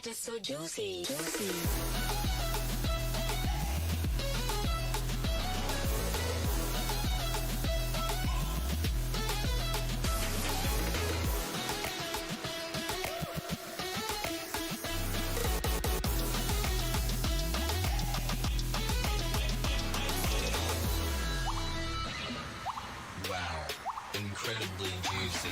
That is so juicy. Juicy. Wow, incredibly juicy.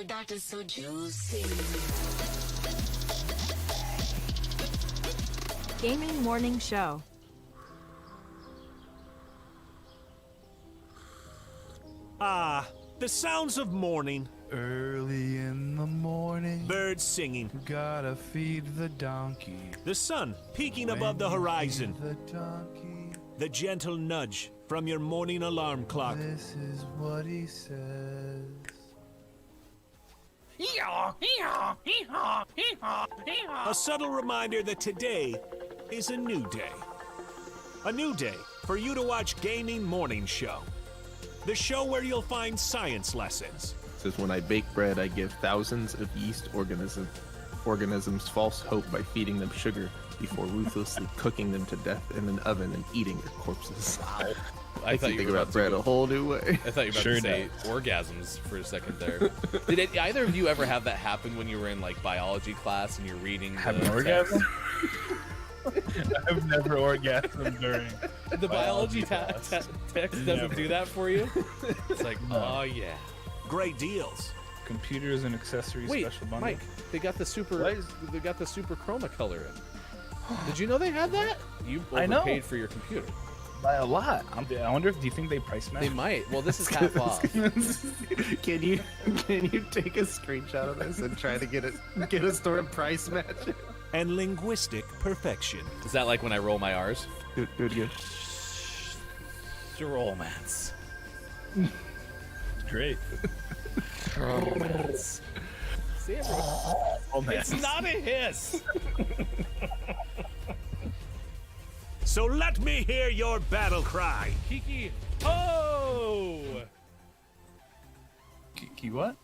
That is so juicy. Gaming Morning Show. Ah, the sounds of morning. Early in the morning, Birds singing. gotta feed the donkey. The sun peeking When above the you horizon. feed the donkey, The gentle nudge from your morning alarm clock. this is what he says. A subtle reminder that today is a new day. A new day for you to watch Gaming Morning Show. The show where you'll find science lessons. Says when I bake bread, I give thousands of yeast organisms false hope by feeding them sugar before ruthlessly cooking them to death in an oven and eating their corpses. I thought you think were about bread a whole new way. I thought you were about to say orgasms for a second there. Did either of you ever have that happen when you were in like biology class and you're reading Have the an orgasm? I've never orgasmed during the biology text doesn't do that for you? It's like, oh yeah. Great deals. computers and accessories Wait, special bundle. Mike, they got the super chroma color in. Did you know they had that? You I know. overpaid for your computer. By a lot. I wonder if, do you think they price match? They might. Well, this is half off. Can you take a screenshot of this and try to get a store price match? And linguistic perfection. Is that like when I roll my R's? Good. Romance. Great. Romance. See, Romance. it's not a hiss. So let me hear your battle cry. Kiki. Oh! Kiki what?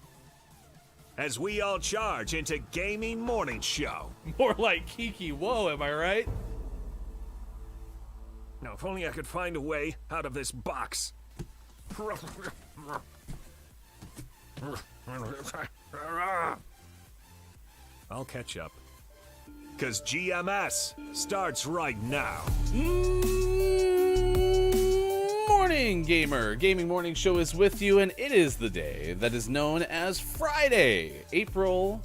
As we all charge into Gaming Morning Show. More like Kiki. Whoa, am I right? Now, if only I could find a way out of this box. I'll catch up. Because GMS starts right now. Morning, gamer. Gaming Morning Show is with you, and it is the day that is known as Friday, April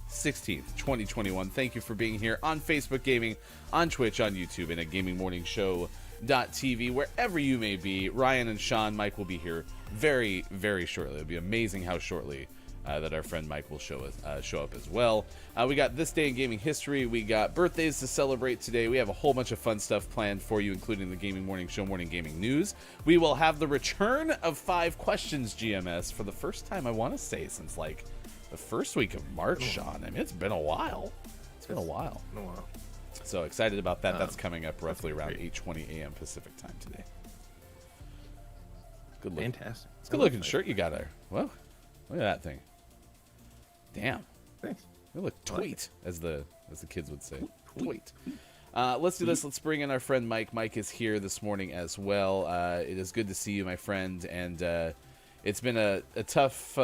16th, 2021. Thank you for being here on Facebook Gaming, on Twitch, on YouTube, and at gamingmorningshow.tv, wherever you may be. Ryan and Sean, Mike will be here very, very shortly. It'll be amazing how shortly that our friend Mike will show up as well. We got this day in gaming history. We got birthdays to celebrate today. We have a whole bunch of fun stuff planned for you, including the Gaming Morning Show Morning Gaming News. We will have the return of 5 questions GMS for the first time, I want to say, since like the first week of March, Sean. I mean, it's been a while. It's been a while. So excited about that. That's coming up roughly around 8:20 a.m. Pacific time today. Good looking. Fantastic. It's a good looking shirt you got there. Well, look at that thing. Damn. Thanks. You look tweet, as the kids would say. Tweet. Let's do this. Let's bring in our friend Mike. Mike is here this morning as well. It is good to see you, my friend. And it's been a tough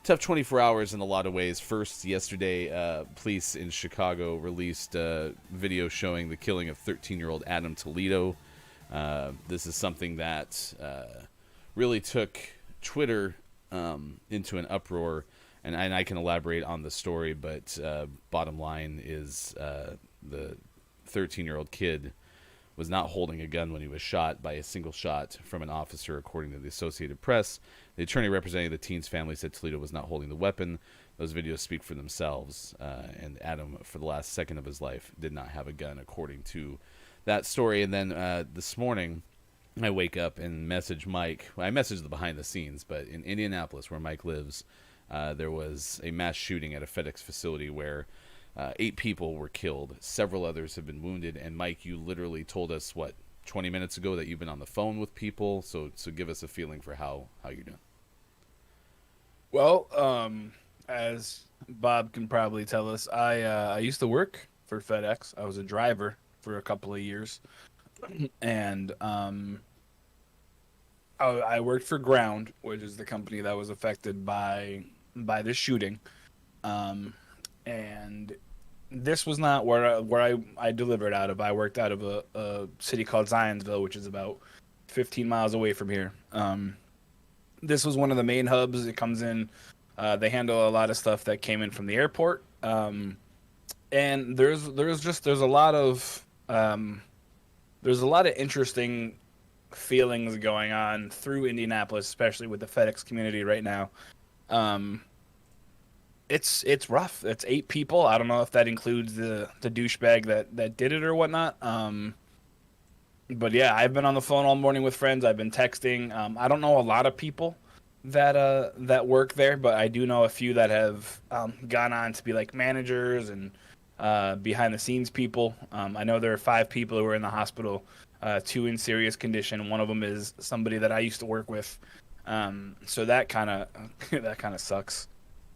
24 hours in a lot of ways. First, yesterday, police in Chicago released a video showing the killing of 13-year-old Adam Toledo. This is something that really took Twitter into an uproar, and I can elaborate on the story, but bottom line is the 13-year-old kid was not holding a gun when he was shot by a single shot from an officer, according to the Associated Press. The attorney representing the teen's family said Toledo was not holding the weapon. Those videos speak for themselves, and Adam, for the last second of his life, did not have a gun, according to that story. And then this morning, I wake up and message Mike. I messaged the behind the scenes, but in Indianapolis, where Mike lives, there was a mass shooting at a FedEx facility where 8 people were killed. Several others have been wounded. And Mike, you literally told us, 20 minutes ago that you've been on the phone with people. So give us a feeling for how you're doing. Well, as Bob can probably tell us, I used to work for FedEx. I was a driver for a couple of years, and I worked for Ground, which is the company that was affected by this shooting. And this was not where I delivered out of. I worked out of a city called Zionsville, which is about 15 miles away from here. This was one of the main hubs. It comes in. They handle a lot of stuff that came in from the airport. And there's a lot of interesting feelings going on through Indianapolis, especially with the FedEx community right now. It's rough. It's 8 people. I don't know if that includes the douchebag that did it or whatnot. But yeah, I've been on the phone all morning with friends. I've been texting. I don't know a lot of people that work there, but I do know a few that have gone on to be like managers and behind the scenes people. I know there are 5 people who are in the hospital, 2 in serious condition. One of them is somebody that I used to work with. So that kind of sucks.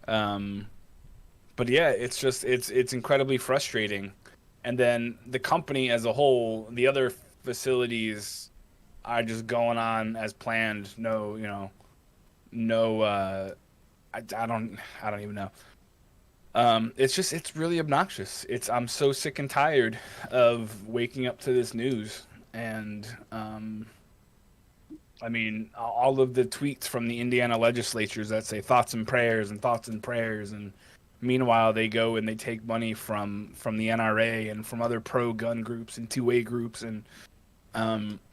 But yeah, it's incredibly frustrating. And then the company as a whole, the other facilities are just going on as planned. I don't even know. It's really obnoxious. I'm so sick and tired of waking up to this news. And, I mean, all of the tweets from the Indiana legislatures that say thoughts and prayers, and meanwhile they go and they take money from the NRA and from other pro-gun groups and 2A groups, and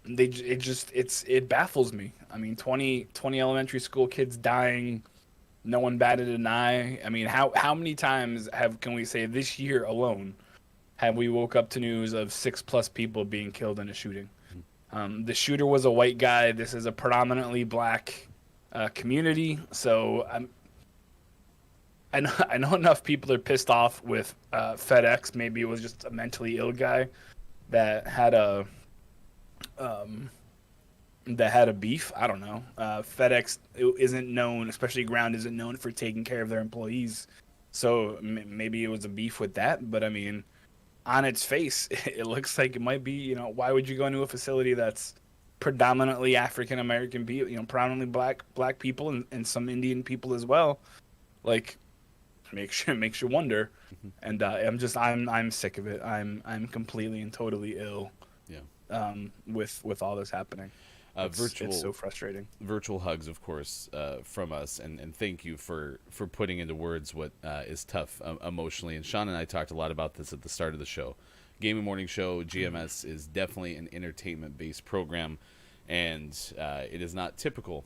it baffles me. I mean, 20 elementary school kids dying, no one batted an eye. I mean, how many times can we say this year alone have we woke up to news of 6+ people being killed in a shooting? The shooter was a white guy. This is a predominantly black community. So I know enough people are pissed off with FedEx. Maybe it was just a mentally ill guy that had a beef. I don't know. FedEx isn't known, especially Ground isn't known for taking care of their employees. So maybe it was a beef with that. But I mean, on its face, it looks like it might be, why would you go into a facility that's predominantly African American people, predominantly black people and some Indian people as well? Like, makes you wonder. And I'm sick of it. I'm completely and totally ill. Yeah. With all this happening. It's so frustrating. Virtual hugs, of course, from us, and thank you for putting into words what is tough emotionally. And Sean and I talked a lot about this at the start of the show. Gaming Morning Show, GMS, is definitely an entertainment-based program, and it is not typical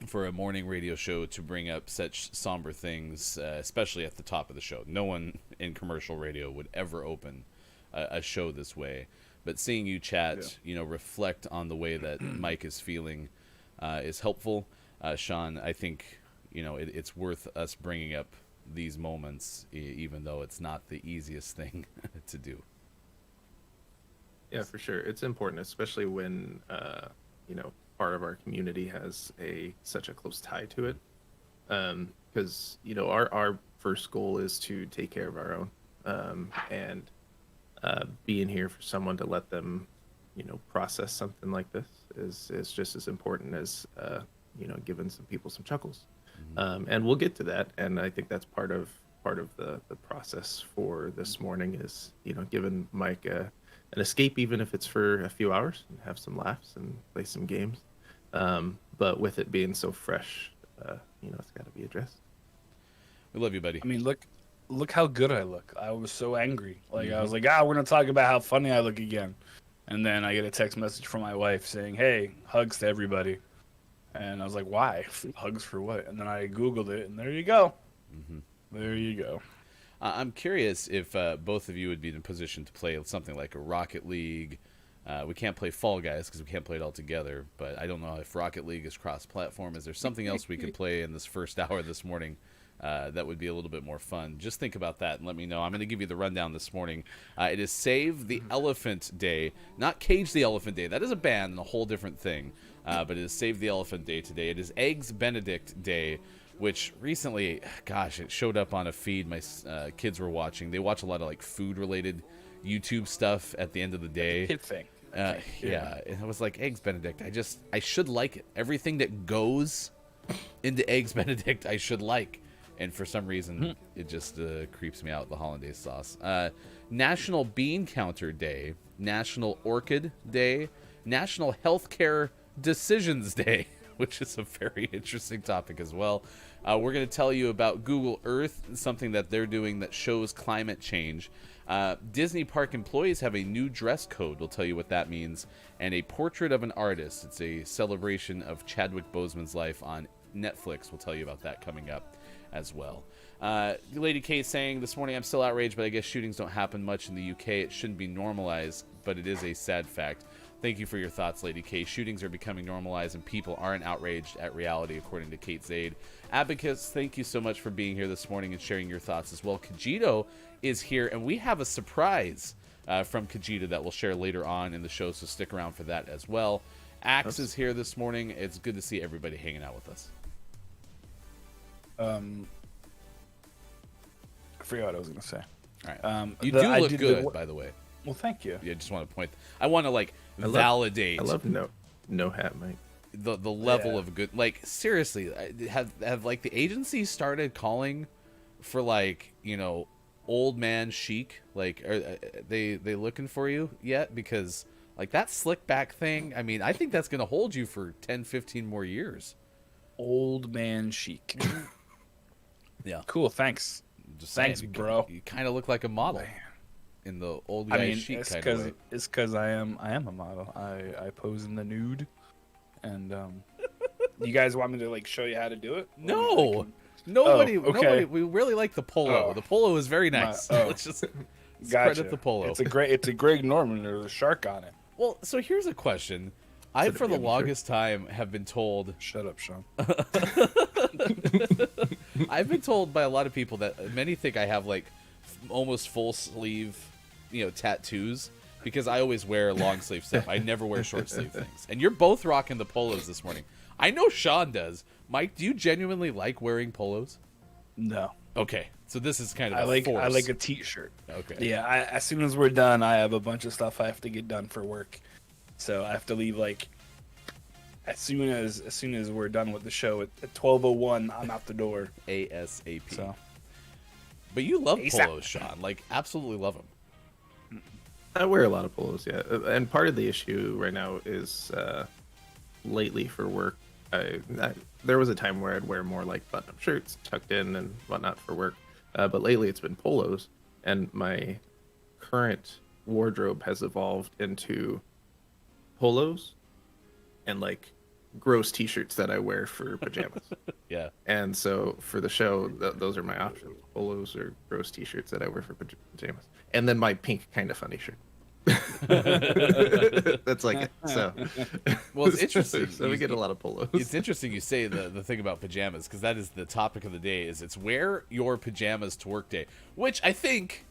for a morning radio show to bring up such somber things, especially at the top of the show. No one in commercial radio would ever open a show this way. But seeing you chat, reflect on the way that Mike is feeling is helpful. Sean, I think, it's worth us bringing up these moments, even though it's not the easiest thing to do. Yeah, for sure. It's important, especially when, part of our community has such a close tie to it. Because, our first goal is to take care of our own. And being here for someone to let them, process something like this is just as important as, giving some people some chuckles. Mm-hmm. And we'll get to that. And I think that's part of the process for this morning is, giving Mike an escape, even if it's for a few hours, and have some laughs and play some games. But with it being so fresh, it's got to be addressed. We love you, buddy. I mean, look how good I look. I was so angry. Like I was like, we're gonna talk about how funny I look again, and then I get a text message from my wife saying, "Hey, hugs to everybody," and I was like, "Why? Hugs for what?" And then I Googled it, and there you go. There you go. I'm curious if both of you would be in a position to play something like a Rocket League. We can't play Fall Guys because we can't play it all together, but I don't know if Rocket League is cross-platform. Is there something else we could play in this first hour this morning that would be a little bit more fun? Just think about that and let me know. I'm going to give you the rundown this morning. It is Save the Elephant Day, not Cage the Elephant Day. That is a band and a whole different thing, but it is Save the Elephant Day today. It is Eggs Benedict Day, which recently, gosh, it showed up on a feed my kids were watching. They watch a lot of like food-related YouTube stuff at the end of the day. Kid thing. Yeah, and I was like, Eggs Benedict. I should like it. Everything that goes into Eggs Benedict, I should like. And for some reason, it just creeps me out, the hollandaise sauce. National Bean Counter Day, National Orchid Day, National Healthcare Decisions Day, which is a very interesting topic as well. We're going to tell you about Google Earth, something that they're doing that shows climate change. Disney park employees have a new dress code. We'll tell you what that means. And a portrait of an artist. It's a celebration of Chadwick Boseman's life on Netflix. We'll tell you about that coming up as well. Lady K saying, this morning I'm still outraged, but I guess shootings don't happen much in the UK. It shouldn't be normalized, but it is a sad fact. Thank you for your thoughts, Lady K. Shootings are becoming normalized, and people aren't outraged at reality, according to Kate Zaid. Abacus, thank you so much for being here this morning and sharing your thoughts as well. Kajito is here, and we have a surprise from Kajito that we'll share later on in the show, so stick around for that as well. Axe is here this morning. It's good to see everybody hanging out with us. I forgot what I was going to say. All right. You do look good, by the way. Well, thank you. Yeah, I just want to point. I want to validate. I love no hat, Mike. The level of good. Like seriously, have like the agency started calling for like old man chic? Like are they looking for you yet? Because like that slick back thing. I mean, I think that's gonna hold you for 10, 15 more years. Old man chic. Yeah. Cool. Thanks. Just Thanks, saying, bro. You kind of look like a model. In the old guy chic it's kind of way. It's because I am a model. I pose in the nude, and you guys want me to like show you how to do it? No, nobody. Oh, okay. Nobody. We really like the polo. Oh. The polo is very nice. Let's just credit the polo. It's a Greg Norman. There's a shark on it. Well, so here's a question. I, for the longest time, have been told. Shut up, Sean. I've been told by a lot of people that many think I have like almost full sleeve, tattoos because I always wear long sleeve stuff. I never wear short sleeve things. And you're both rocking the polos this morning. I know Sean does. Mike, do you genuinely like wearing polos? No. Okay, so this is kind of I like a t-shirt. Okay. Yeah. As soon as we're done, I have a bunch of stuff I have to get done for work, so I have to leave like as soon as we're done with the show at 12:01. I'm out the door ASAP. So. But you love ASAP. polos, Sean. Like absolutely love them. I wear a lot of polos, yeah. And part of the issue right now is lately for work. There was a time where I'd wear more like button-up shirts tucked in and whatnot for work. But lately it's been polos. And my current wardrobe has evolved into polos and like gross t-shirts that I wear for pajamas. Yeah. And so for the show, those are my options. Polos or gross t-shirts that I wear for pajamas. And then my pink kind of funny shirt. That's like it. So well, it's interesting. So we get a lot of polos. It's interesting you say the thing about pajamas because that is the topic of the day. It's wear your pajamas to work day, which I think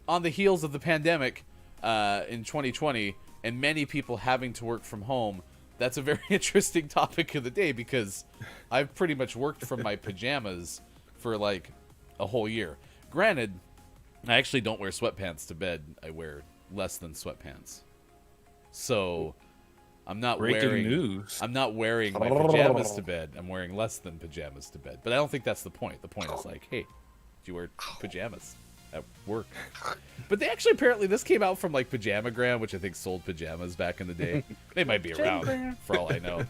on the heels of the pandemic in 2020 and many people having to work from home, that's a very interesting topic of the day because I've pretty much worked from my pajamas for like a whole year. Granted, I actually don't wear sweatpants to bed. I wear less than sweatpants. So I'm not wearing my pajamas to bed. I'm wearing less than pajamas to bed. But I don't think that's the point. The point is like, hey, do you wear pajamas? at work. But they actually apparently this came out from like Pajamagram, which I think sold pajamas back in the day. They might be around for all I know.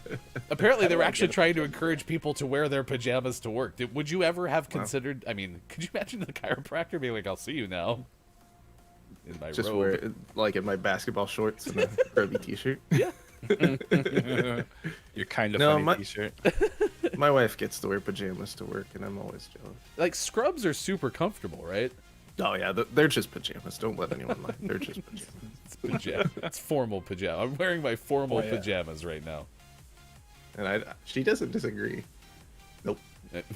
Apparently they were actually trying to encourage people to wear their pajamas to work. Would you ever have considered? I mean, could you imagine the chiropractor being like, "I'll see you now." In my Just robe. wear it, like in my basketball shorts and a curly t-shirt. Yeah. Your kind of No, funny my- t-shirt. My wife gets to wear pajamas to work, and I'm always jealous. Like scrubs are super comfortable, right? Oh yeah, they're just pajamas. Don't let anyone lie. They're just pajamas. It's formal pajama. I'm wearing my formal Oh, yeah. pajamas right now. And she doesn't disagree. Nope.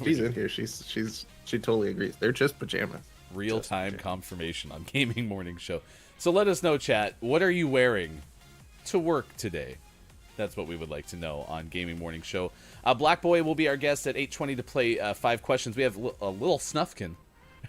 She's in here. She totally agrees. They're just pajamas. Real-time confirmation on Gaming Morning Show. So let us know, chat. What are you wearing to work today? That's what we would like to know on Gaming Morning Show. Black Boy will be our guest at 8:20 to play 5 questions. We have a little Snufkin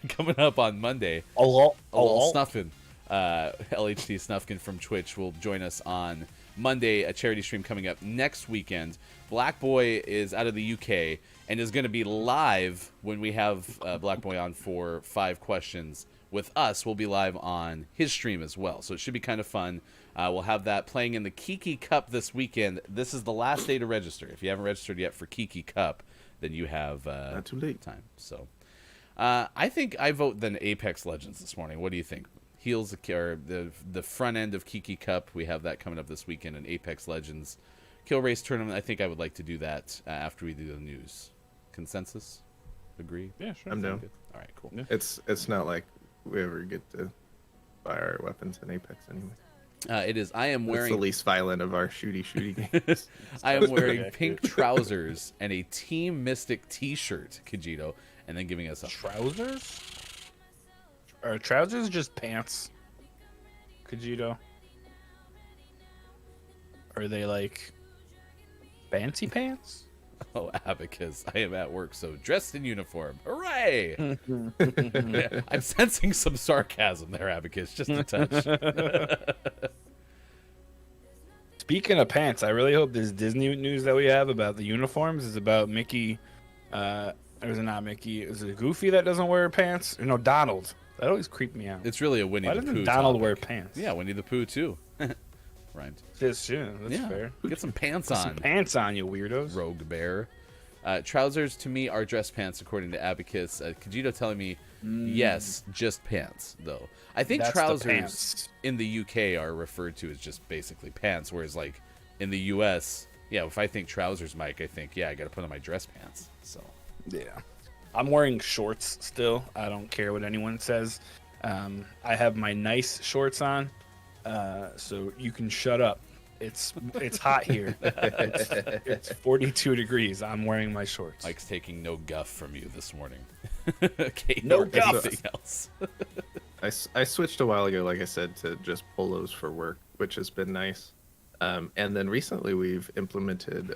coming up on Monday. A little Snuffin. LHD Snufkin from Twitch will join us on Monday, a charity stream coming up next weekend. Black Boy is out of the UK and is going to be live when we have Black Boy on for 5 questions with us. We'll be live on his stream as well, so it should be kind of fun. We'll have that playing in the Kiki Cup this weekend. This is the last day to register. If you haven't registered yet for Kiki Cup, then you have Not too late. time. So I think I vote then Apex Legends this morning. What do you think? Heels or the front end of Kiki Cup. We have that coming up this weekend in Apex Legends Kill Race tournament. I think I would like to do that after we do the news. Consensus? Agree? Yeah, sure. I'm down. Good. All right, cool. Yeah. It's not like we ever get to buy our weapons in Apex anyway. It is. I am It's wearing. the least violent of our shooty games. I am wearing accurate. pink trousers and a Team Mystic T-shirt, Kajito, and then giving us a Trousers? Are trousers just pants? Kajito? Are they like fancy pants? oh Abacus. I am at work, so dressed in uniform. Hooray! I'm sensing some sarcasm there, Abacus, just a touch. Speaking of pants, I really hope this Disney news that we have about the uniforms is about Mickey. Or is it not Mickey? Is it Goofy that doesn't wear pants? Or no, Donald. That always creeped me out. It's really a Winnie Why the doesn't Pooh. Donald topic. wear pants? Yeah, Winnie the Pooh too. Rhymed. Just, yeah, that's Yeah, fair. get some pants Put on. some pants on, you weirdos. Rogue Bear. Trousers to me are dress pants, according to Abacus. Kajito telling me, yes, just pants, though. I think That's the trousers pants. in the UK are referred to as just basically pants, whereas, like, in the US, yeah, if I think trousers, Mike, I think, yeah, I got to put on my dress pants. So, Yeah. I'm wearing shorts still. I don't care what anyone says. I have my nice shorts on, so you can shut up. It's hot here. It's 42 degrees. I'm wearing my shorts. Mike's taking no guff from you this morning. Okay, No or guff. anything else. I switched a while ago, like I said, to just polos for work, which has been nice. And then recently we've implemented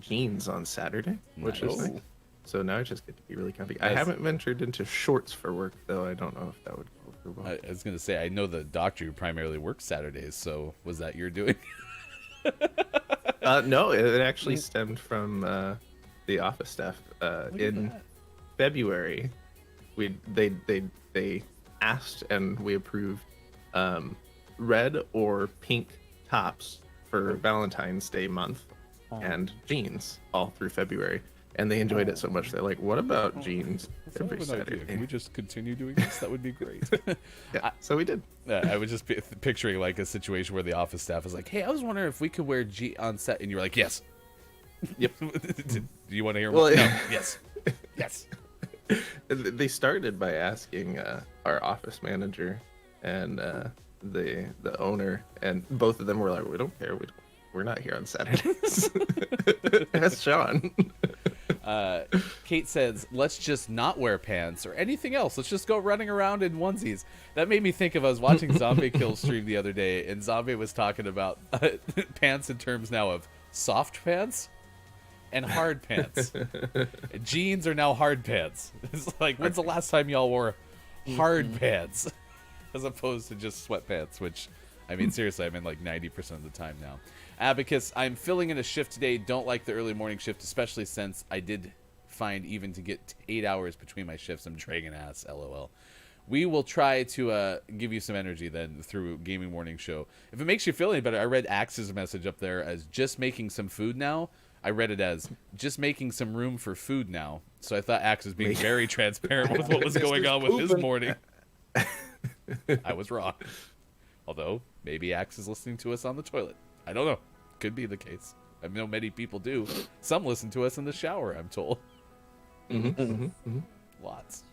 jeans on Saturday, which is Nice. nice. So now I just get to be really comfy. I That's- haven't ventured into shorts for work, though. I don't know if that would go over well. I was going to say, I know the doctor who primarily works Saturdays, so was that your doing? No, it actually stemmed from the office staff. In February, they asked and we approved red or pink tops for Valentine's Day month and jeans all through February. And they enjoyed it so much they're like, "What about jeans every Saturday?" Can we just continue doing this? That would be great. Yeah, so we did. I was just picturing like a situation where the office staff is like, "Hey, I was wondering if we could wear on set," and you were like, "Yes." Yep. Do you want to hear more? Well, No. Yes. Yes. They started by asking our office manager and the owner, and both of them were like, "We don't care. We're not here on Saturdays." That's Sean. Kate says, "Let's just not wear pants or anything else. Let's just go running around in onesies." That made me think of I was watching Zombie Kill stream the other day, and Zombie was talking about pants in terms now of soft pants and hard pants. Jeans are now hard pants. It's like, when's the last time y'all wore hard pants as opposed to just sweatpants? Which, I mean, seriously, I'm in like 90% of the time now. Abacus, I'm filling in a shift today. Don't like the early morning shift, especially since I did find even to get 8 hours between my shifts, I'm dragging ass, lol. we will try to give you some energy then through Gaming Morning Show. If it makes you feel any better, I read Axe's message up there as just making some food now. I read it as just making some room for food now. So I thought Axe was being very transparent with what was going on with his morning. I was wrong. Although, maybe Axe is listening to us on the toilet. I don't know. Could be the case. I know many people do. Some listen to us in the shower, I'm told. Lots.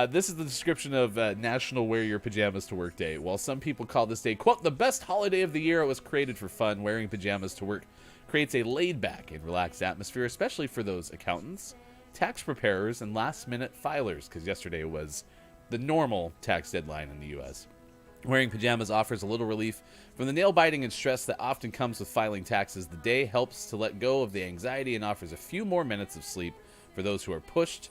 This is the description of National Wear Your Pajamas to Work Day. While some people call this day, quote, the best holiday of the year, it was created for fun. Wearing pajamas to work creates a laid-back and relaxed atmosphere, especially for those accountants, tax preparers, and last-minute filers, because yesterday was the normal tax deadline in the U.S. Wearing pajamas offers a little relief from the nail-biting and stress that often comes with filing taxes. The day helps to let go of the anxiety and offers a few more minutes of sleep for those who have pushed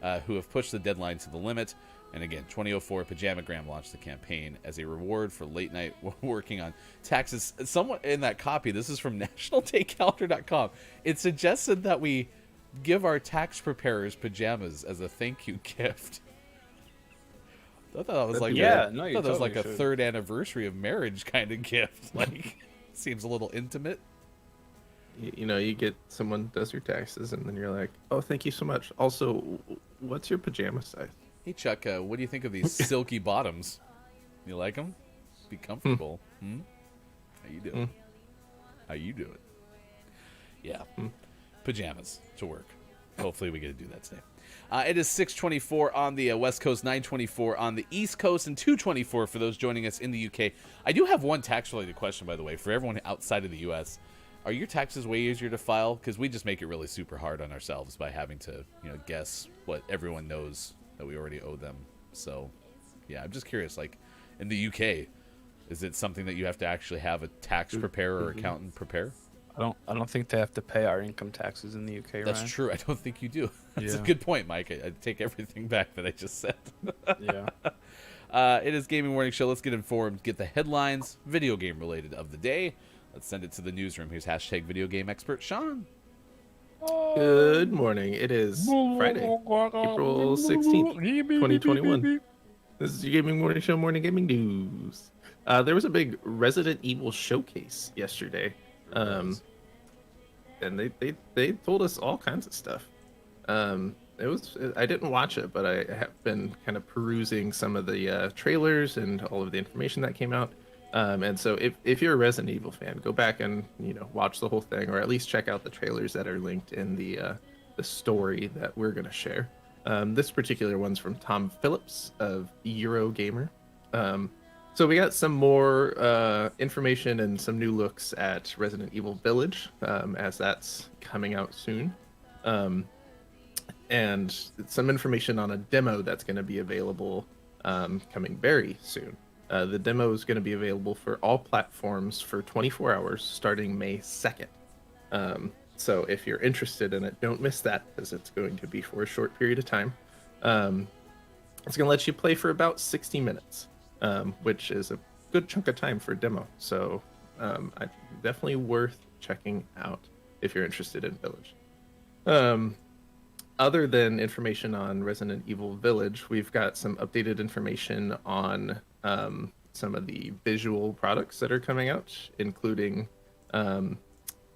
the deadline to the limit. And again, 2004 Pajamagram launched the campaign as a reward for late night working on taxes. Someone in that copy, this is from nationaldaycalendar.com, it suggested that we give our tax preparers pajamas as a thank you gift. I thought that was like a third anniversary of marriage kind of gift. Like, seems a little intimate. You know, you get someone does your taxes, and then you're like, "Oh, thank you so much." Also, what's your pajama size? Hey Chuck, what do you think of these silky bottoms? You like them? Be comfortable. How you doing? How you doing? Yeah, pajamas to work. Hopefully, we get to do that today. It is 6:24 on the West Coast, 9:24 on the East Coast, and 2:24 for those joining us in the UK. I do have one tax-related question, by the way, for everyone outside of the U.S. Are your taxes way easier to file? Because we just make it really super hard on ourselves by having to, guess what everyone knows that we already owe them. So, yeah, I'm just curious. Like, in the UK, is it something that you have to actually have a tax preparer or accountant prepare? I don't think they have to pay our income taxes in the UK. That's Ryan. true. I don't think you do. That's a good point, Mike. I take everything back that I just said. Yeah. It is Gaming Morning Show. Let's get informed. Get the headlines, video game related of the day. Let's send it to the newsroom. Here's hashtag video game expert Sean. Good morning. It is Friday, April 16th, 2021. This is your Gaming Morning Show, Morning Gaming News. There was a big Resident Evil showcase yesterday. And they told us all kinds of stuff. I didn't watch it, but I have been kind of perusing some of the trailers and all of the information that came out. And so if you're a Resident Evil fan, go back and watch the whole thing, or at least check out the trailers that are linked in the story that we're gonna share. This particular one's from Tom Phillips of Eurogamer. So we got some more information and some new looks at Resident Evil Village, as that's coming out soon. And some information on a demo that's going to be available coming very soon. The demo is going to be available for all platforms for 24 hours starting May 2nd. So if you're interested in it, don't miss that, because it's going to be for a short period of time. It's going to let you play for about 60 minutes. Which is a good chunk of time for a demo. So definitely worth checking out if you're interested in Village. Other than information on Resident Evil Village, we've got some updated information on some of the visual products that are coming out, including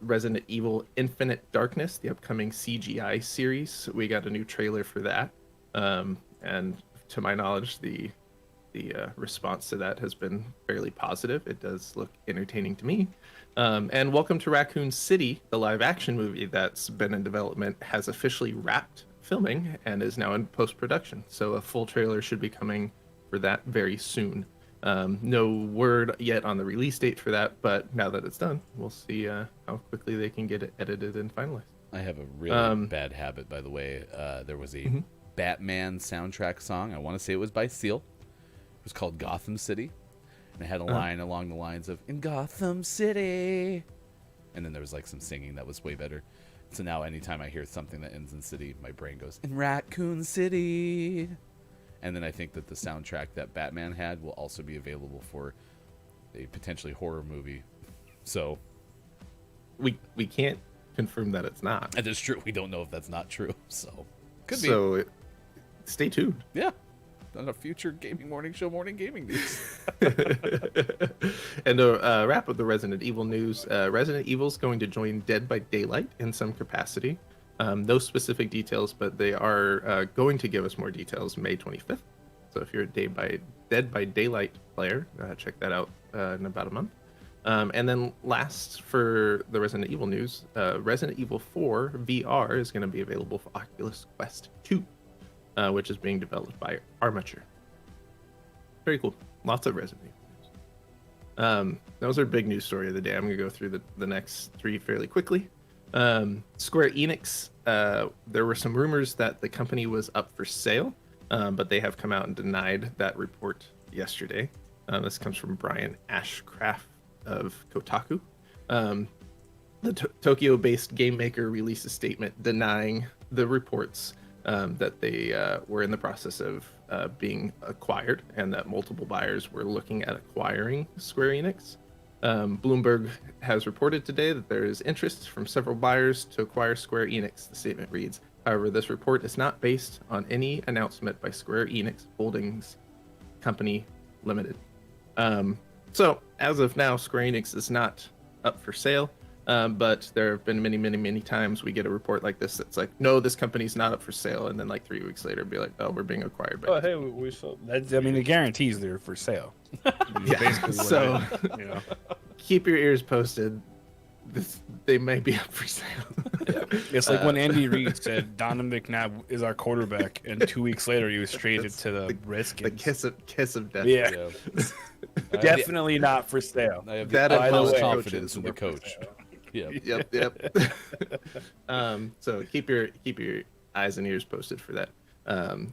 Resident Evil Infinite Darkness, the upcoming CGI series. We got a new trailer for that. And to my knowledge, the response to that has been fairly positive. It does look entertaining to me. And Welcome to Raccoon City, the live action movie that's been in development, has officially wrapped filming and is now in post-production. So a full trailer should be coming for that very soon. No word yet on the release date for that, but now that it's done, we'll see how quickly they can get it edited and finalized. I have a really bad habit, by the way. There was a Batman soundtrack song. I want to say it was by Seal. It was called Gotham City. And it had a line along the lines of, "In Gotham City." And then there was like some singing that was way better. So now anytime I hear something that ends in city, my brain goes, "In Raccoon City." And then I think that the soundtrack that Batman had will also be available for a potentially horror movie. So we can't confirm that it's not. That is true. We don't know if that's not true. So could be. So stay tuned. Yeah. a future gaming morning show, morning gaming news. And to wrap up the Resident Evil news, Resident Evil's going to join Dead by Daylight in some capacity. No specific details, but they are going to give us more details May 25th. So if you're a Dead by Daylight player, check that out in about a month. And then last for the Resident Evil news, Resident Evil 4 VR is going to be available for Oculus Quest 2, which is being developed by Armature. Very cool. Lots of Resident Evil news. That was our big news story of the day. I'm going to go through the next three fairly quickly. Square Enix, there were some rumors that the company was up for sale, but they have come out and denied that report yesterday. This comes from Brian Ashcraft of Kotaku. The Tokyo-based game maker released a statement denying the reports that they were in the process of being acquired and that multiple buyers were looking at acquiring Square Enix. Bloomberg has reported today that there is interest from several buyers to acquire Square Enix, the statement reads. However, this report is not based on any announcement by Square Enix Holdings Company Limited. So, as of now, Square Enix is not up for sale, but there have been many times we get a report like this that's like, no, this company's not up for sale, and then like 3 weeks later be like, oh, we're being acquired by... Oh, hey, we sold. That's, I mean, it guarantees they're for sale. Yeah, Basically what so it is, you know. keep your ears posted. They may be up for sale. It's like when Andy Reid said Donovan McNabb is our quarterback, and 2 weeks later he was traded to the Redskins. The kiss of death. Yeah, definitely not for sale. I have That the and utmost most confidence coaches in the were for coach. sale. Yeah. Yep. So keep your eyes and ears posted for that.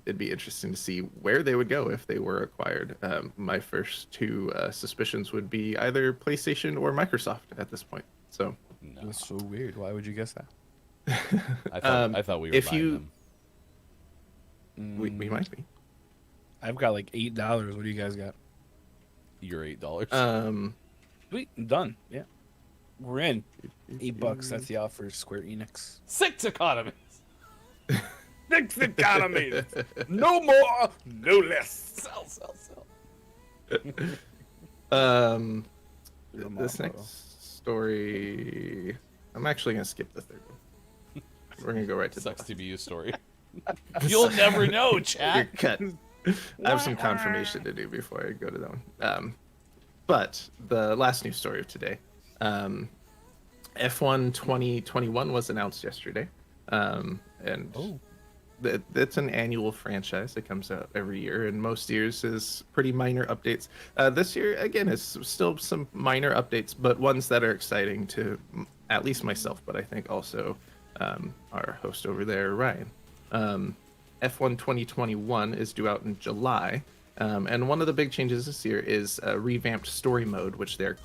It'd be interesting to see where they would go if they were acquired. My first two suspicions would be either PlayStation or Microsoft at this point. So That's so weird. Why would you guess that? I thought we were if buying you- them. we might be. I've got like $8. What do you guys got? Your $8. Sweet, I'm done. Yeah, we're in. $8. That's the offer. Square Enix. 6 economies. Six economies. No more, no less. Sell. This next story, I'm actually gonna skip the third one. We're gonna go right to Sucks the to be a story. You'll never know, You're chat. cut. I have some confirmation to do before I go to that one. But the last news story of today, F1 2021 was announced yesterday, and it's an annual franchise that comes out every year, and most years is pretty minor updates. This year, again, is still some minor updates, but ones that are exciting to at least myself, but I think also our host over there, Ryan. F1 2021 is due out in July, and one of the big changes this year is a revamped story mode, which they're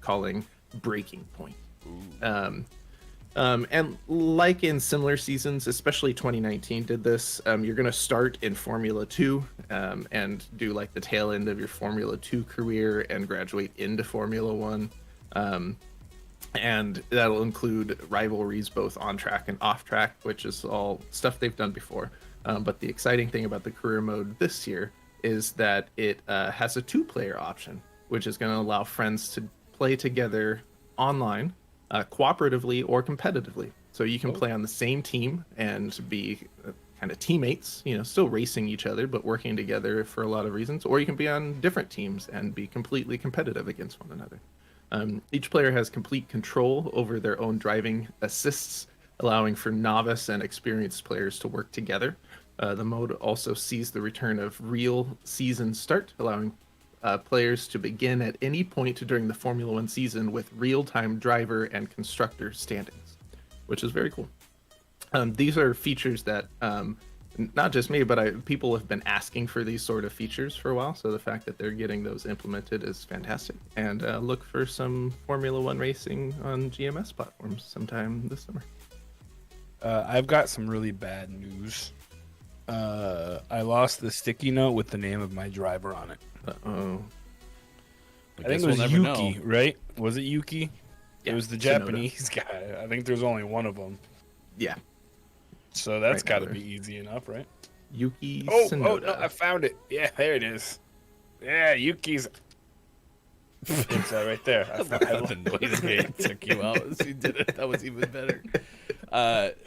calling Breaking Point. And like in similar seasons, especially 2019 did this, you're going to start in Formula 2 and do like the tail end of your Formula 2 career and graduate into Formula 1. And that'll include rivalries both on track and off track, which is all stuff they've done before. But the exciting thing about the career mode this year is that it has a 2-player option, which is going to allow friends to play together online, cooperatively or competitively. So you can play on the same team and be kind of teammates, still racing each other, but working together for a lot of reasons. Or you can be on different teams and be completely competitive against one another. Each player has complete control over their own driving assists, allowing for novice and experienced players to work together. The mode also sees the return of real season start, allowing players to begin at any point during the Formula 1 season with real-time driver and constructor standings, which is very cool. These are features that not just me, but people have been asking for these sort of features for a while, so the fact that they're getting those implemented is fantastic. And look for some Formula 1 racing on GMS platforms sometime this summer. I've got some really bad news. I lost the sticky note with the name of my driver on it. Uh-oh. I think it was Yuki, right? Was it Yuki? Yeah, It was the Tsunoda. Japanese guy. I think there's only one of them. Yeah. So that's Right got to now be easy enough, right? Yuki Oh, Tsunoda. no, I found it. Yeah, there it is. Yeah, Yuki's. It's right there. I Thought the noise gate took you out as you did it. That was even better.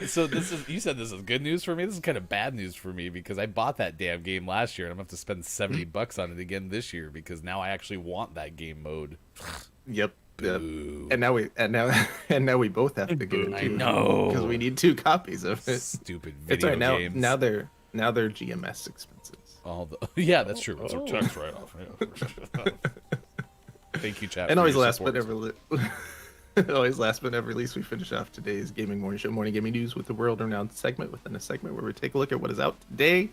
So you said this is good news for me. This is kind of bad news for me because I bought that damn game last year and I'm gonna have to spend $70 on it again this year because now I actually want that game mode. Yep. Boo. And now we both have to get it. I know. Because we need 2 copies of it. Stupid It's video all right, games. now they're GMS expenses. Yeah, that's true. It's a tax write-off. Yeah. Thank you, chat. And for always your last support. but never least, we finish off today's Gaming Morning Show, morning gaming news with the world-renowned segment within a segment where we take a look at what is out today.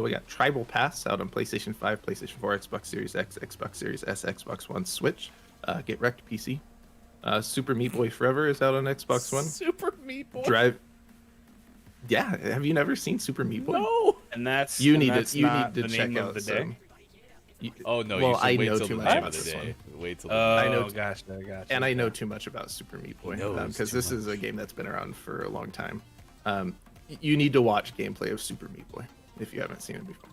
We got Tribal Pass out on PlayStation 5, PlayStation 4, Xbox Series X, Xbox Series S, Xbox One, Switch. Get wrecked PC. Super Meat Boy Forever is out on Xbox One. Super Meat Boy. Drive. Yeah, have you never seen Super Meat Boy? No. And that's You and need that's to you not need to the check name out of the some. day. Oh no! Well, you should I wait know till too the much name about of the this day. one. Wait till the Oh, I know- gotcha. And I know too much about Super Meat Boy knows because too this much. is a game that's been around for a long time. You need to watch gameplay of Super Meat Boy if you haven't seen it before.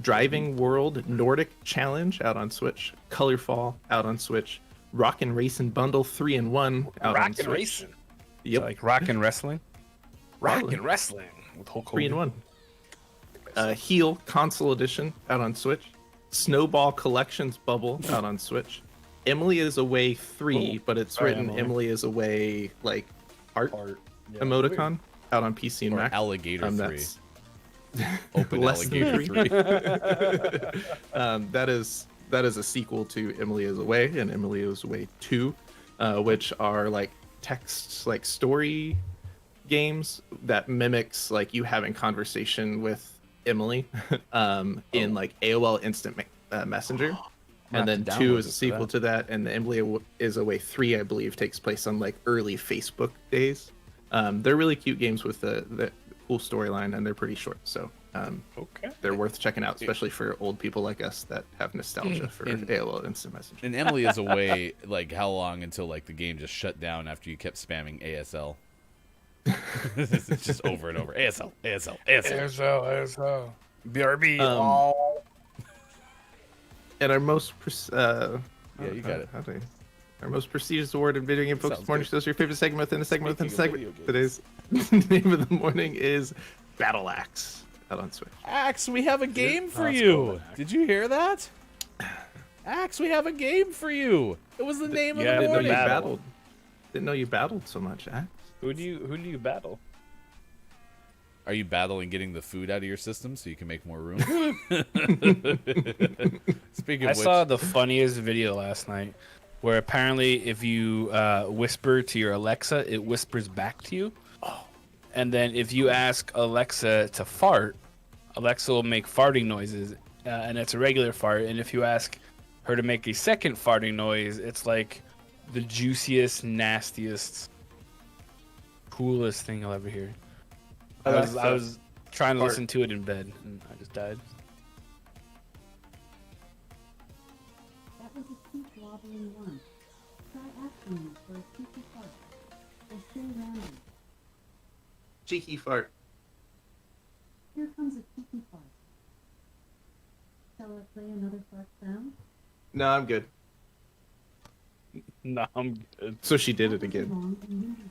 Driving World Nordic Challenge out on Switch. Colorfall out on Switch. Rockin' Racing Bundle 3-in-1 out on Rock and Switch. racing. Yep, Like rock and wrestling. Rock Probably. and wrestling with Hulk Hogan. 3-in-1. Heal Console Edition out on Switch. Snowball Collections Bubble out on Switch. Emily is Away 3, but it's Sorry, written Emily. Emily is Away like art Yeah, emoticon out on PC and Or Mac. Alligator 3. That's Open less than Alligator 3. that is a sequel to Emily is Away and Emily is Away 2, which are like text like story games that mimics like you having conversation with Emily in like AOL Instant Messenger. I'll And have then to 2 download is a this for sequel that. to that, and the Emily is Away 3, I believe, takes place on like early Facebook days. They're really cute games with the cool storyline, and they're pretty short, so Okay. they're worth checking out, especially for old people like us that have nostalgia for And- AOL Instant Messenger. And Emily is Away. Like how long until like the game just shut down after you kept spamming ASL? It's just over and over. ASL, ASL, ASL. ASL. BRB. And our most Yeah, you got it. our most prestigious award in video game focused Sounds morning good. shows your favorite segment within a segment within a Speaking segment. of Today's name of the morning is Battle Axe out on Switch. Axe, we have a game for that's you. cool, Axe. Did you hear that? Axe, we have a game for you. It was the name Yeah, of the Didn't know you morning. battle. Didn't know you battled so much, Axe. Who do you battle? Are you battling getting the food out of your system so you can make more room? Speaking I of which, saw the funniest video last night where apparently if you whisper to your Alexa, it whispers back to you. And then if you ask Alexa to fart, Alexa will make farting noises, and it's a regular fart. And if you ask her to make a second farting noise, it's like the juiciest, nastiest, coolest thing you'll ever hear. I was trying to fart. listen to it in bed, and I just died. That was a cheek wobbling one. Try asking me for a cheeky fart. Or stay random. Cheeky fart. Here comes a cheeky fart. Shall I play another fart sound? No, I'm good. No, I'm good. So she did it That was again. long and winding.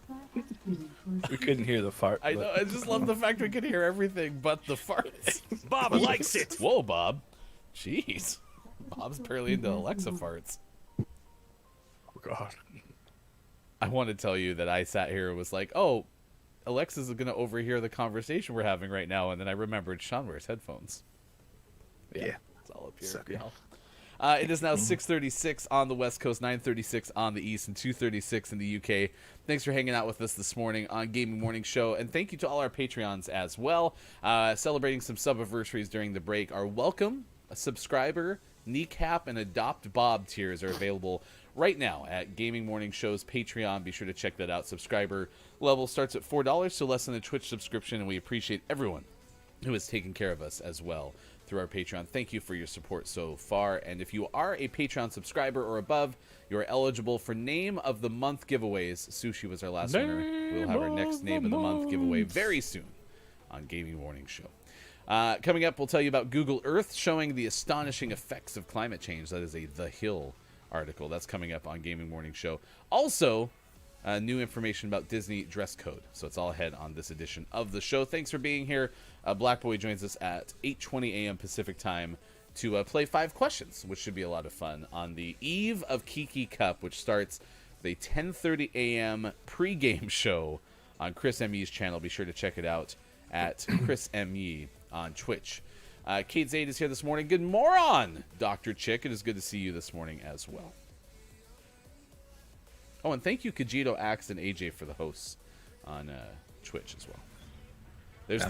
Try asking me for a We couldn't hear the fart. I but- know. I just love the fact we can hear everything but the farts. Bob likes it. Whoa, Bob. Jeez. Bob's barely into Alexa farts. Oh, God. I want to tell you that I sat here and was like, oh, Alexa's going to overhear the conversation we're having right now. And then I remembered Sean wears headphones. Yeah. It's all up here. Sucker. Yeah. It is now 6:36 on the West Coast, 9:36 on the East, and 2:36 in the UK. Thanks for hanging out with us this morning on Gaming Morning Show, and thank you to all our Patreons as well. Celebrating some sub-anniversaries during the break. Our welcome, a subscriber, kneecap, and adopt Bob tiers are available right now at Gaming Morning Show's Patreon. Be sure to check that out. Subscriber level starts at $4, so less than a Twitch subscription, and we appreciate everyone who has taken care of us as well through our Patreon. Thank you for your support so far. And if you are a Patreon subscriber or above, you are eligible for Name of the Month giveaways. Sushi was our last winner. We'll have our next Name of the Month giveaway very soon on Gaming Morning Show. Coming up, we'll tell you about Google Earth showing the astonishing effects of climate change. That is a The Hill article. That's coming up on Gaming Morning Show. Also, new information about Disney dress code. So it's all ahead on this edition of the show. Thanks for being here. Black Boy joins us at 8:20 a.m. Pacific time to play 5 questions, which should be a lot of fun on the eve of Kiki Cup, which starts the 10:30 a.m. pregame show on Chris M.E.'s channel. Be sure to check it out at Chris M.E. on Twitch. Kate Zaid is here this morning. Good morning, Dr. Chick. It is good to see you this morning as well. Oh, and thank you, Kajito, Axe, and AJ for the hosts on Twitch as well. There's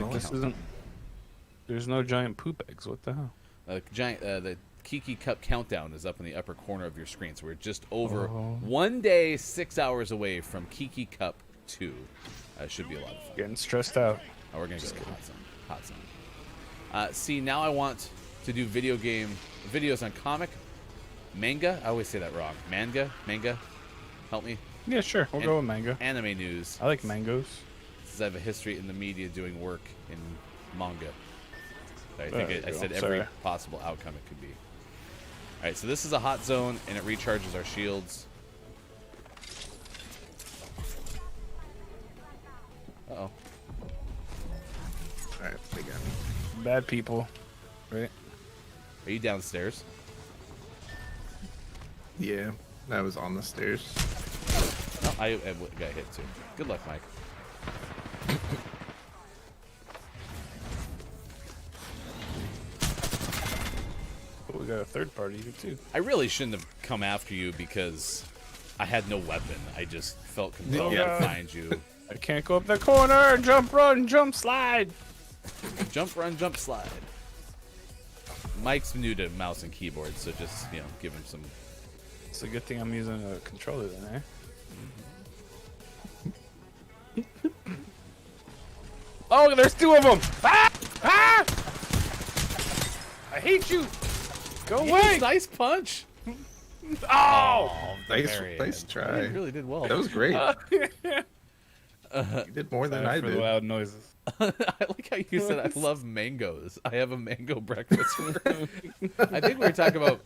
There's no giant poop eggs. What the hell? The Kiki Cup countdown is up in the upper corner of your screen, so we're just over 1 day, 6 hours away from Kiki Cup 2. Should be a lot of fun. Getting stressed out. Oh, we're gonna go hot zone. See, now I want to do video game videos on comic manga. I always say that wrong. Manga. Help me. Yeah, sure. We'll go with manga. Anime news. I like mangoes. Since I have a history in the media doing work in manga. I There think you I go. said every Sorry. possible outcome it could be. All right, so this is a hot zone, and it recharges our shields. Uh-oh. Alright, they got me. Bad people. Right? Are you downstairs? Yeah, I was on the stairs. Oh, I got hit too. Good luck, Mike. But we got a third party here too. I really shouldn't have come after you because I had no weapon. I just felt compelled to find you. I can't go up the corner. Jump, run, jump, slide. Jump, run, jump, slide. Mike's new to mouse and keyboard, so just, give him some... It's a good thing I'm using a controller then, eh? Oh, there's 2 of them! Ah! Ah! I hate you! Go away! Nice punch! Oh! Nice try. You really did well. That was great. You did more than I For the did. loud noises. I like how you said I love mangoes. I have a mango breakfast. I think we were talking about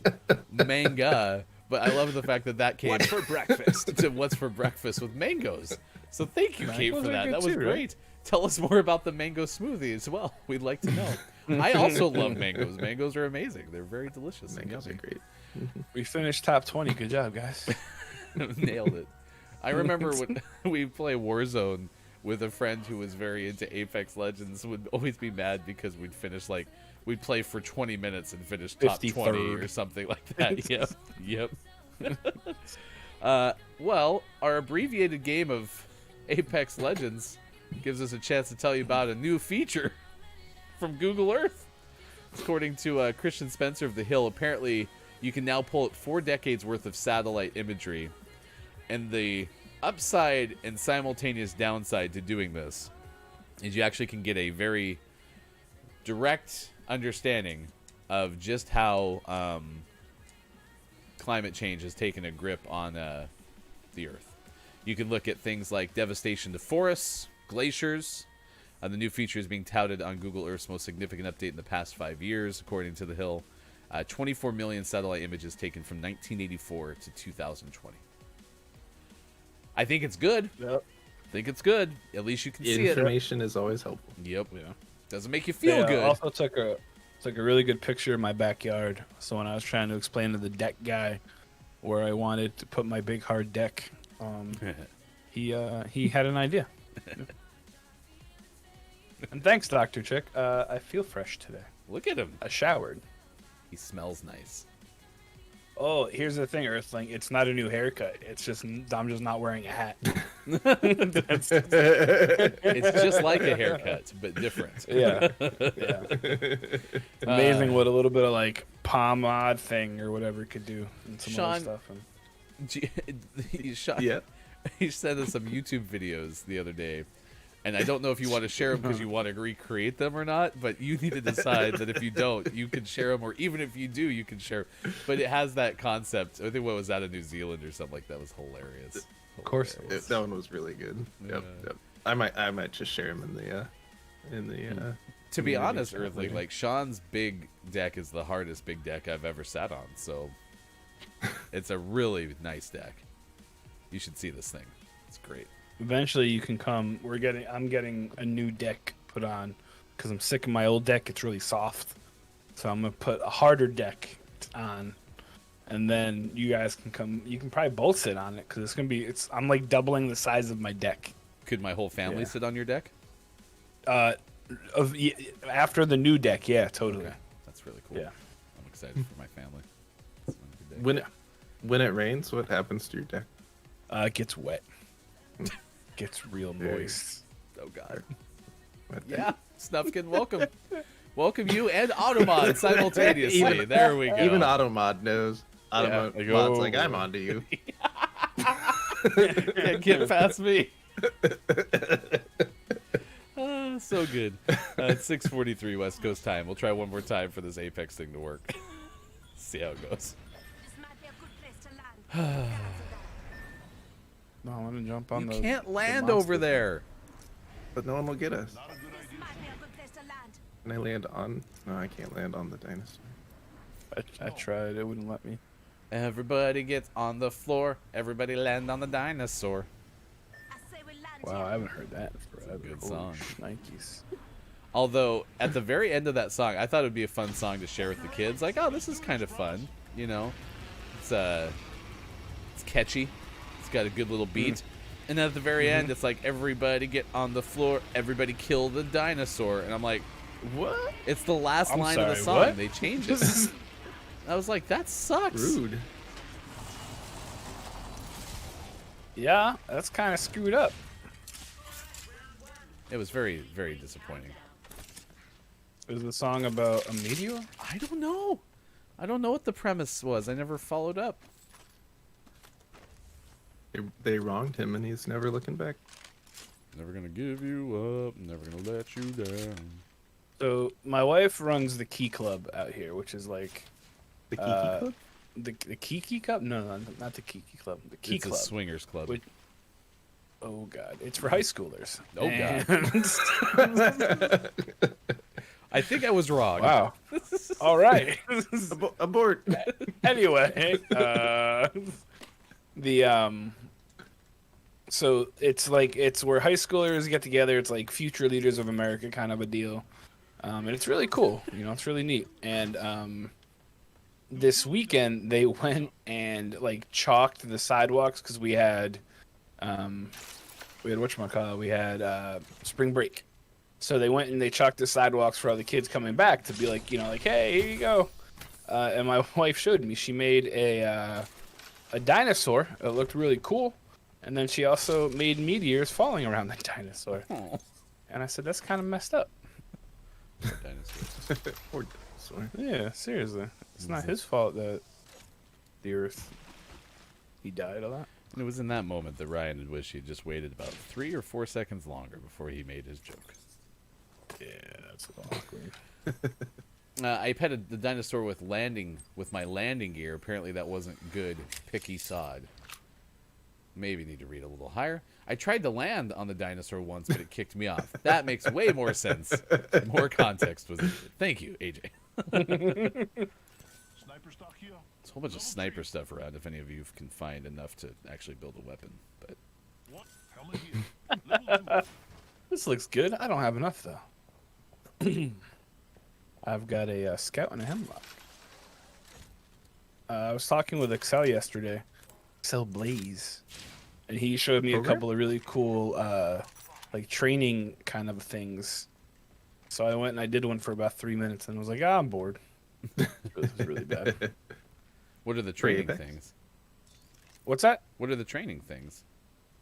manga, but I love the fact that came What's for breakfast? to what's for breakfast with mangoes. So thank you, Kate, Mangoes for are that. good That was too, right? great. Tell us more about the mango smoothie as well. We'd like to know. I also love mangoes. Mangoes are amazing. They're very delicious. and Mangoes are yummy. great. We finished top 20. Good job, guys. Nailed it. I remember when we play Warzone with a friend who was very into Apex Legends, would always be mad because we'd play for 20 minutes and finish top 20 53rd. or something like that. Yep. Well, our abbreviated game of Apex Legends gives us a chance to tell you about a new feature from Google Earth. According to Christian Spencer of The Hill, apparently you can now pull up 4 decades worth of satellite imagery, and the upside and simultaneous downside to doing this is you actually can get a very direct understanding of just how climate change has taken a grip on the Earth. You can look at things like devastation to forests, glaciers. The new feature is being touted on Google Earth's most significant update in the past 5 years, according to The Hill. 24 million satellite images taken from 1984 to 2020. I think it's good. Yep. I think it's good. At least you can see it. Information is always helpful. Yep. Yeah. Doesn't make you feel They, good. Also took a really good picture of my backyard. So when I was trying to explain to the deck guy where I wanted to put my big hard deck, he had an idea. And thanks, Dr. Chick. I feel fresh today. Look at him. I showered. He smells nice. Oh, here's the thing, Earthling. It's not a new haircut. It's just I'm just not wearing a hat. It's just like a haircut, but different. Yeah. It's amazing what a little bit of like pomade thing or whatever could do and some Sean, other stuff. Yeah. He sent us some YouTube videos the other day, and I don't know if you want to share them because you want to recreate them or not, but you need to decide that if you don't, you can share them, or even if you do, you can share. But it has that concept. I think what was out of New Zealand or something like that. Was hilarious. Of course. That one was really good. Yep. I might just share them in in the. To be community honest, chat Earthling, later. like Sean's big deck is the hardest big deck I've ever sat on. So it's a really nice deck. You should see this thing. It's great. Eventually, you can come. I'm getting a new deck put on because I'm sick of my old deck. It's really soft, so I'm gonna put a harder deck on, and then you guys can come. You can probably both sit on it because it's gonna be. I'm like doubling the size of my deck. Could my whole family Yeah. sit on your deck? After the new deck, yeah, totally. Okay. That's really cool. Yeah. I'm excited for my family. It's gonna be a good day. When it rains, what happens to your deck? It gets wet. Gets real moist. Oh God. What Yeah, Snufkin, welcome. Welcome you and Automod simultaneously. Even- There we go. Even Automod knows. Automod's Yeah. like, I'm onto you. Can't get past me. So good. It's 6:43 West Coast time. We'll try one more time for this Apex thing to work. See how it goes. No, I want to jump on You the. can't the land monster. over there. But no one will get us. Can I land on? No, I can't land on the dinosaur. I tried. It wouldn't let me. Everybody gets on the floor. Everybody land on the dinosaur. Wow, I haven't heard that in forever. good Holy song. Nikes. Although at the very end of that song, I thought it would be a fun song to share with the kids. Like, oh, this is kind of fun. You know, it's catchy. It's got a good little beat. And then at the very end, it's like, everybody get on the floor. Everybody kill the dinosaur. And I'm like, What? it's the last I'm line of the sorry, song. what? They change it. I was like, that sucks. Rude. Yeah, that's kind of screwed up. It was very, very disappointing. Is the song about a meteor? I don't know. I don't know what the premise was. I never followed up. They wronged him, and he's never looking back. Never gonna give you up. Never gonna let you down. So my wife runs the Key Club out here, which is like The Kiki Club? the Kiki Club. No, not the Kiki Club. The Key It's Club. a swingers club. Which- Oh God, it's for high schoolers. Oh, God. I think I was wrong. Wow. All right. Abort. Anyway, so it's where high schoolers get together. It's like future leaders of America kind of a deal, and it's really cool. You know, it's really neat. And this weekend they went and like chalked the sidewalks because we had whatchamacallit, we had spring break. So they went and they chalked the sidewalks for all the kids coming back to be like, you know, like, hey, here you go. And my wife showed me. She made a dinosaur. It looked really cool. And then she also made meteors falling around the dinosaur. Oh, And I said, that's kind of messed up. dinosaurs. Poor dinosaur. Yeah, seriously. It's not his fault that the Earth, he died a lot. And it was in that moment that Ryan had wished he'd just waited about 3 or 4 seconds longer before he made his joke. Yeah, that's awkward. I petted the dinosaur with my landing gear. Apparently that wasn't good. Picky sod. Maybe need to read a little higher. I tried to land on the dinosaur once, but it kicked me off. That makes way more sense. More context was needed. Thank you, AJ. There's a whole bunch of sniper stuff around if any of you can find enough to actually build a weapon. But This looks good. I don't have enough, though. I've got a scout and a hemlock. I was talking with Excel yesterday. Excel Blaze. And he showed me a couple of really cool like training kind of things. So I went and I did one for about 3 minutes and was like, I'm bored. It was really bad. what are the training Apex? things? What's that? What are the training things?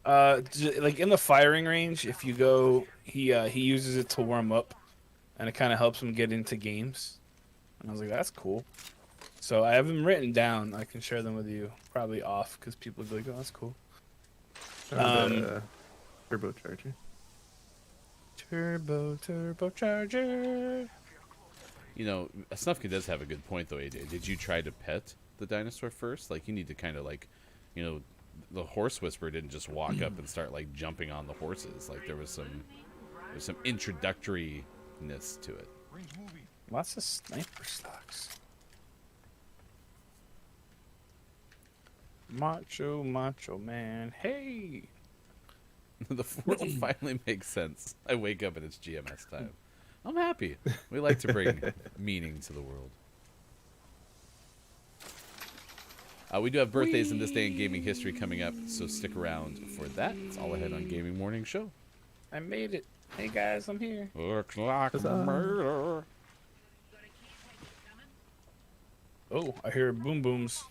Like in the firing range, if you go, he uses it to warm up, and it kind of helps him get into games. And I was like, that's cool. So I have them written down. I can share them with you, probably off, because people would be like, oh, that's cool. Turbocharger. Turbocharger. You know, Snufkin does have a good point, though, AJ. Did you try to pet the dinosaur first? Like, you need to kind of, like, you know, the horse whisperer didn't just walk up and start, like, jumping on the horses. Like, there was some There's some introductoryness to it. Lots of sniper stocks. Macho man. Hey. The world finally makes sense. I wake up and it's GMS time. I'm happy. We like to bring meaning to the world. We do have birthdays in this day in gaming history coming up, so stick around for that. It's all ahead on Gaming Morning Show. I made it. Hey guys, I'm here. Looks like murder. Oh, I hear boom booms.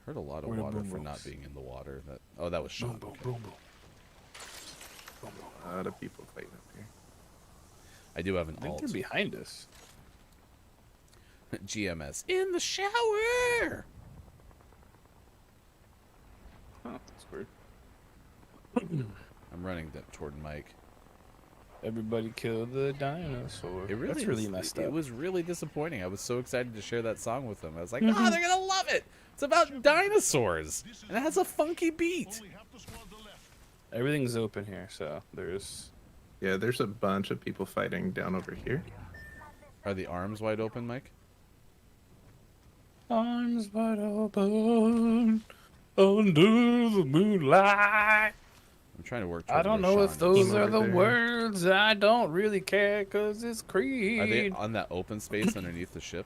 Heard a lot of Where the water boom for booms? not being in the water. That was Sean. Boom boom Okay. boom boom. A lot of people fighting up here. I do have an I think alt. they're behind us. GMS in the shower. Huh, that's weird. I'm running toward Mike. Everybody killed the dinosaur. It really That's really is- messed up. It was really disappointing. I was so excited to share that song with them. I was like, oh, they're gonna love it. It's about dinosaurs, and it has a funky beat. Everything's open here, so there's. Yeah, there's a bunch of people fighting down over here. Are the arms wide open, Mike? Arms wide open under the moonlight. I'm trying to work. I toward don't where know Sean if those is. are over the there. words. I don't really care because it's Creed. Are they on that open space underneath the ship?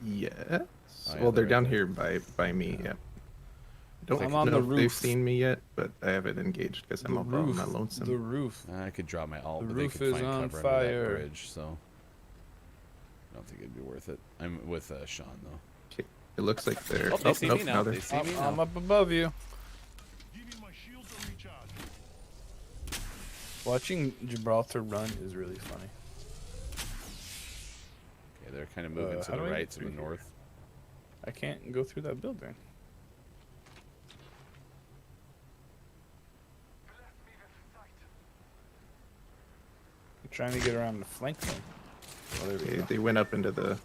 Yes. Oh, yeah, Well, they're they're down right here by me. Yeah. Don't I'm know on the if they've roof. seen me yet, but I haven't engaged because I'm all by my lonesome. The roof. I could draw my alt, The but they roof could is find on cover under fire. that bridge, so I don't think it'd be worth it. I'm with Sean though. Okay, it looks like they're. Oh, they see me now. they're- They see me now. I'm up above you. Watching Gibraltar run is really funny. Okay, they're kind of moving to how the do I right, get to the through here? north. I can't go through that building. I'm trying to get around the flank thing. Oh, there we Okay, go. they went up into the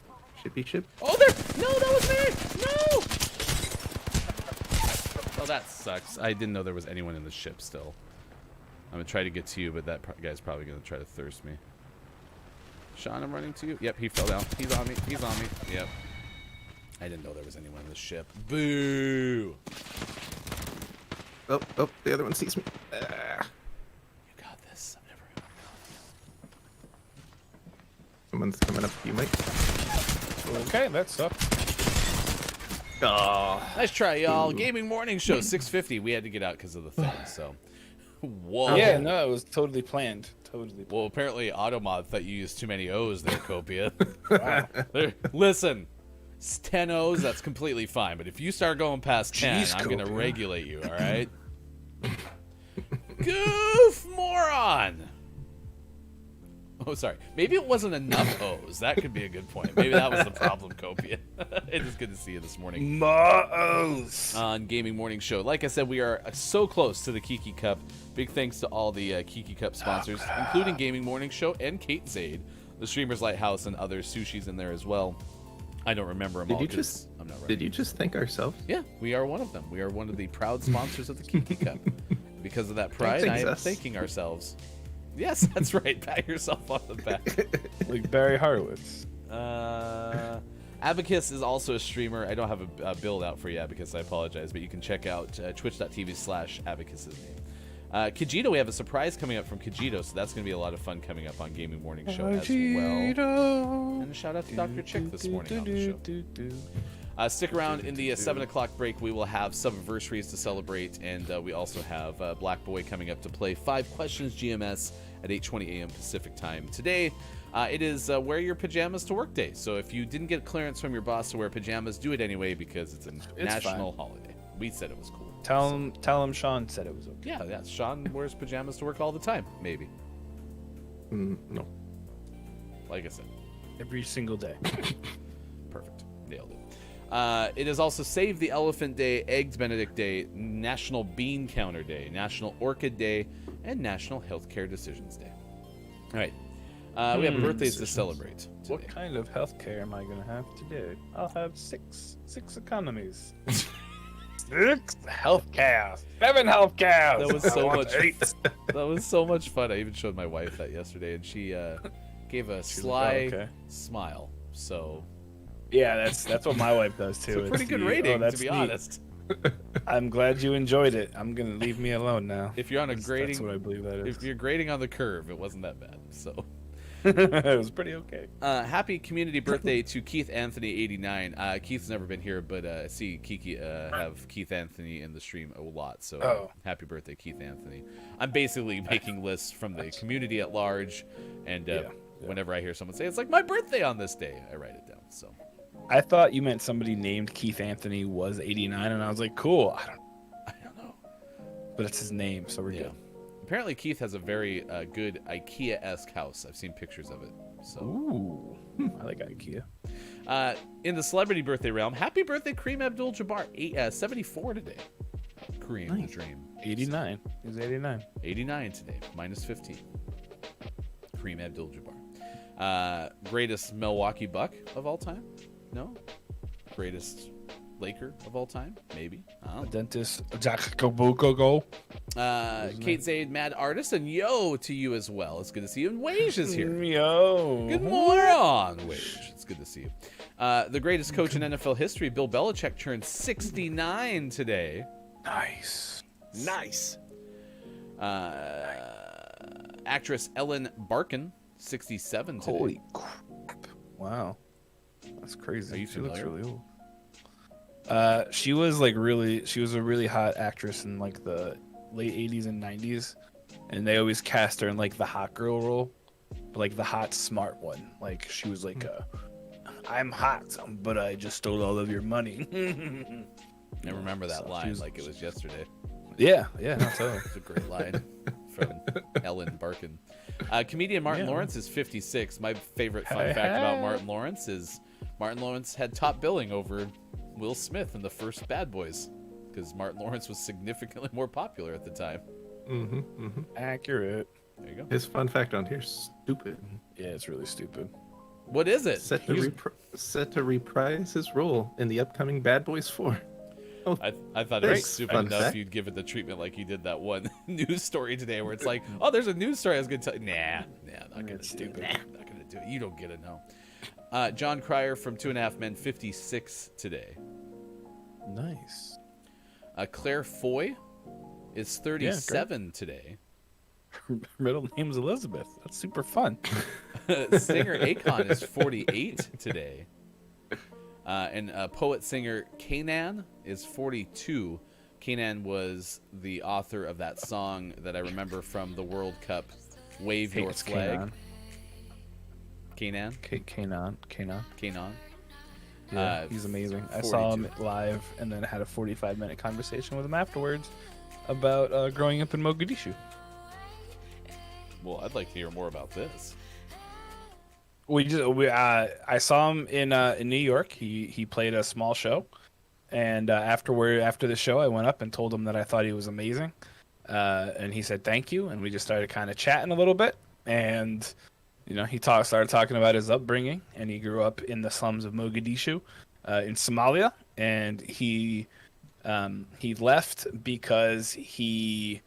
shippy ship. Oh, there! No, that was me! No! Oh, that sucks. I didn't know there was anyone in the ship still. I'm gonna try to get to you, but that guy's probably gonna try to thirst me. Sean, I'm running to you. Yep, he fell down. He's on me. He's on me. Yep. I didn't know there was anyone in the ship. Boo! Oh, the other one sees me. Ah, You got this. I'm never gonna. someone's coming up to you, Mike. Okay, that sucked. Oh, Nice try, y'all. Gaming morning show 6:50. We had to get out because of the thing. So, whoa. Yeah, no, it was totally planned. Totally planned. Well, apparently Automod thought you used too many O's there, Copia. Wow. Listen, it's 10 O's, that's completely fine. But if you start going past 10, Jeez, I'm going to Copia. regulate you, all right? Goof moron! Oh, sorry. Maybe it wasn't enough O's. That could be a good point. Maybe that was the problem, Copia. It is good to see you this morning Maos. on Gaming Morning Show. Like I said, we are so close to the Kiki Cup. Big thanks to all the Kiki Cup sponsors, including Gaming Morning Show and Kate Zaid, the Streamers Lighthouse, and other sushis in there as well. I don't remember them all. did you 'cause just? I'm not right. Did you just think ourselves? Yeah, we are one of them. We are one of the proud sponsors of the Kiki Cup. Because of that pride, Thanks, I am us. thanking ourselves. Yes, that's right. Pat yourself on the back. Like Barry Horowitz. Abacus is also a streamer. I don't have a build out for you, Abacus. I apologize, but you can check out twitch.tv/Abacus's name. Kajito, we have a surprise coming up from Kajito, so that's going to be a lot of fun coming up on Gaming Morning Show as well. And a shout out to Dr. Chick this morning on the show. Stick around in the 7 o'clock break. We will have Subversaries to celebrate, and we also have Black Boy coming up to play 5 Questions GMS at 8:20 a.m. Pacific time. Today, it is Wear Your Pajamas to Work Day. So if you didn't get clearance from your boss to wear pajamas, do it anyway because it's a national holiday. We said it was cool. Tell him Sean said it was okay. Yeah. Sean wears pajamas to work all the time, maybe. No. Like I said. Every single day. Perfect. Nailed it. It is also Save the Elephant Day, Eggs Benedict Day, National Bean Counter Day, National Orchid Day, and National Healthcare Decisions Day. All right. We have birthdays to celebrate today. What kind of healthcare am I gonna have today? I'll have six economies. 6 health cast, 7 health cast. That was I so want much. 8. That was so much fun. I even showed my wife that yesterday, and she gave a sly okay. smile. So Yeah, that's what my wife does too. it's a pretty It's good the, rating, that's to be neat. honest. I'm glad you enjoyed it. I'm gonna leave me alone now. If you're on a That's grading, what I believe that is. if you're grading on the curve, it wasn't that bad. So. It was pretty okay. Happy community birthday to Keith Anthony 89. Keith's never been here, but I see Kiki have Keith Anthony in the stream a lot. So happy birthday, Keith Anthony. I'm basically making lists from the community at large, and whenever I hear someone say it's like my birthday on this day, I write it down. So I thought you meant somebody named Keith Anthony was 89, and I was like, cool. I don't know, but it's his name, so we're good. Apparently, Keith has a very good IKEA-esque house. I've seen pictures of it. So, ooh, I like IKEA. In the celebrity birthday realm, happy birthday, Kareem Abdul-Jabbar, 74 today. Kareem, the dream. 89. He's 89. 89 today, minus 15. Kareem Abdul-Jabbar. Greatest Milwaukee Buck of all time? No. Greatest Laker of all time? Maybe. I don't know. Dentist Jack Kabuko. Kate Zaid, Mad Artist, and yo to you as well. It's good to see you. And Wage is here. Yo. Good morning, Wage. It's good to see you. The greatest coach in NFL history, Bill Belichick, turned 69 today. Nice. Actress Ellen Barkin, 67 today. Holy crap. Wow. That's crazy. Are you She looks familiar? really old. She was a really hot actress in like the late 80s and 90s, and they always cast her in like the hot girl role, but like the hot smart one. Like she was like I'm hot, but I just stole all of your money. I remember that So line she's- like it was yesterday. Yeah, no, totally. It's a great line from Ellen Barkin. Comedian Martin Lawrence is 56. My favorite fun fact about Martin Lawrence is Martin Lawrence had top billing over Will Smith in the first Bad Boys, because Martin Lawrence was significantly more popular at the time. Accurate. There you go. His fun fact on here is stupid. Yeah, it's really stupid. What is it? Set to reprise his role in the upcoming Bad Boys 4. Oh, I thought it was thanks. stupid Fun enough fact. you'd give it the treatment like you did that one news story today where it's like, oh, there's a news story I was going to tell you. Nah, not going to do it. Nah, not going to do it. You don't get it, no. John Cryer from 2.5 Men, 56 today. Nice. Claire Foy is 37 today. Her middle name's Elizabeth. That's super fun. Singer Akon is 48 today. And poet-singer Kanan is 42. Kanan was the author of that song that I remember from the World Cup, Wave Your It's Flag. Kanan? Kanan. Kanan. Yeah, he's amazing. I 42. saw him live and then had a 45-minute conversation with him afterwards about growing up in Mogadishu. Well, I'd like to hear more about this. I saw him in New York. He played a small show, and after the show, I went up and told him that I thought he was amazing, and he said thank you, and we just started kind of chatting a little bit, and he started talking about his upbringing, and he grew up in the slums of Mogadishu, in Somalia, and he left because they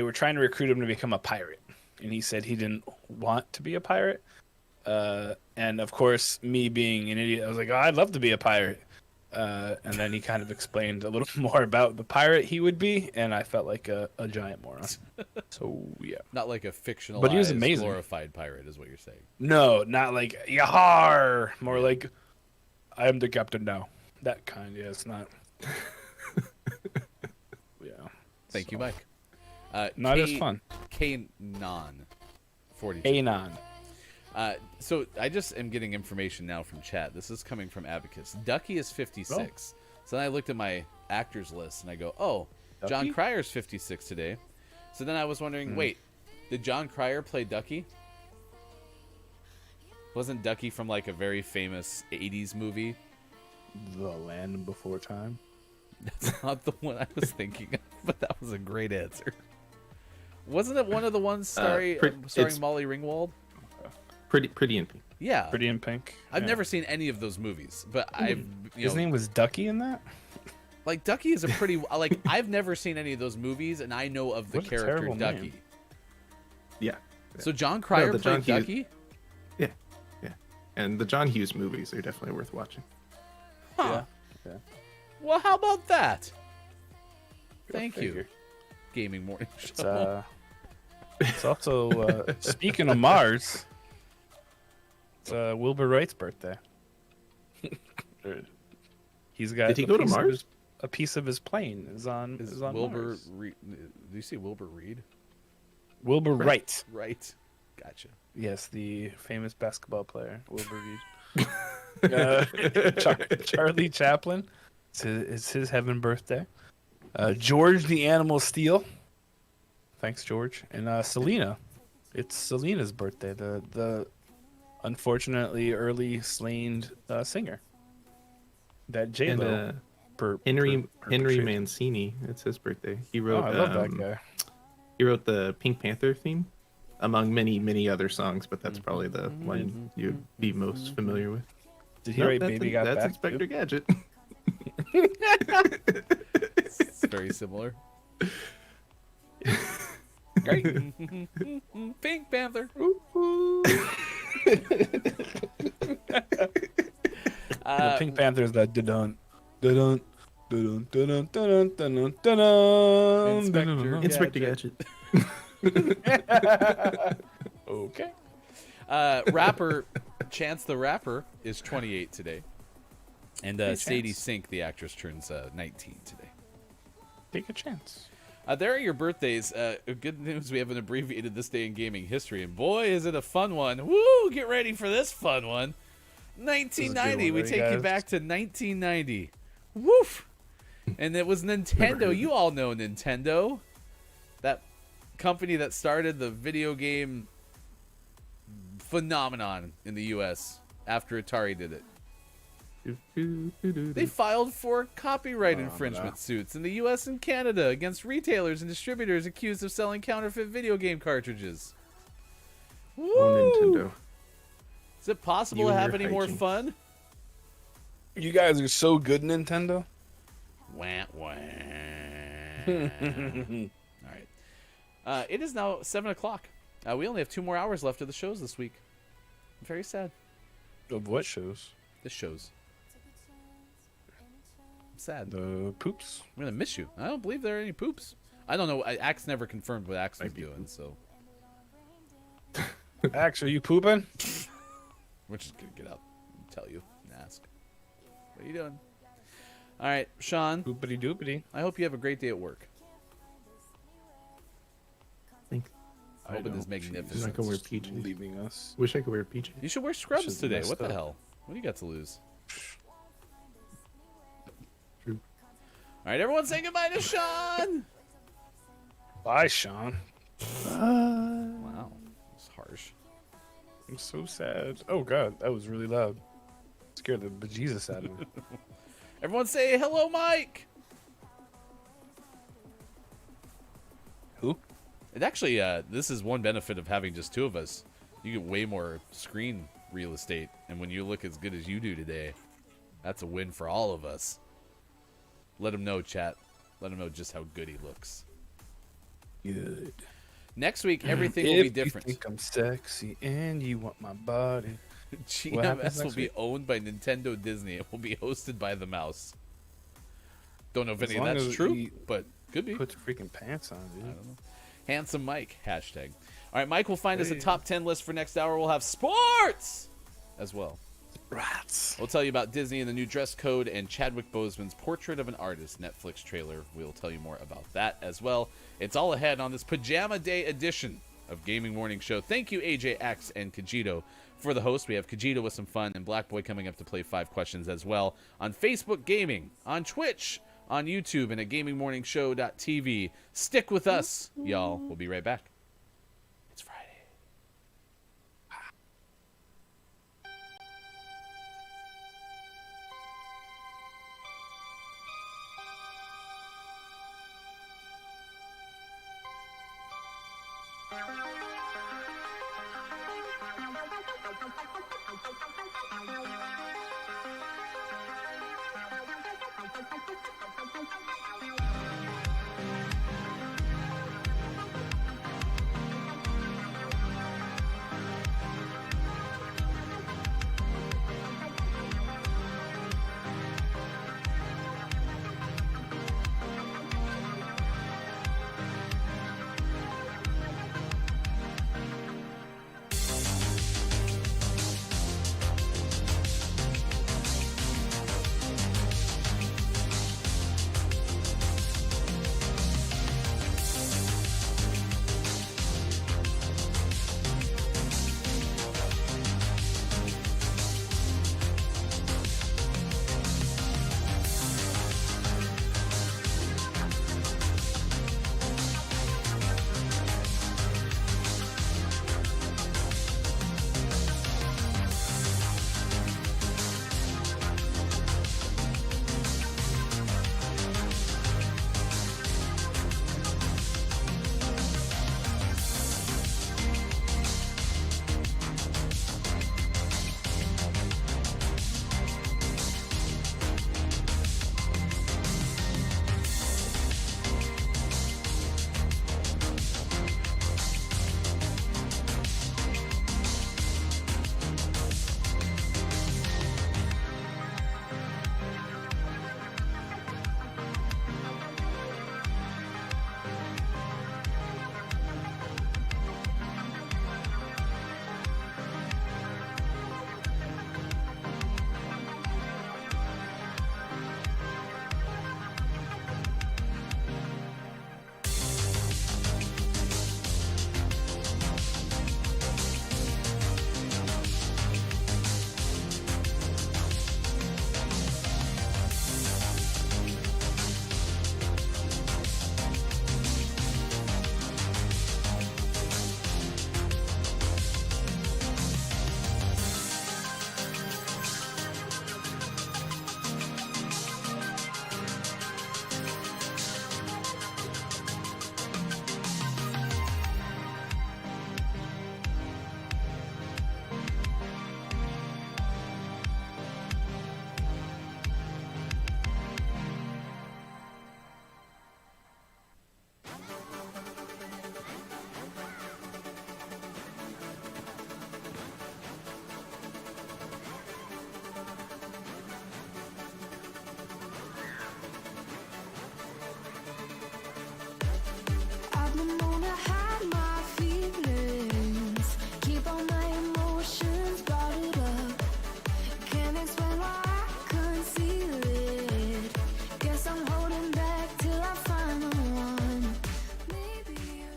were trying to recruit him to become a pirate, and he said he didn't want to be a pirate. And of course, me being an idiot, I was like, oh, I'd love to be a pirate. And then he kind of explained a little more about the pirate he would be, and I felt like a giant moron. So, yeah. Not like a fictionalized, But he was amazing. glorified pirate is what you're saying. No, not like, yahar! More like, I am the captain now. That kind, yeah, it's not. Yeah. Thank you, Mike. Not as fun. Kanan, 42. Anon. So I just am getting information now from chat. This is coming from Abacus. Ducky is 56. So then I looked at my actors list and I go, oh, John Ducky? Cryer's 56 today. So then I was wondering, wait, did John Cryer play Ducky? Wasn't Ducky from like a very famous 80s movie? The Land Before Time. That's not the one I was thinking of, but that was a great answer. Wasn't it one of the ones starring it's- Molly Ringwald? Pretty in Pink. Yeah. Pretty in Pink. I've Yeah. never seen any of those movies, but I've His name was Ducky in that? Like Ducky is a pretty like I've never seen any of those movies, and I know of the What a character terrible Ducky. name. Yeah. So John Cryer the John played Hughes- Ducky. Yeah. Yeah. And the John Hughes movies are definitely worth watching. Huh. Yeah. Well, how about that? Go Thank you, figure. Gaming Morning It's, Show. it's also speaking of Mars. It's Wilbur Wright's birthday. He's got. Did he go to piece of Mars? a piece of his plane is on Wilbur Mars. Reed? Do you see Wilbur Reed? Wilbur Wright. Right. Gotcha. Yes, the famous basketball player Wilbur Reed. Charlie Chaplin. It's his heaven birthday. George the Animal Steel. Thanks, George. And Selena. It's Selena's birthday. The unfortunately early slain singer. That J And Lo. Henry perpetrated. Mancini. It's his birthday. He Oh, wrote. I love that guy. He wrote the Pink Panther theme, among many other songs, but that's probably the one you'd be most familiar with. Did he Nope, write that's Baby Got that's Back? Inspector too? Gadget. It's very similar. Great. Pink Panther. The Pink Panther's that dun dun dun dun dun dun dun Inspector Gadget. Okay. Rapper Chance the Rapper is 28 today. And Sadie Chance. Sink, the actress, turns 19 today. Take a chance. There are your birthdays. Good news, we have an abbreviated this day in gaming history. And boy, is it a fun one. Woo! Get ready for this fun one. 1990. We one, take you guys. back to 1990. Woof! And it was Nintendo. You all know Nintendo. That company that started the video game phenomenon in the U.S. after Atari did it. They filed for copyright infringement suits in the U.S. and Canada against retailers and distributors accused of selling counterfeit video game cartridges. Woo! Oh, Nintendo. Is it possible You to and have your any more hijinks. fun? You guys are so good, Nintendo. Wah, wah. All right. It is now 7 o'clock. We only have 2 more hours left of the shows this week. I'm very sad. Of what shows? The shows. I'm sad. The poops. I'm going to miss you. I don't believe there are any poops. I don't know. Axe never confirmed what Axe was doing, so Axe, are you pooping? we're just going to get out and tell you and ask. What are you doing? All right, Sean, Poopity doopity. I hope you have a great day at work. Thanks. I hope it is I magnificent. could wear PJs. Leaving us. Wish I could wear PJs. You should wear scrubs Should've today. messed What the up. hell? What do you got to lose? True. All right, everyone say goodbye to Sean. Bye, Sean. Wow, it's harsh. I'm so sad. Oh god, that was really loud. Scared the bejesus out of me. Everyone say hello, Mike. Who? And actually, this is one benefit of having just 2 of us. You get way more screen real estate, and when you look as good as you do today, that's a win for all of us. Let him know, chat. Let him know just how good he looks. Good. Next week, everything will be If different. you think I'm sexy and you want my body. What GMS happens will next be week? owned by Nintendo Disney. It will be hosted by the mouse. Don't know if As any of long that's as true, he but could be. Put the freaking pants on, dude. I don't know. Handsome Mike, hashtag. All right, Mike will find us a top 10 list for next hour. We'll have sports as well. Rats. We'll tell you about Disney and the new dress code and Chadwick Boseman's Portrait of an Artist Netflix trailer. We'll tell you more about that as well. It's all ahead on this Pajama Day edition of Gaming Morning Show. Thank you, AJ, Axe, and Kajito for the host. We have Kajito with some fun and Black Boy coming up to play 5 questions as well on Facebook Gaming, on Twitch, on YouTube, and at gamingmorningshow.tv. Stick with us, y'all. We'll be right back. It's Friday.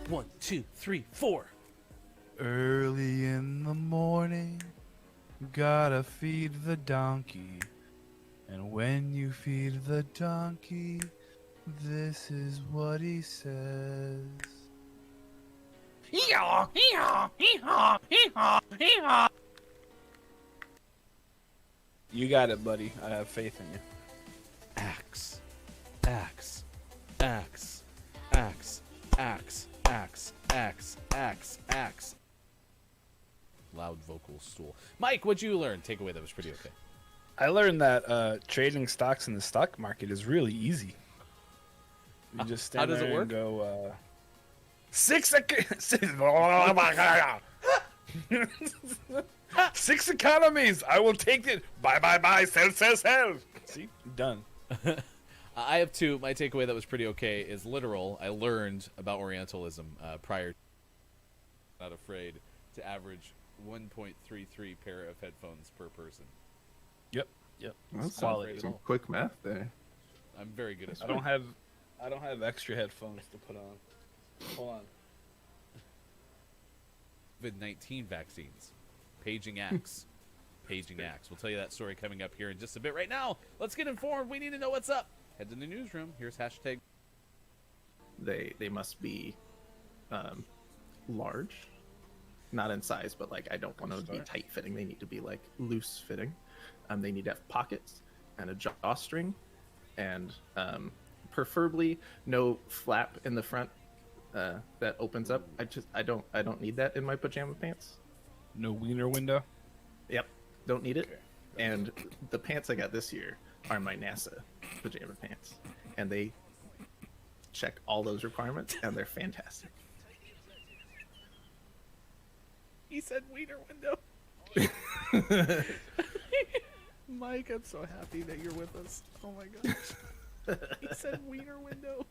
One, two, three, four. Early in the morning, gotta feed the donkey. And when you feed the donkey, this is what he says. You got it, buddy. I have faith in you. Axe, axe, axe, axe, axe, axe, axe, axe, axe. Loud vocal stool. Mike, what'd you learn? Takeaway that was pretty okay. I learned that trading stocks in the stock market is really easy. You just stand how does it there work? and go, 6 6 economies. I will take it. Buy, buy, buy. Sell, sell, sell. See? Done. I have two. My takeaway that was pretty okay is literal. I learned about Orientalism prior. Not afraid to average 1.33 pair of headphones per person. Yep. That's quality. some quick math there. I'm very good at I don't have extra headphones to put on. Hold on. COVID-19 vaccines. Paging Axe. Paging Axe. We'll tell you that story coming up here in just a bit. Right now, let's get informed. We need to know what's up. Head to the newsroom. Here's hashtag. They must be large, not in size, but like I don't want them to be tight fitting. They need to be like loose fitting. They need to have pockets and a drawstring, and preferably no flap in the front that opens up. I don't need that in my pajama pants. No wiener window. Yep, don't need it. And the pants I got this year are my NASA pajama pants, and they check all those requirements, and they're fantastic. He said wiener window. Mike, I'm so happy that you're with us. Oh my gosh. He said wiener window.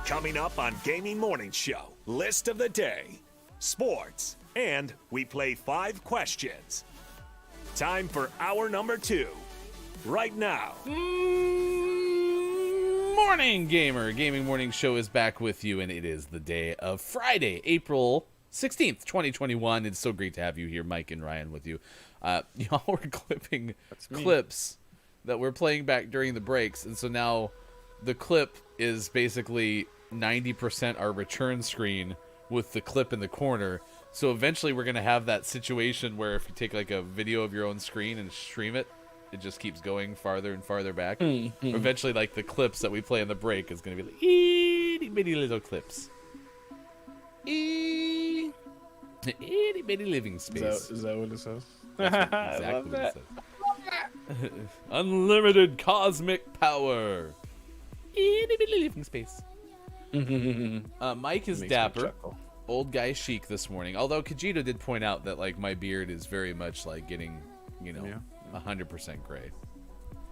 Coming up on Gaming Morning Show, list of the day, sports, and we play 5 questions. Time for hour number 2. Right now. Morning, gamer. Gaming Morning Show is back with you, and it is the day of Friday, April 16th, 2021. It's so great to have you here, Mike and Ryan, with you. Y'all were clipping clips that we're playing back during the breaks, and so now the clip is basically 90% our return screen with the clip in the corner. So eventually we're going to have that situation where if you take like a video of your own screen and stream it, it just keeps going farther and farther back. Eventually, like the clips that we play in the break is going to be like itty bitty little clips. Itty bitty living space. Is that what it says? That's exactly what it says. Unlimited cosmic power. Itty bitty living space. Mike is dapper. Old guy chic this morning. Although Kajito did point out that like my beard is very much like getting, 100% gray.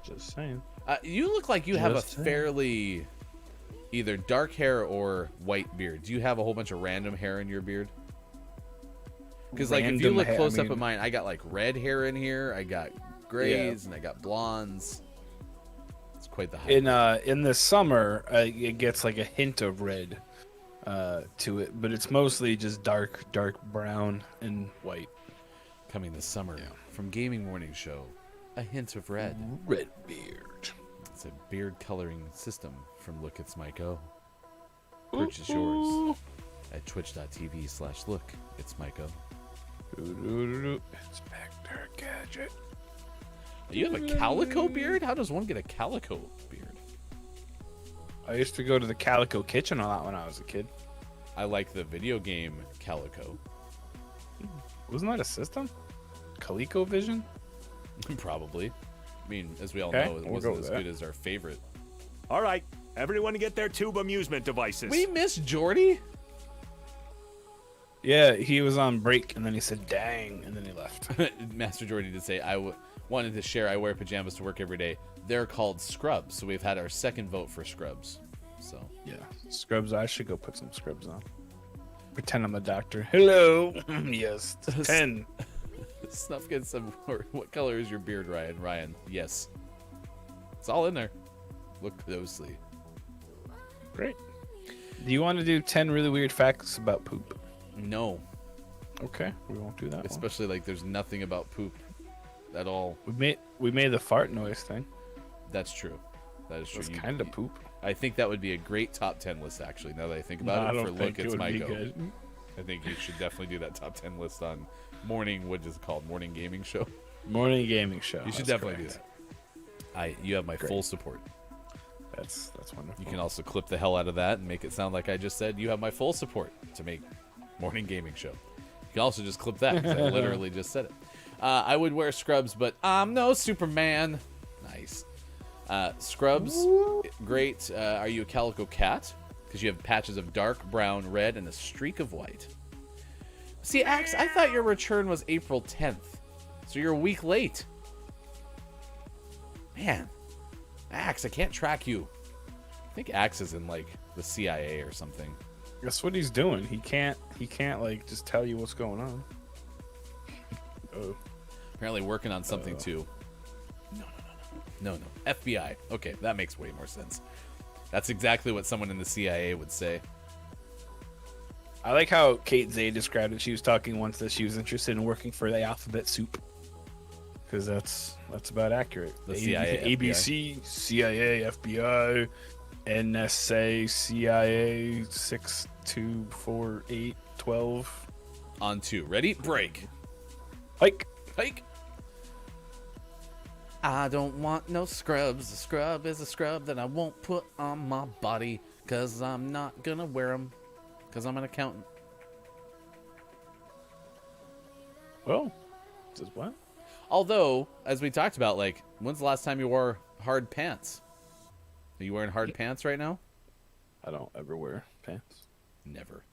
Just saying. You look like you have a fairly either dark hair or white beard. Do you have a whole bunch of random hair in your beard? Because like if you look close up at mine, I got like red hair in here. I got grays and I got blondes. It's quite the hype. In the summer, it gets like a hint of red to it, but it's mostly just dark brown and white. Coming this summer from Gaming Morning Show, a hint of red. Red beard. It's a beard coloring system from Look It's Mike O. Purchase yours at twitch.tv/look. It's Mike O. Inspector Gadget. You have a calico beard? How does one get a calico beard? I used to go to the Calico Kitchen a lot when I was a kid. I like the video game Calico. Wasn't that a system? ColecoVision? Probably. I mean, as we all Okay, know, it we'll wasn't go as with good as our favorite. All right, everyone get their tube amusement devices. We miss Jordy? Yeah, he was on break and then he said, dang, and then he left. Master Jordy did say, wanted to share, I wear pajamas to work every day. They're called scrubs, so we've had our second vote for scrubs. So Yeah, scrubs. I should go put some scrubs on. Pretend I'm a doctor. Hello. Yes. 10. Snuff gets some. What color is your beard, Ryan? Ryan, yes. It's all in there. Look closely. Great. Do you want to do 10 really weird facts about poop? No. Okay, we won't do that one. Especially like there's nothing about poop at all. We made the fart noise thing. That's true. That is true. That's kind of poop. I think that would be a great top 10 list, actually, now that I think about it. I For don't Look, think it's it my would be go. good. I think you should definitely do that top 10 list on morning, what is it called? Morning gaming show? Morning gaming show. You should That's definitely correct. do that. You have my full support. That's wonderful. You can also clip the hell out of that and make it sound like I just said you have my full support to make morning gaming show. You can also just clip that because I literally just said it. I would wear scrubs, but I'm no Superman. Nice. Scrubs, great. Are you a calico cat? Because you have patches of dark brown, red, and a streak of white. See, Axe, I thought your return was April 10th. So you're a week late. Man. Axe, I can't track you. I think Axe is in, like, the CIA or something. That's what he's doing. He can't like just tell you what's going on. Oh. Apparently working on something, too. No. FBI. Okay, that makes way more sense. That's exactly what someone in the CIA would say. I like how Kate Zay described it. She was talking once that she was interested in working for the alphabet soup. Because that's about accurate. The CIA, ABC, CIA, FBI, NSA, CIA, 6, 2, 4, 8, 12. On 2. Ready? Break. Hike. I don't want no scrubs. A scrub is a scrub that I won't put on my body. Because I'm not going to wear them. Because I'm an accountant. Well, says what? Although, as we talked about, like, when's the last time you wore hard pants? Are you wearing hard pants right now? I don't ever wear pants. Never.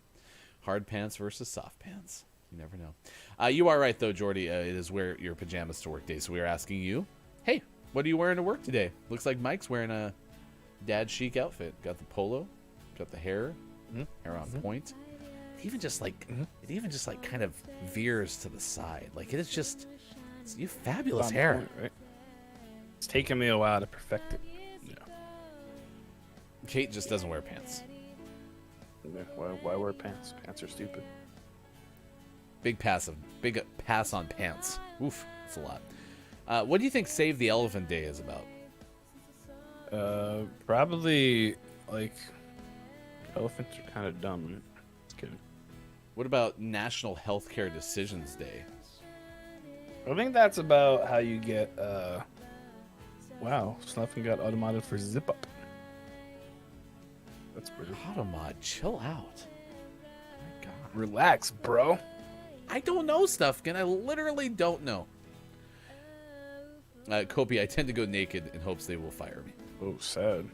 Hard pants versus soft pants. You never know. You are right, though, Jordy. It is wear your pajamas to work day. So we are asking you, hey, what are you wearing to work today? Looks like Mike's wearing a dad chic outfit. Got the polo, got the hair, hair on point. It even just like kind of veers to the side. Like it is just, you have fabulous hair. Point, right? It's taken me a while to perfect it. Yeah. Kate just doesn't wear pants. Yeah, why wear pants? Pants are stupid. Big pass on pants. Oof, that's a lot. What do you think Save the Elephant Day is about? Probably like elephants are kind of dumb. Right? Just kidding. What about National Healthcare Decisions Day? I think that's about how you get. Wow, Snuffing got automated for zip up. That's weird. Automod, chill out. Oh my God. Relax, bro. I don't know, Stuffkin. I literally don't know. Kopi, I tend to go naked in hopes they will fire me. Oh, sad.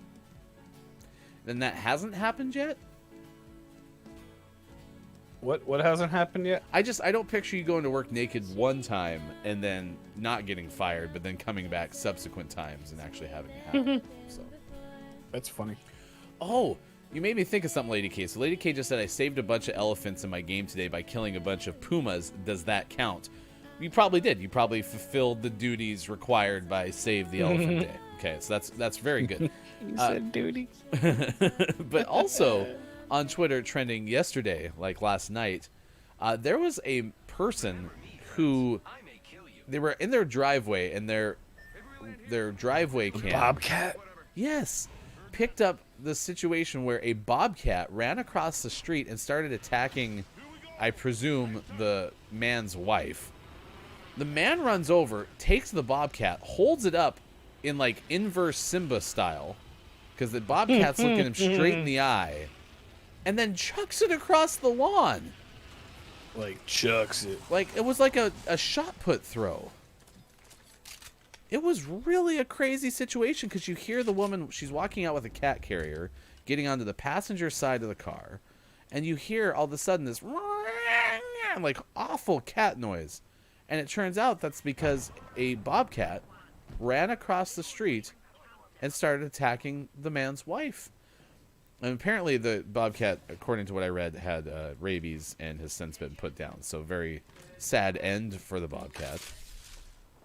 Then that hasn't happened yet? What hasn't happened yet? I don't picture you going to work naked one time and then not getting fired, but then coming back subsequent times and actually having it happen. So That's funny. Oh, you made me think of something, Lady K. So Lady K just said, I saved a bunch of elephants in my game today by killing a bunch of pumas. Does that count? You probably did. You probably fulfilled the duties required by Save the Elephant Day. Okay, so that's very good. You said duty. But also on Twitter, trending yesterday, like last night, there was a person who they were in their driveway, and their driveway cam, Bobcat? yes, picked up the situation where a bobcat ran across the street and started attacking, I presume, the man's wife. The man runs over, takes the bobcat, holds it up in like inverse Simba style, because the bobcat's looking him straight in the eye, and then chucks it across the lawn. Like chucks it. Like it was like a shot put throw. It was really a crazy situation because you hear the woman, she's walking out with a cat carrier, getting onto the passenger side of the car, and you hear all of a sudden this like awful cat noise. And it turns out that's because a bobcat ran across the street and started attacking the man's wife. And apparently the bobcat, according to what I read, had rabies and has since been put down. So very sad end for the bobcat.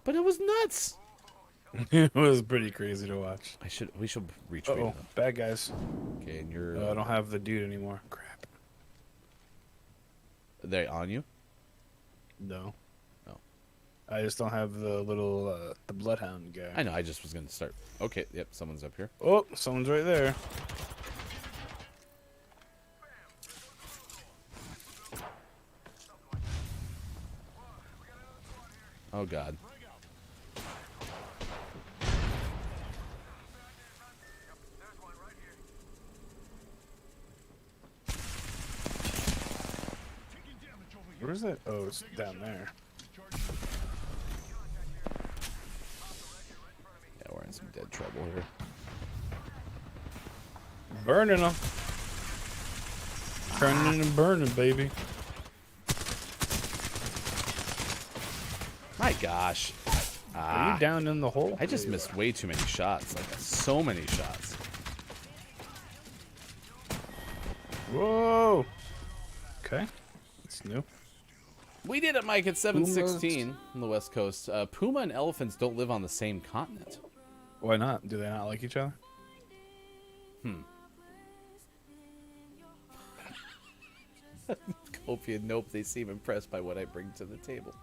But it was nuts. It was pretty crazy to watch. We should retweet Oh, it. bad guys. Okay, and you're... I don't have the dude anymore. Crap. Are they on you? No. Oh. I just don't have the little, the bloodhound guy. I know, I just was going to start. Okay, yep, someone's up here. Oh, someone's right there. Oh, God. Where's that? Oh, it's down there. Yeah, we're in some dead trouble here. Burning them. Turning and burning, baby. My gosh. Are you down in the hole? I just missed way too many shots. Like, so many shots. Whoa. Okay. That's new. We did it, Mike, at 7:16 on the West Coast. Puma and elephants don't live on the same continent. Why not? Do they not like each other? Copia, nope, they seem impressed by what I bring to the table.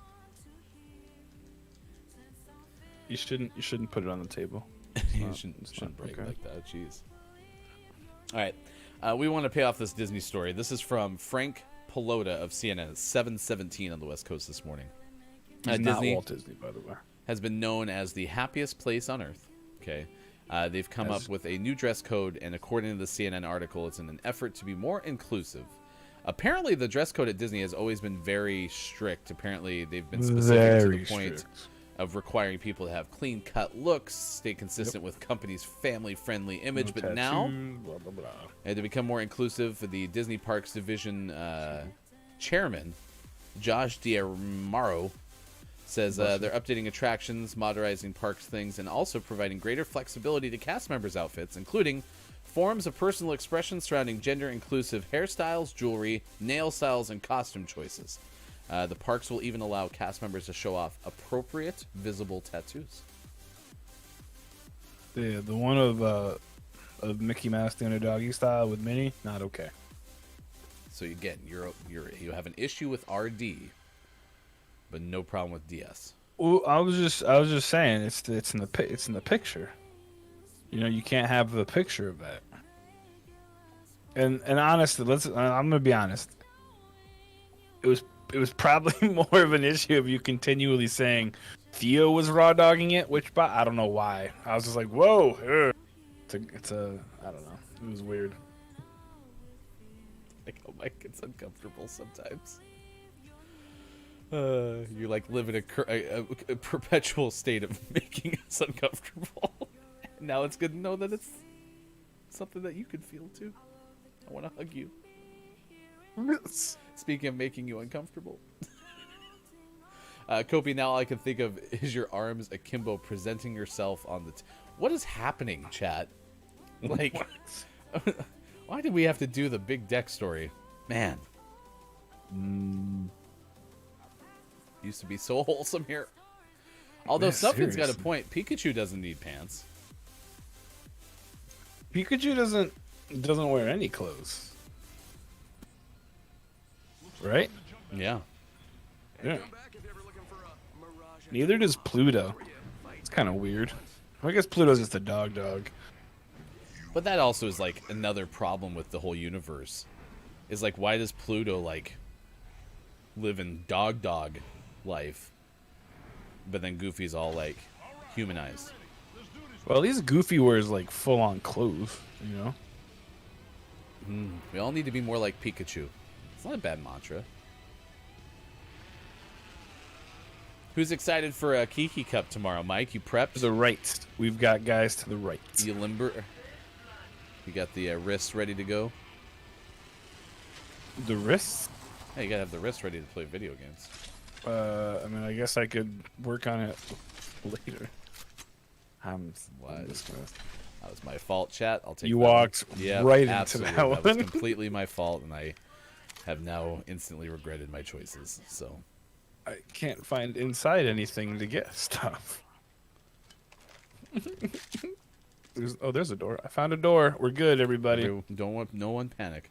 You shouldn't put it on the table. You shouldn't break okay. like that. Jeez. All right. We want to pay off this Disney story. This is from Frank Pelota of CNN. It's 7:17 on the West Coast this morning. He's not Walt Disney, by the way. Has been known as the happiest place on earth. Okay. They've come up with a new dress code, and according to the CNN article, it's in an effort to be more inclusive. Apparently, the dress code at Disney has always been very strict. Apparently, they've been specific to the point of requiring people to have clean-cut looks, stay consistent with company's family-friendly image. But now, blah, blah, blah. to become more inclusive, the Disney Parks Division chairman, Josh D'Amaro, says they're updating attractions, modernizing parks things, and also providing greater flexibility to cast members' outfits, including forms of personal expression surrounding gender-inclusive hairstyles, jewelry, nail styles, and costume choices. The parks will even allow cast members to show off appropriate visible tattoos. The one of Mickey Mouse doing a doggy style with Minnie, not okay. So again, you have an issue with RD, but no problem with DS. Well, I was just saying it's in the picture. You know, you can't have the picture of that. And honestly, I'm gonna be honest. It was probably more of an issue of you continually saying Theo was raw dogging it, which I don't know why. I was just like, whoa, it's a I don't know. It was weird. Like, oh my, it's uncomfortable sometimes. You like live in a perpetual state of making us uncomfortable. Now it's good to know that it's something that you could feel too. I want to hug you. Speaking of making you uncomfortable. Kopi, now all I can think of is your arms akimbo presenting yourself on the... What is happening, chat? Like, why did we have to do the big deck story? Man. Used to be so wholesome here. Although something's got a point. Pikachu doesn't need pants. Pikachu doesn't wear any clothes. Right? Yeah. Yeah. Neither does Pluto. It's kind of weird. I guess Pluto's just a dog. But that also is like another problem with the whole universe. Is like, why does Pluto like live in dog life, but then Goofy's all like humanized? Well, at least Goofy wears like full on clothes, you know? We all need to be more like Pikachu. It's not a bad mantra. Who's excited for a Kiki Cup tomorrow, Mike? You prepped? To the right. We've got guys to the right. You limber? You got the wrists ready to go? The wrists? Hey, you gotta have the wrists ready to play video games. I mean, I guess I could work on it later. I'm What? dismissed. That was my fault, chat. I'll take You that one. walked Yep, right into absolutely. that That was one. completely my fault, and I have now instantly regretted my choices. So I can't find inside anything to get stuff. There's a door. I found a door. We're good, everybody. no one panic.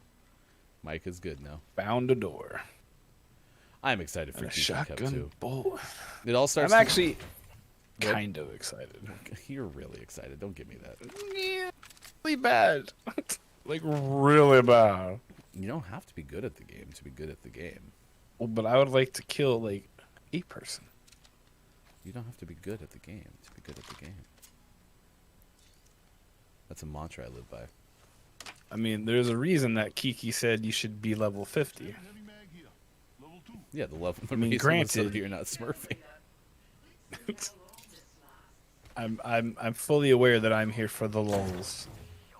Mike is good now. Found a door. I'm excited for And a Kiki Cup shotgun too. bolt. It all starts. I'm actually What? kind of excited. You're really excited. Don't give me that. Yeah, really bad. Like really bad. You don't have to be good at the game to be good at the game. Well, but I would like to kill like a person. You don't have to be good at the game to be good at the game. That's a mantra I live by. I mean, there's a reason that Kiki said you should be level 50. Yeah, the level. I mean, reason was so granted- that you're not smurfing. I'm fully aware that I'm here for the lulz,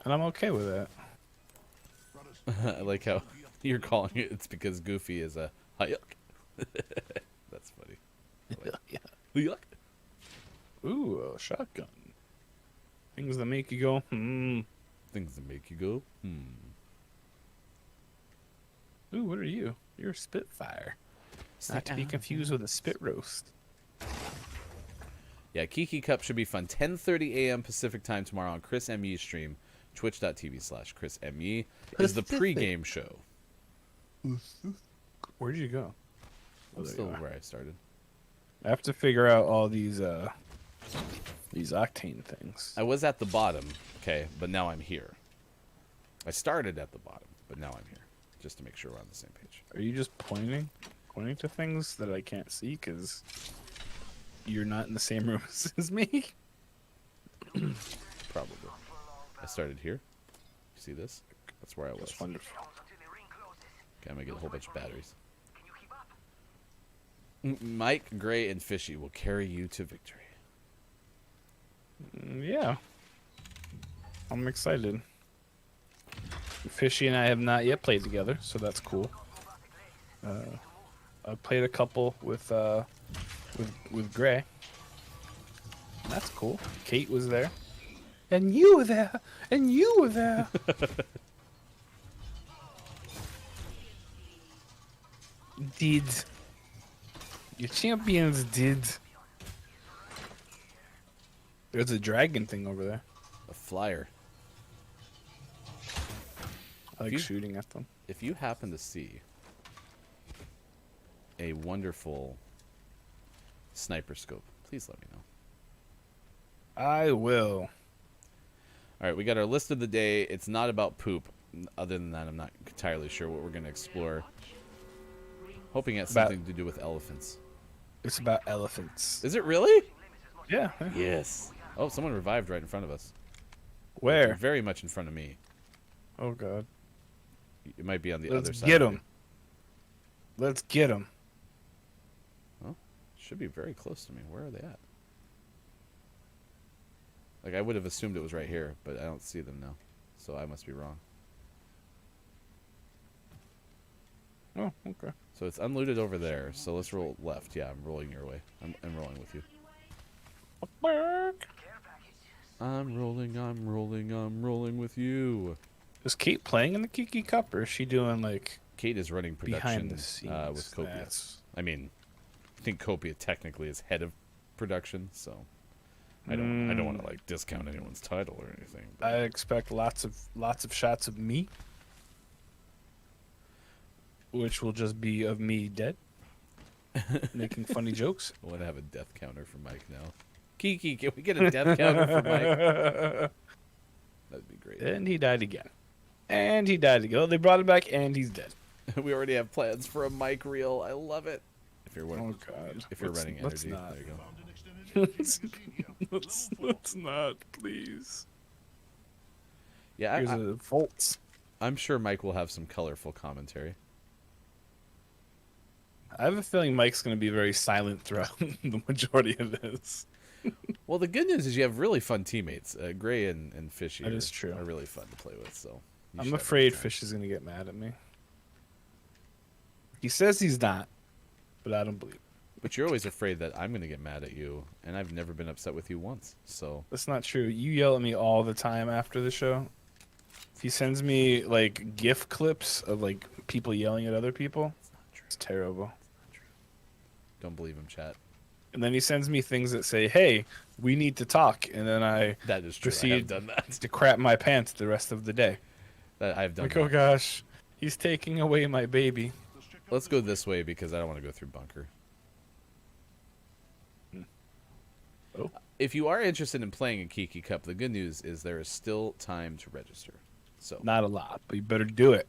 and I'm okay with that. I like how you're calling it. It's because Goofy is a yuck. That's funny. Yuck. Ooh, a shotgun. Things that make you go, Things that make you go, Ooh, what are you? You're a Spitfire. Not to be confused with a Spit Roast. Yeah, Kiki Cup should be fun. 10:30 a.m. Pacific time tomorrow on Chris M.E. stream. Twitch.tv/Chris M.E. is the pregame show. Where'd you go? I'm there still you are. where I started. I have to figure out all these octane things. I was at the bottom, okay, but now I'm here. I started at the bottom, but now I'm here. Just to make sure we're on the same page. Are you just pointing to things that I can't see because you're not in the same room as me? Probably. I started here. You see this? That's where I was. That's wonderful. Okay, I'm gonna get a whole bunch of batteries. Mike, Gray, and Fishy will carry you to victory. Yeah. I'm excited. Fishy and I have not yet played together, so that's cool. I played a couple with Gray. That's cool. Kate was there. And you were there. And you were there. Did. Your champions did. There's a dragon thing over there. A flyer. I like you- shooting at them. If you happen to see a wonderful sniper scope, please let me know. I will. All right, we got our list of the day. It's not about poop. Other than that, I'm not entirely sure what we're going to explore. Hoping it's About- something to do with elephants. It's about elephants. Is it really? Yeah. Yes. Oh, someone revived right in front of us. Where? Very much in front of me. Oh god. It might be on the Let's other side. get of him. you. Let's get him. Should be very close to me. Where are they at? Like, I would have assumed it was right here, but I don't see them now. So I must be wrong. Oh, okay. So it's unlooted over there. So let's roll left. Yeah, I'm rolling your way. I'm rolling with you. I'm rolling with you. Is Kate playing in the Kiki Cup, or is she doing like Kate is running production behind the scenes? with Copia. That's- I mean, I think Copia technically is head of production, so I don't want to like discount anyone's title or anything. But I expect lots of shots of me, which will just be of me dead, making funny jokes. I want to have a death counter for Mike now. Kiki, can we get a death counter for Mike? That'd be great. And he died again. And he died again. Oh, they brought him back, and he's dead. We already have plans for a Mike reel. I love it. If you're Oh god. if you're running let's energy, not. there you go. let's not, please. Yeah, Here's a volts. I'm sure Mike will have some colorful commentary. I have a feeling Mike's going to be very silent throughout the majority of this. Well, the good news is you have really fun teammates. Gray and Fishy That is true. are really fun to play with. So you I'm should have a afraid good time. Fish is going to get mad at me. He says he's not, but I don't believe But you're always afraid that I'm going to get mad at you, and I've never been upset with you once. So That's not true. You yell at me all the time after the show. If he sends me like GIF clips of like people yelling at other people, it's terrible. don't believe him, chat. And then he sends me things that say, "Hey, we need to talk," and then I That is true. I proceed have done that. to crap my pants the rest of the day. That I've done. Like, that. oh gosh, he's taking away my baby. Let's go this way because I don't want to go through bunker. Oh. If you are interested in playing a Kiki Cup, the good news is there is still time to register. So Not a lot, but you better do it.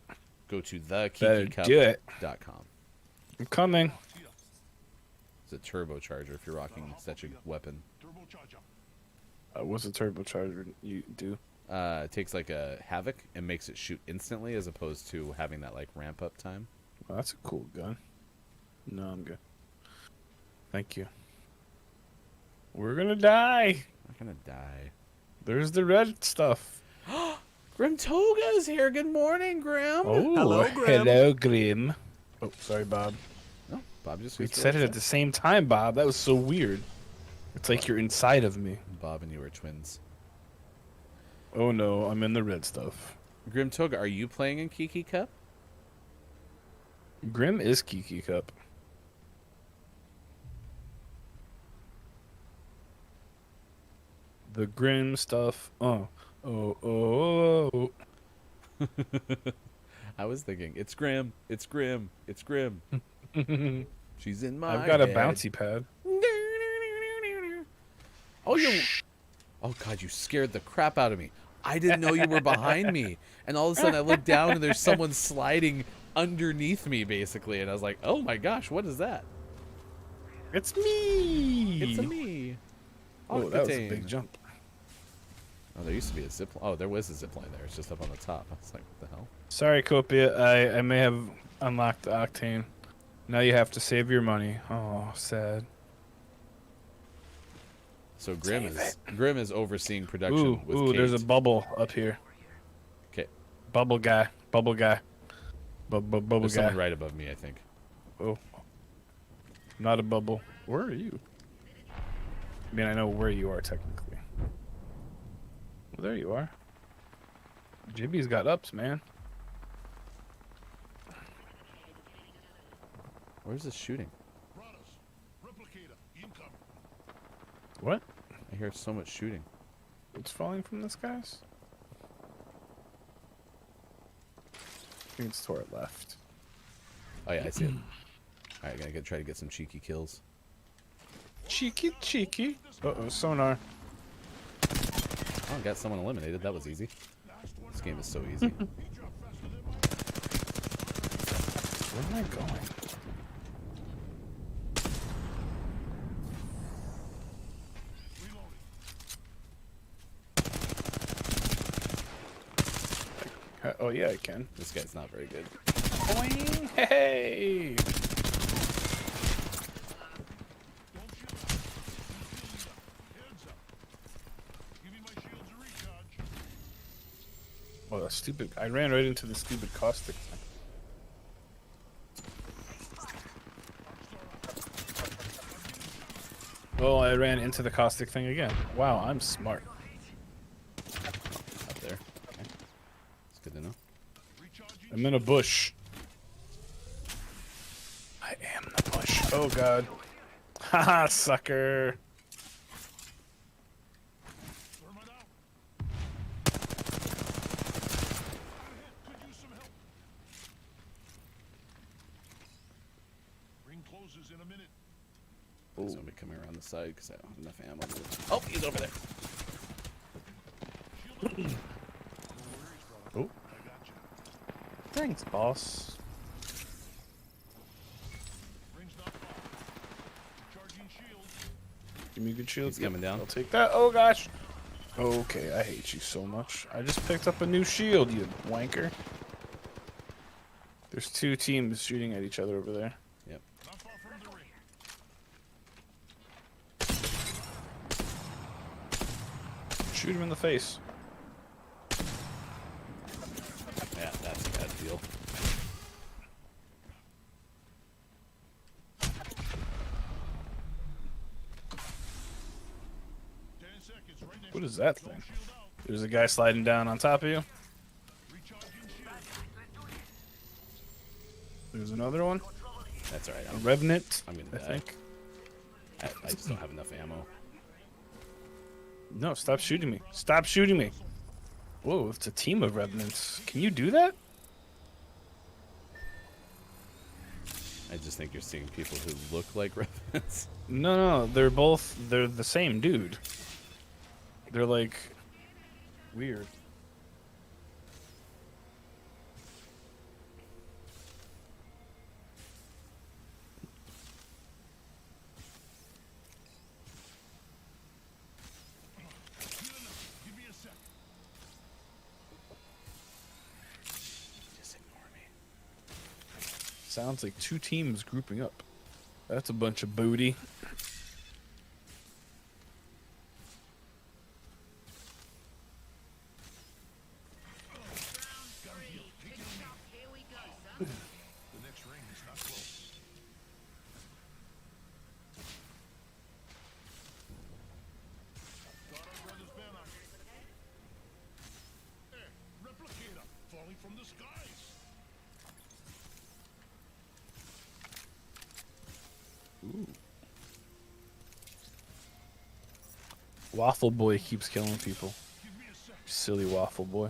go to Better do it. thekikicup.com. I'm coming. It's a turbocharger if you're rocking such a weapon. What's a turbocharger you do? It takes like a Havoc and makes it shoot instantly as opposed to having that like ramp up time. Well, that's a cool gun. No, I'm good. Thank you. We're gonna die. I'm not gonna die. There's the red stuff. Grim Toga's here. Good morning, Grim. Oh, Hello, Grim. Hello, Grim. Oh, sorry, Bob. No, Bob just We goes said it right at the same time, Bob. That was so weird. It's like you're inside of me. there. Bob and you are twins. Oh no, I'm in the red stuff. Grim Toga, are you playing in Kiki Cup? Grim is Kiki Cup. The Grim stuff. Oh. I was thinking, it's Grim, it's Grim, it's Grim. She's in my I've got a head. bouncy pad. Oh, you. Oh God, you scared the crap out of me. I didn't know you were behind me, and all of a sudden I look down and there's someone sliding underneath me, basically, and I was like, "Oh my gosh, what is that?" It's me. It's a me. Oh, that was a Octane. big jump. Oh, there used to be a zip. Oh, there was a zip line there. It's just up on the top. I was like, "What the hell?" Sorry, Copia. I may have unlocked the Octane. Now you have to save your money. Oh, sad. So Grim Save is overseeing production Ooh, with ooh, there's a Kate. bubble up here. Okay, Bubble guy. Bubble guy. Bubble there's guy. someone right above me, I think. Oh. Not a bubble. Where are you? I mean, I know where you are technically. Well, there you are. Jibby's got ups, man. Where's this shooting? What? I hear so much shooting. What's falling from the skies? I think it's to our left. Oh yeah, I see it. All right, gotta try to get some cheeky kills. Cheeky, cheeky. Uh-oh, sonar. Oh, got someone eliminated. That was easy. This game is so easy. Where am I going? Oh yeah, I can. This guy's not very good. Boing! Hey! Oh, that's stupid. I ran right into the stupid caustic thing. Oh, I ran into the caustic thing again. Wow, I'm smart. Up there. Okay. It's good to know. I'm in a bush. I am the bush. Oh god. Haha, sucker. There's somebody coming around the side because I don't have enough ammo. Oh, he's over there. Oh. Thanks, boss. Give me a good shield. He's coming down. I'll take that. Oh gosh. Okay, I hate you so much. I just picked up a new shield, you wanker. There's two teams shooting at each other over there. Yep. Shoot him in the face. Yeah, that's a bad deal. What is that thing? There's a guy sliding down on top of you. There's another one. That's all right. A Revenant, I'm gonna I die. think. I just don't have enough ammo. No, stop shooting me. Stop shooting me. Whoa, it's a team of Revenants. Can you do that? I just think you're seeing people who look like revenants. No, they're the same dude. They're like weird. Just ignore me. Sounds like two teams grouping up. That's a bunch of booty. Waffle Boy keeps killing people. Silly Waffle Boy.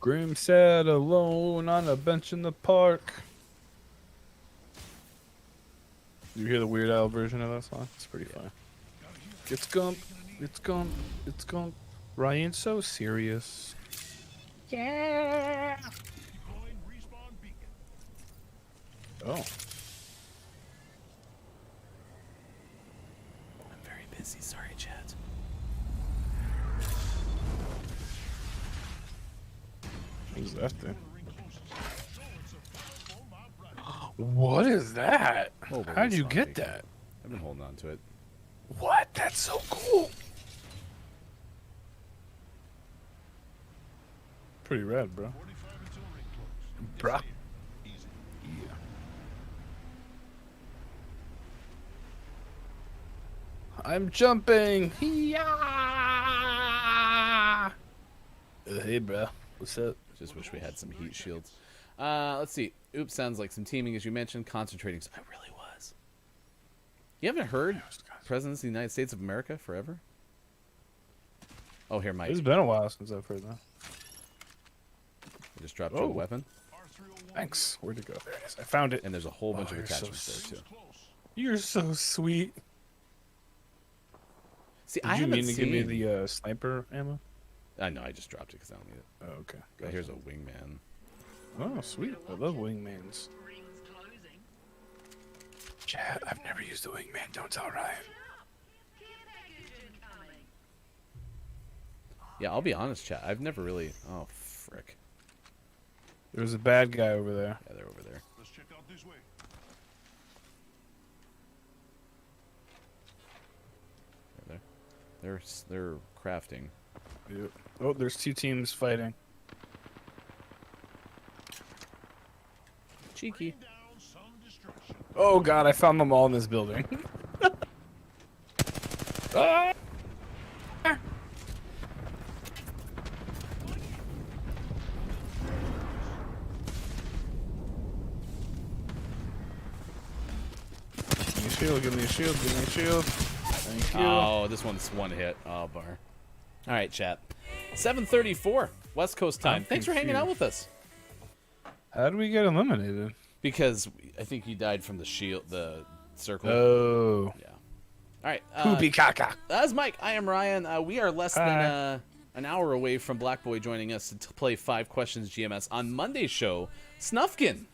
Grim sat alone on a bench in the park. You hear the Weird Al version of that song? It's pretty fun. It's Gump. It's Gump. It's Gump. Ryan's so serious. Yeah. Oh. I'm very busy. Sorry, chat. What is that thing? What is that? Oh, How did you respawn get beacon. that? I've been holding on to it. What? That's so cool. Pretty rad, bro. Bruh. Yeah. I'm jumping. Yeah. Hey, bro. What's up? Just wish we had some heat shields. Let's see. Oops, sounds like some teaming, as you mentioned. Concentrating. I really was. You haven't heard Presidents of the United States of America forever? Oh, here, Mike. It's been a while since I've heard that. I just dropped you a weapon. Thanks. Where'd it go? There it is. I found it. And there's a whole bunch of you're so attachments there, too. You're so sweet. See, Did I you haven't mean to seen... give me the sniper ammo? I know, I just dropped it because I don't need it. Oh, okay. Oh, here's a wingman. Oh, sweet. I love wingmans. Chat, I've never used a wingman. Don't tell Ryan. Yeah, I'll be honest, chat. I've never really... Oh, frick. There's a bad guy over there. Yeah, they're over there. Let's check out this way. They're crafting. Yep. Oh, there's two teams fighting. Cheeky. Oh god, I found them all in this building. Ah! Give me a shield, give me a shield, give me a shield. Thank you. Oh, this one's one hit. Oh, bar. All right, chat. 7:34 West Coast time. Thanks for hanging out with us. How did we get eliminated? Because I think you died from the shield, the circle. Oh. Yeah. All right. Poopy caca. That's Mike. I am Ryan. We are less than an hour away from Black Boy joining us to play 5 Questions GMS. On Monday's show, Snufkin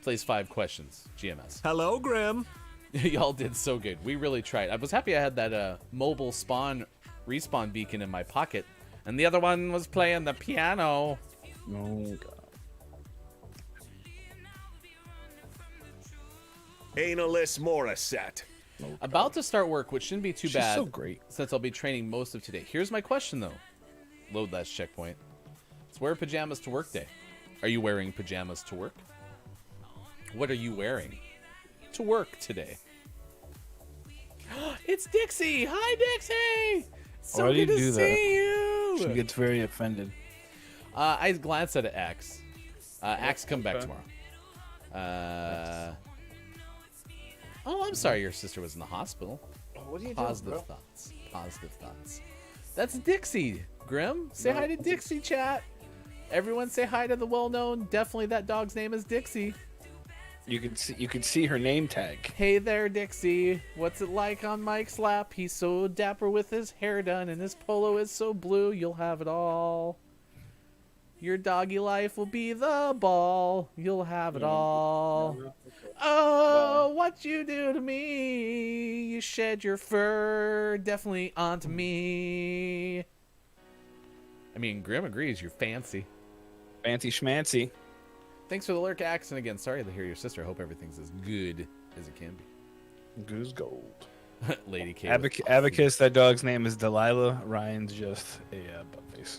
plays 5 Questions GMS. Hello, Grim. Y'all did so good. We really tried. I was happy I had that mobile respawn beacon in my pocket, and the other one was playing the piano. Oh god. Analyst Morissette. About to start work, which shouldn't be too She's bad. so great. Since I'll be training most of today. Here's my question, though. Load last checkpoint. It's Wear Pajamas to Work Day. Are you wearing pajamas to work? What are you wearing to work today? It's Dixie! Hi, Dixie! So Why do you good to do that? see you! She gets very offended. I glanced at Axe. Axe, come back Okay. tomorrow. Oh, I'm sorry your sister was in the hospital. What are you Positive thoughts. Positive thoughts. That's Dixie. Grim, say hi to Dixie, chat. Everyone say hi to the well-known. Definitely that dog's name is Dixie. You could see her name tag. Hey there, Dixie. What's it like on Mike's lap? He's so dapper with his hair done, and his polo is so blue. You'll have it all. Your doggy life will be the ball. You'll have it all. Oh, what you do to me? You shed your fur definitely onto me. I mean, Grim agrees. You're fancy. Fancy schmancy. Thanks for the lurk accent again. Sorry to hear your sister. I hope everything's as good as it can be. Good as gold. Lady K. Abacus, that dog's name is Delilah. Ryan's just a buttface.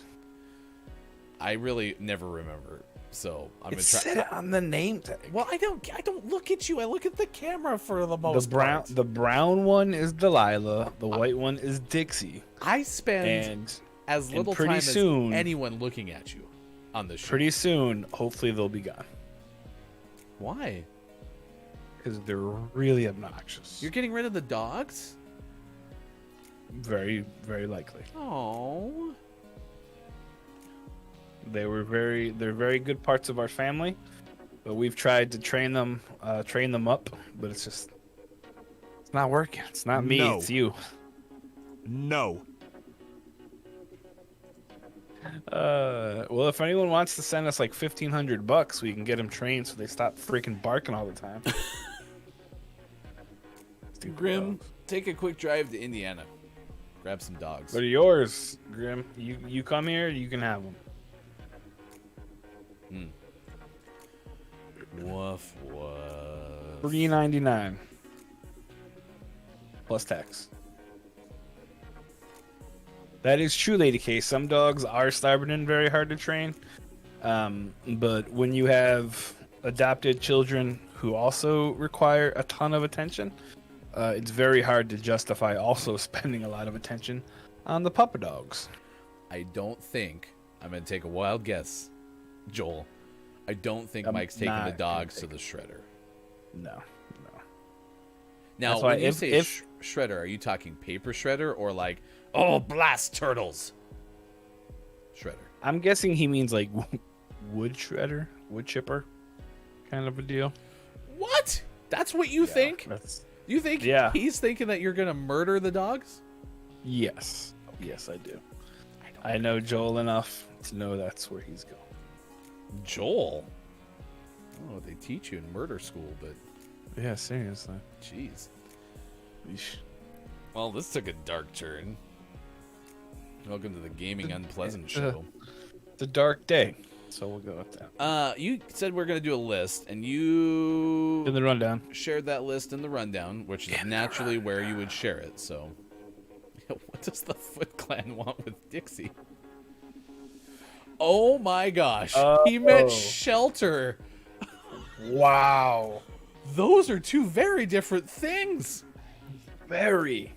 I really never remember, so I'm It gonna try. said it on the name tag. Well, I don't look at you. I look at the camera for the most part. The brown one is Delilah. The white one is Dixie. I spend And as little pretty time soon- as anyone looking at you on this show. pretty soon, hopefully, they'll be gone Why? because they're really obnoxious. You're getting rid of the dogs? Very, very likely. Oh. They're very good parts of our family, but we've tried to train them up, but it's not working. It's not me, No. it's you. No. Well, if anyone wants to send us like $1,500, we can get them trained so they stop freaking barking all the time. Stupid Grim, dogs. take a quick drive to Indiana. Grab some dogs. They're yours, Grim. You come here, you can have them. Woof woof. $3.99 plus tax. That is true, Lady K. Some dogs are stubborn and very hard to train. But when you have adopted children who also require a ton of attention, it's very hard to justify also spending a lot of attention on the pupper dogs. I don't think I'm gonna take a wild guess, Joel. I don't think I'm Mike's taking the not dogs to gonna the shredder. No. Now, That's why when you if- say if- shredder, are you talking paper shredder or like, oh, blast turtles? Shredder. I'm guessing he means like wood shredder, wood chipper, kind of a deal. What? That's what you think? That's You think Yeah. he's thinking that you're gonna murder the dogs? yes, yes, I do. I know Joel enough to know that's where he's going. Joel. I don't know what they teach you in murder school, but Yeah, seriously. jeez. Yeesh. Well, this took a dark turn. Welcome to the Gaming Unpleasant Show. It's a dark day, so we'll go with that. You said we're gonna do a list, and you In the rundown. shared that list in the rundown, which is naturally where you would share it. So, what does the Foot Clan want with Dixie? Oh my gosh, he meant shelter. Wow. Those are two very different things. Very,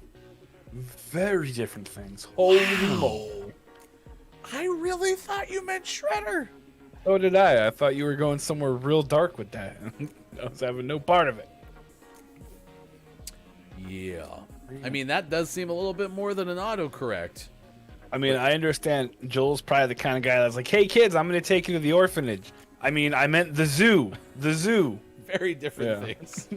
very different things. Holy moly. I really thought you meant Shredder. So did I. I thought you were going somewhere real dark with that. I was having no part of it. Yeah. I mean, that does seem a little bit more than an autocorrect. I mean, I understand Joel's probably the kind of guy that's like, hey, kids, I'm going to take you to the orphanage. I mean, I meant the zoo. The zoo. Very different Yeah. things.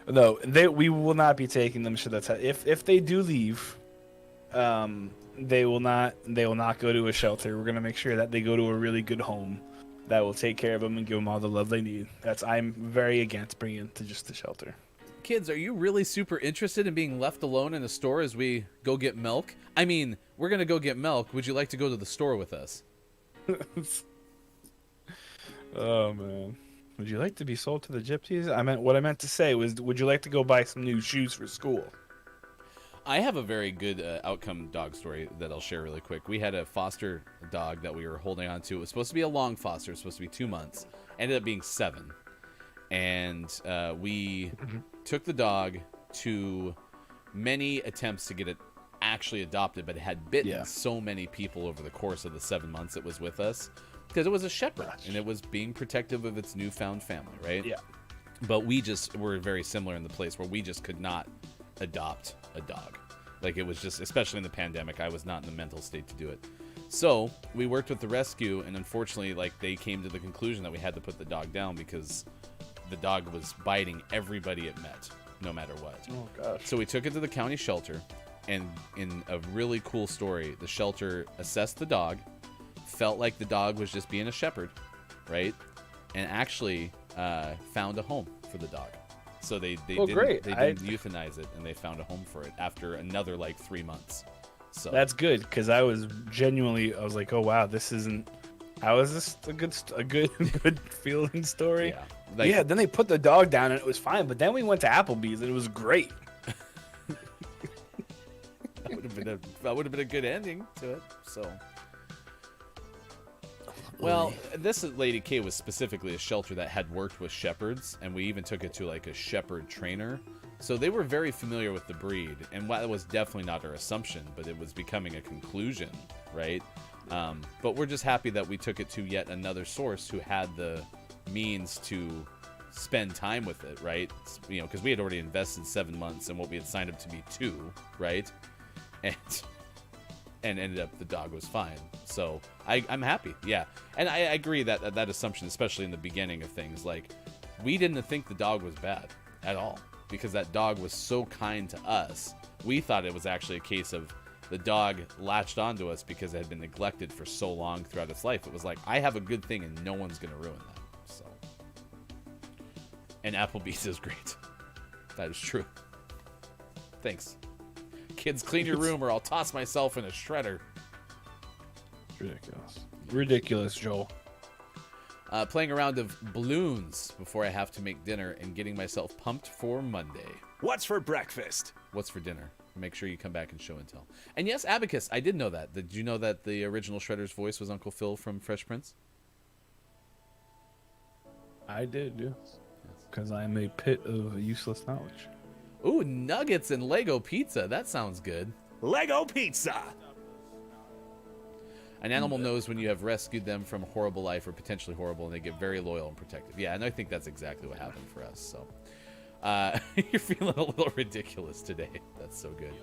No, we will not be taking them to the if they do leave, they will not go to a shelter. We're gonna make sure that they go to a really good home that will take care of them and give them all the love they need. I'm very against bringing them to just the shelter. Kids, are you really super interested in being left alone in a store as we go get milk? I mean, we're going to go get milk. Would you like to go to the store with us? Oh man, would you like to be sold to the gypsies? What I meant to say was, would you like to go buy some new shoes for school? I have a very good outcome dog story that I'll share really quick. We had a foster dog that we were holding on to. It was supposed to be a long foster. It was supposed to be 2 months. Ended up being 7. And we took the dog to many attempts to get it actually adopted, but it had bitten so many people over the course of the 7 months it was with us, because it was a shepherd and it was being protective of its newfound family, right? Yeah. But we just were very similar in the place where we just could not adopt a dog. Like, it was just, especially in the pandemic, I was not in the mental state to do it. So we worked with the rescue, and unfortunately, like, they came to the conclusion that we had to put the dog down because the dog was biting everybody it met, no matter what. Oh, gosh. So we took it to the county shelter, and in a really cool story, the shelter assessed the dog, felt like the dog was just being a shepherd, right? And actually found a home for the dog. So they didn't euthanize it, and they found a home for it after another like 3 months. So that's good, because I was like, oh wow, this isn't. How is this a good feeling story? yeah, like, yeah. Then they put the dog down and it was fine, but then we went to Applebee's and it was great. that would have been a good ending to it. So. Well, this Lady K was specifically a shelter that had worked with shepherds, and we even took it to like a shepherd trainer. So they were very familiar with the breed, and that was definitely not our assumption, but it was becoming a conclusion, right? But we're just happy that we took it to yet another source who had the means to spend time with it, right? You know, because we had already invested 7 months in what we had signed up to be 2, right? And ended up the dog was fine. So I'm happy, yeah. And I agree that assumption, especially in the beginning of things, like, we didn't think the dog was bad at all, because that dog was so kind to us. We thought it was actually a case of the dog latched onto us because it had been neglected for so long throughout its life. It was like, I have a good thing and no one's going to ruin that. So, and Applebee's is great. That is true. Thanks. Kids, clean your room or I'll toss myself in a shredder. Ridiculous, Joel. Playing a round of balloons before I have to make dinner and getting myself pumped for Monday. What's for breakfast? What's for dinner? Make sure you come back and show and tell. And yes, Abacus, I did know that. Did you know that the original Shredder's voice was Uncle Phil from Fresh Prince? I did, yes. Because I'm a pit of useless knowledge. Ooh, nuggets and Lego pizza. That sounds good. Lego pizza! An animal knows when you have rescued them from a horrible life or potentially horrible, and they get very loyal and protective. Yeah, and I think that's exactly what happened for us. So you're feeling a little ridiculous today. That's so good.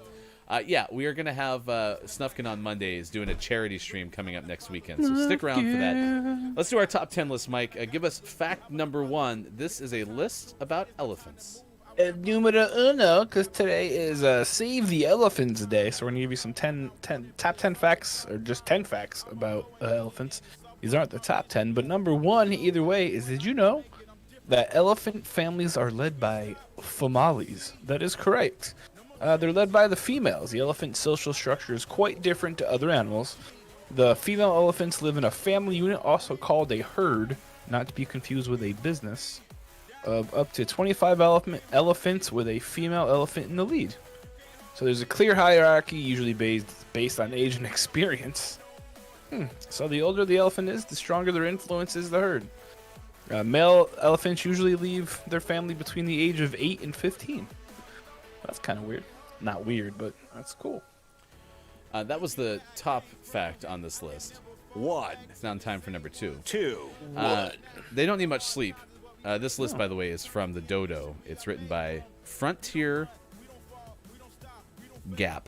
Yeah, we are going to have Snufkin on Mondays doing a charity stream coming up next weekend. So stick around for that. Let's do our top 10 list, Mike. Give us fact number 1. This is a list about elephants. Numero uno, because today is Save the Elephants Day, so we're going to give you some top 10 facts, or just 10 facts about elephants. These aren't the top 10, but number 1, either way, is did you know that elephant families are led by families? That is correct. They're led by the females. The elephant social structure is quite different to other animals. The female elephants live in a family unit, also called a herd, not to be confused with a business, of up to 25 elephants with a female elephant in the lead. So there's a clear hierarchy, usually based on age and experience. So the older the elephant is, the stronger their influence is the herd. Male elephants usually leave their family between the age of 8 and 15. That's kind of weird. Not weird, but that's cool. That was the top fact on this list. 1. It's now time for number 2. 2. They don't need much sleep. This list, by the way, is from the Dodo. It's written by Frontier Gap.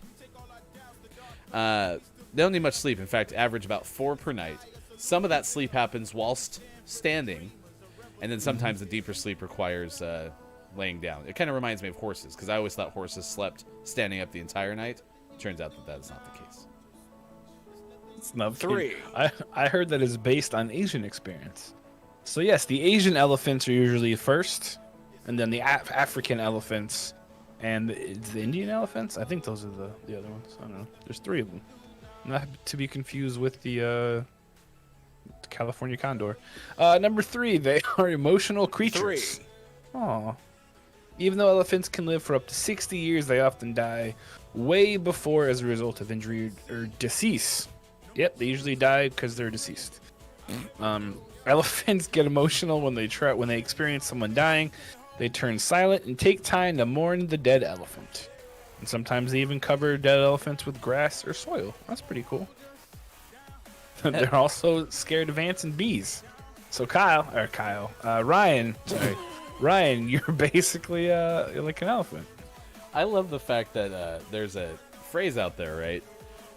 They don't need much sleep. In fact, average about 4 per night. Some of that sleep happens whilst standing, and then sometimes the deeper sleep requires laying down. It kind of reminds me of horses, because I always thought horses slept standing up the entire night. Turns out that is not the case. It's not 3. I heard that is based on Asian experience. So yes, the Asian elephants are usually first, and then the African elephants, and the Indian elephants. I think those are the other ones. I don't know. There's 3 of them. Not to be confused with the California condor. Number 3, they are emotional creatures. 3. Aw. Even though elephants can live for up to 60 years, they often die way before as a result of injury or decease. Yep, they usually die because they're deceased. Elephants get emotional when they experience someone dying. They turn silent and take time to mourn the dead elephant. And sometimes they even cover dead elephants with grass or soil. That's pretty cool. They're also scared of ants and bees. So Ryan, you're basically you're like an elephant. I love the fact that there's a phrase out there, right?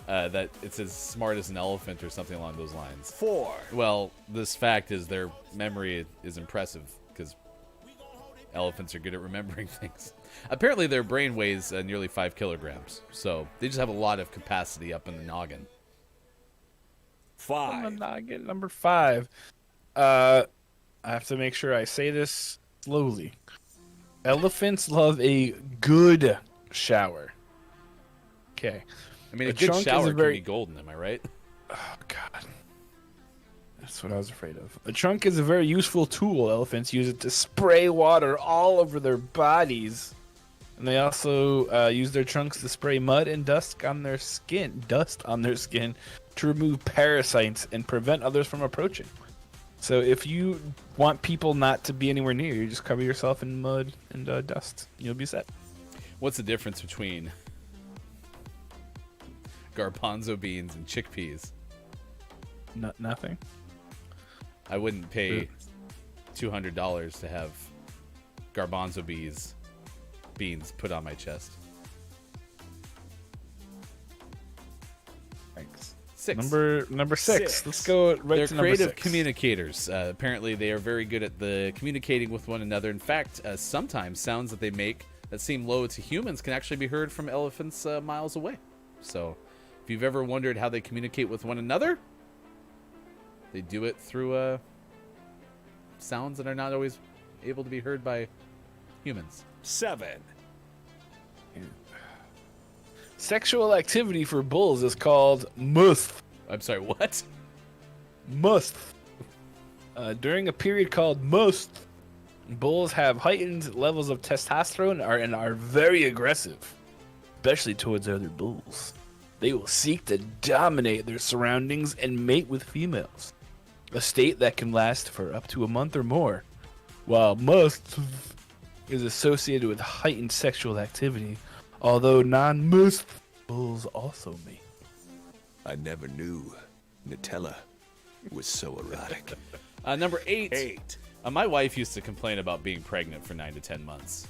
That it's as smart as an elephant or something along those lines. 4, Well, this fact is their memory is impressive because elephants are good at remembering things. Apparently, their brain weighs nearly 5 kilograms, so they just have a lot of capacity up in the noggin. 5, Noggin number 5. I have to make sure I say this slowly. Elephants love a good shower. Okay. I mean, a trunk good is shower a very- can be golden, am I right? Oh, God. That's what I was afraid of. A trunk is a very useful tool. Elephants use it to spray water all over their bodies. And they also use their trunks to spray mud and dust on their skin to remove parasites and prevent others from approaching. So if you want people not to be anywhere near you, just cover yourself in mud and dust. You'll be set. What's the difference between garbanzo beans and chickpeas? Nothing. I wouldn't pay $200 to have garbanzo beans put on my chest. Thanks. 6. Number 6. Let's go right They're to number creative 6. communicators. Apparently, they are very good at the communicating with one another. In fact, sometimes sounds that they make that seem low to humans can actually be heard from elephants miles away. So, if you've ever wondered how they communicate with one another, they do it through sounds that are not always able to be heard by humans. 7, Sexual activity for bulls is called musth. I'm sorry, what? Musth. During a period called musth, bulls have heightened levels of testosterone and are very aggressive, especially towards other bulls. They will seek to dominate their surroundings and mate with females, a state that can last for up to a month or more. While musth is associated with heightened sexual activity, although non-musth bulls also mate. I never knew Nutella was so erotic. Number 8. 8, My wife used to complain about being pregnant for 9 to 10 months.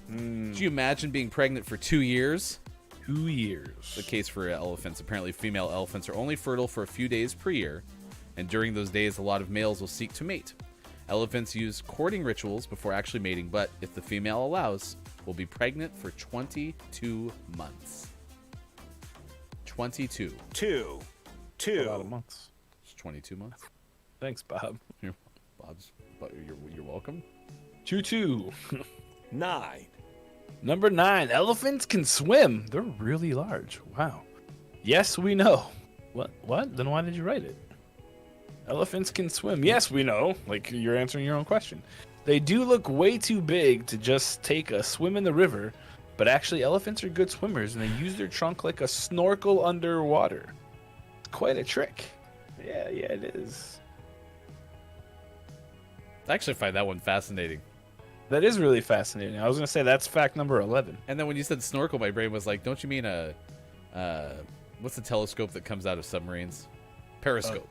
Could you imagine being pregnant for 2 years? 2 years. The case for elephants. Apparently, female elephants are only fertile for a few days per year, and during those days, a lot of males will seek to mate. Elephants use courting rituals before actually mating, but if the female allows, will be pregnant for 22 months. 22. 2, A lot of months. It's 22 months. Thanks, Bob. You're welcome. 2-2. 9, Number 9. Elephants can swim. They're really large. Wow. Yes, we know. What? Then why did you write it? Elephants can swim. Yes, we know. Like, you're answering your own question. They do look way too big to just take a swim in the river, but actually elephants are good swimmers, and they use their trunk like a snorkel underwater. It's quite a trick. Yeah, it is. I actually find that one fascinating. That is really fascinating. I was going to say that's fact number 11. And then when you said snorkel, my brain was like, don't you mean what's the telescope that comes out of submarines? Periscope.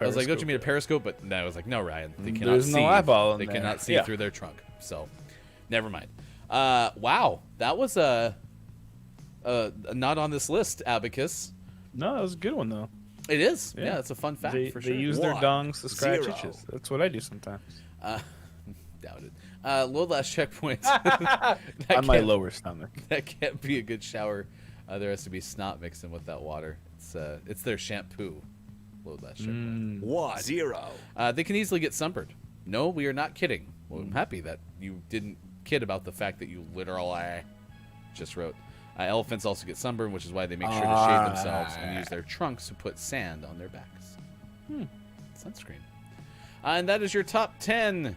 I was like, don't you mean a periscope? But no, I was like, no, Ryan. They cannot There's see. no eyeball in They there. cannot see Yeah. through their trunk. So, never mind. Wow, that was a not on this list, Abacus. No, that was a good one, though. It is. Yeah. Yeah, it's a fun fact They for sure. use their 1, dongs to scratch 0. itches. That's what I do sometimes. Doubted. Load last checkpoint. On my lower stomach. That can't be a good shower. There has to be snot mixed in with that water. It's their shampoo. Load last checkpoint. 1, 0, They can easily get sunburned. No, we are not kidding. Well, I'm happy that you didn't kid about the fact that you literally just wrote. Elephants also get sunburned, which is why they make sure to shave themselves and use their trunks to put sand on their backs. Sunscreen. And that is your top 10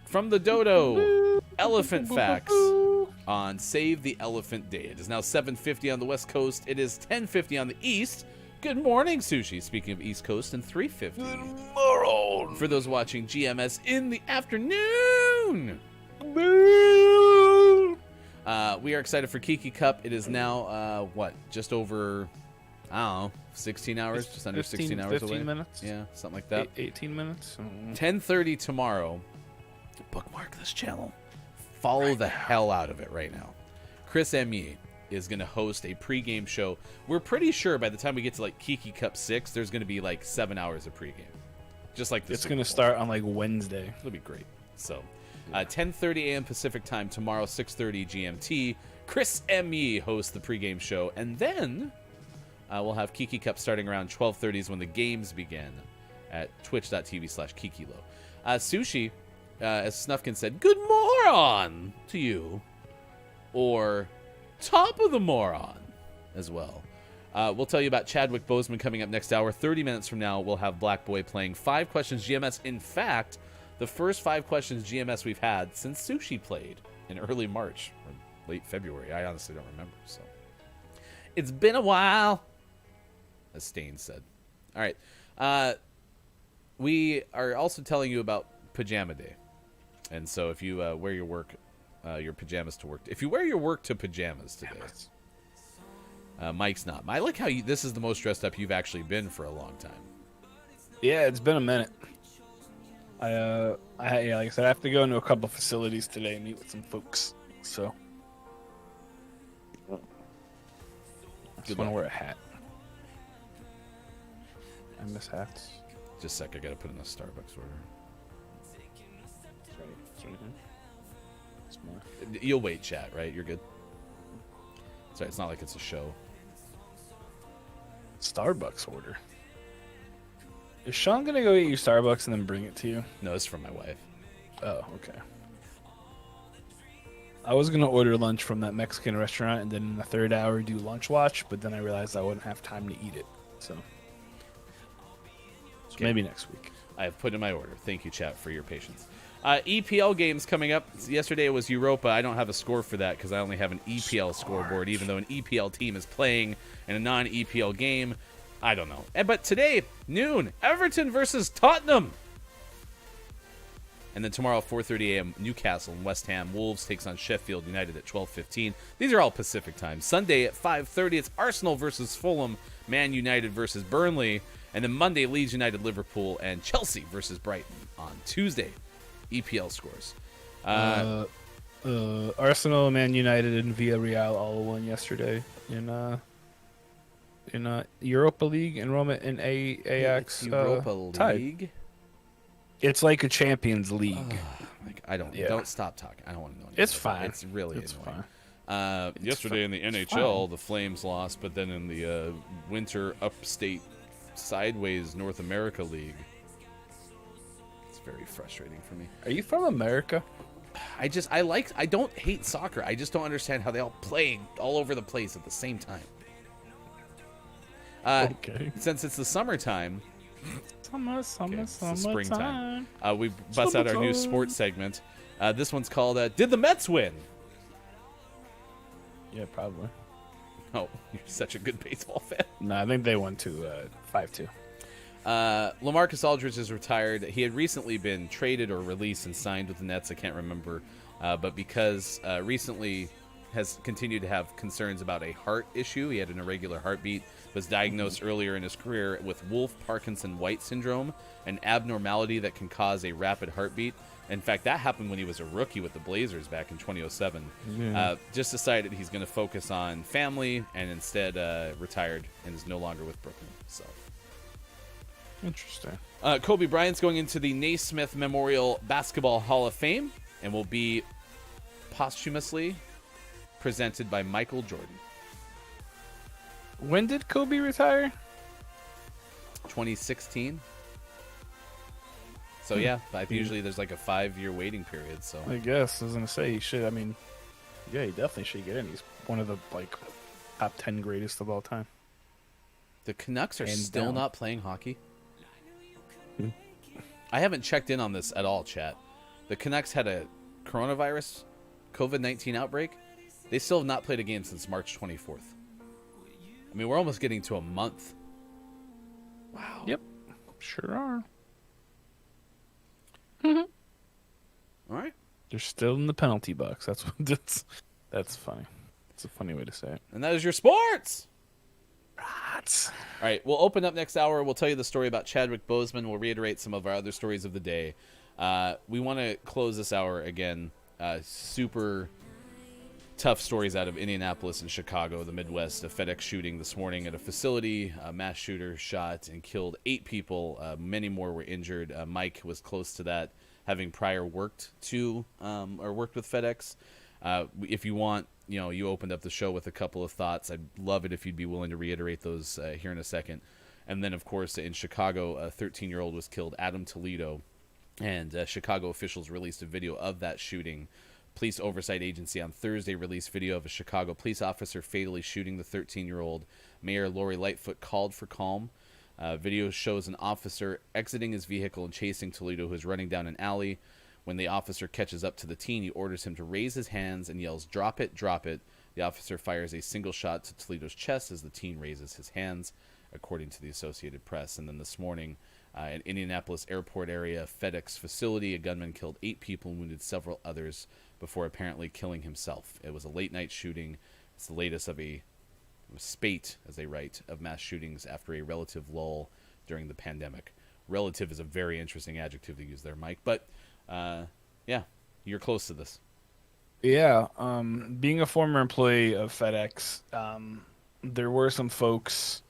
from the dodo. elephant facts on Save the Elephant Day. It is now 7:50 on the West Coast. It is 10:50 on the East. Good morning, Sushi. Speaking of East Coast, and 3:50. Good morning. For those watching GMS in the afternoon. We are excited for Kiki Cup. It is now, just over, I don't know, 16 hours? Just under 16 hours 15 away? minutes? Yeah, something like that. 18 minutes? 10:30 tomorrow. Bookmark this channel. Follow the hell out of it right now. Chris M.E. is going to host a pregame show. We're pretty sure by the time we get to like Kiki Cup 6, there's going to be like 7 hours of pregame. Just like this. It's going to start on like Wednesday. It'll be great. So, 10:30 a.m. Pacific time tomorrow, 6:30 GMT. Chris M.E. hosts the pregame show. And then we'll have Kiki Cup starting around 12:30 is when the games begin at twitch.tv/Kikilo. Sushi, as Snufkin said, good moron to you. Or top of the moron as well. We'll tell you about Chadwick Boseman coming up next hour. 30 minutes from now, we'll have Black Boy playing 5 questions GMS. In fact, the first 5 questions GMS we've had since Sushi played in early March or late February. I honestly don't remember. So it's been a while, as Stain said. All right. We are also telling you about Pajama Day. And so if you wear your pajamas to work. If you wear your work to pajamas today. Mike's not. I like how this is the most dressed up you've actually been for a long time. Yeah, it's been a minute. Like I said, I have to go into a couple facilities today and meet with some folks. So, I just want to wear a hat. I miss hats. Just a sec, I gotta put in a Starbucks order. You'll wait, chat, right? You're good. Sorry, it's not like it's a show. Starbucks order. Is Sean gonna go get you Starbucks and then bring it to you? No, it's from my wife. Oh, okay. I was gonna order lunch from that Mexican restaurant and then in the third hour do lunch watch, but then I realized I wouldn't have time to eat it. So Okay. Maybe next week. I have put in my order. Thank you, chat, for your patience. EPL games coming up. Yesterday it was Europa. I don't have a score for that because I only have an EPL scoreboard, even though an EPL team is playing in a non-EPL game. I don't know. But today, noon, Everton versus Tottenham. And then tomorrow, 4:30 a.m., Newcastle and West Ham. Wolves takes on Sheffield United at 12:15. These are all Pacific time. Sunday at 5:30, it's Arsenal versus Fulham, Man United versus Burnley. And then Monday, Leeds United, Liverpool, and Chelsea versus Brighton on Tuesday. EPL scores. Arsenal, Man United, and Villarreal all won yesterday in Europa League enrollment in Ajax. Europa tied. League. It's like a Champions League. Don't stop talking. I don't want to know. It's fine. It's really It's annoying. fine. Yesterday in the NHL, the Flames lost, but then in the Winter Upstate Sideways North America League, it's very frustrating for me. Are you from America? I don't hate soccer. I just don't understand how they all play all over the place at the same time. Okay. Since it's the summertime, It's the springtime. We bust out our new sports segment. This one's called Did the Mets Win? Yeah, probably. Oh, you're such a good baseball fan. No, I think they won 5-2. LaMarcus Aldridge is retired. He had recently been traded or released and signed with the Nets. I can't remember. But because recently has continued to have concerns about a heart issue. He had an irregular heartbeat, was diagnosed earlier in his career with Wolff-Parkinson-White syndrome, an abnormality that can cause a rapid heartbeat. In fact, that happened when he was a rookie with the Blazers back in 2007. Yeah. Just decided he's going to focus on family and instead retired and is no longer with Brooklyn. So, Interesting. Kobe Bryant's going into the Naismith Memorial Basketball Hall of Fame and will be posthumously presented by Michael Jordan. When did Kobe retire? 2016. So yeah, usually there's like a 5-year waiting period. So I guess I was gonna say he should. I mean, yeah, he definitely should get in. He's one of the top 10 greatest of all time. The Canucks are Hands still down. not playing hockey. I haven't checked in on this at all, chat. The Canucks had a coronavirus COVID-19 outbreak, they still have not played a game since March 24th. I mean, we're almost getting to a month. Wow. Yep, sure are. All right. They're still in the penalty box. That's funny. It's a funny way to say it. And that is your sports. Right. All right, we'll open up next hour. We'll tell you the story about Chadwick Boseman. We'll reiterate some of our other stories of the day. We want to close this hour again. Super tough stories out of Indianapolis and Chicago, the Midwest. A FedEx shooting this morning at a facility. A mass shooter shot and killed 8 people. Many more were injured. Mike was close to that, having prior worked with FedEx. If you want, you opened up the show with a couple of thoughts. I'd love it if you'd be willing to reiterate those here in a second. And then, of course, in Chicago, a 13-year-old was killed, Adam Toledo, and Chicago officials released a video of that shooting. Police Oversight Agency on Thursday released video of a Chicago police officer fatally shooting the 13-year-old. Mayor Lori Lightfoot called for calm. Video shows an officer exiting his vehicle and chasing Toledo, who is running down an alley. When the officer catches up to the teen, he orders him to raise his hands and yells, "Drop it, drop it." The officer fires a single shot to Toledo's chest as the teen raises his hands, according to the Associated Press. And then this morning, in Indianapolis airport area, FedEx facility, a gunman killed 8 people and wounded several others before apparently killing himself. It was a late-night shooting. It's the latest of a spate, as they write, of mass shootings after a relative lull during the pandemic. Relative is a very interesting adjective to use there, Mike. But, yeah, you're close to this. Yeah, being a former employee of FedEx, there were some folks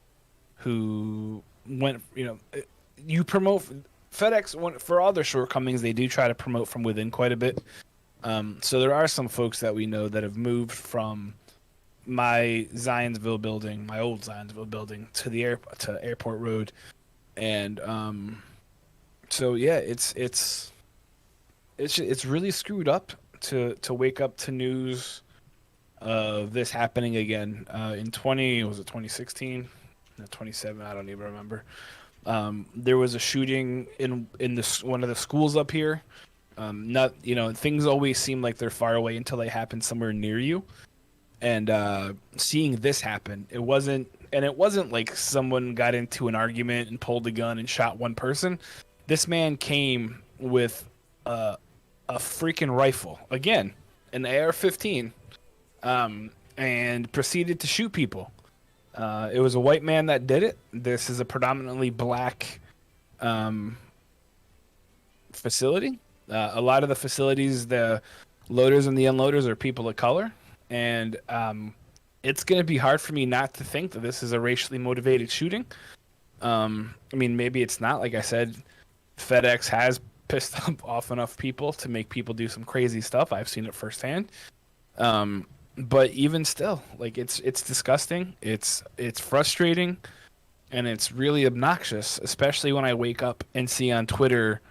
who went, you promote FedEx for all their shortcomings. They do try to promote from within quite a bit. So there are some folks that we know that have moved from my Zionsville building, my old Zionsville building, to the Airport Road, and so yeah, it's really screwed up to wake up to news of this happening again. In 2016, 27, I don't even remember. There was a shooting in one of the schools up here. Things always seem like they're far away until they happen somewhere near you. And seeing this happen, it wasn't like someone got into an argument and pulled a gun and shot one person. This man came with a freaking rifle, again, an AR-15, and proceeded to shoot people. It was a white man that did it. This is a predominantly black facility. A lot of the facilities, the loaders and the unloaders, are people of color. And it's going to be hard for me not to think that this is a racially motivated shooting. Maybe it's not. Like I said, FedEx has pissed off enough people to make people do some crazy stuff. I've seen it firsthand. But even still, like, it's disgusting. It's frustrating, and it's really obnoxious, especially when I wake up and see on Twitter.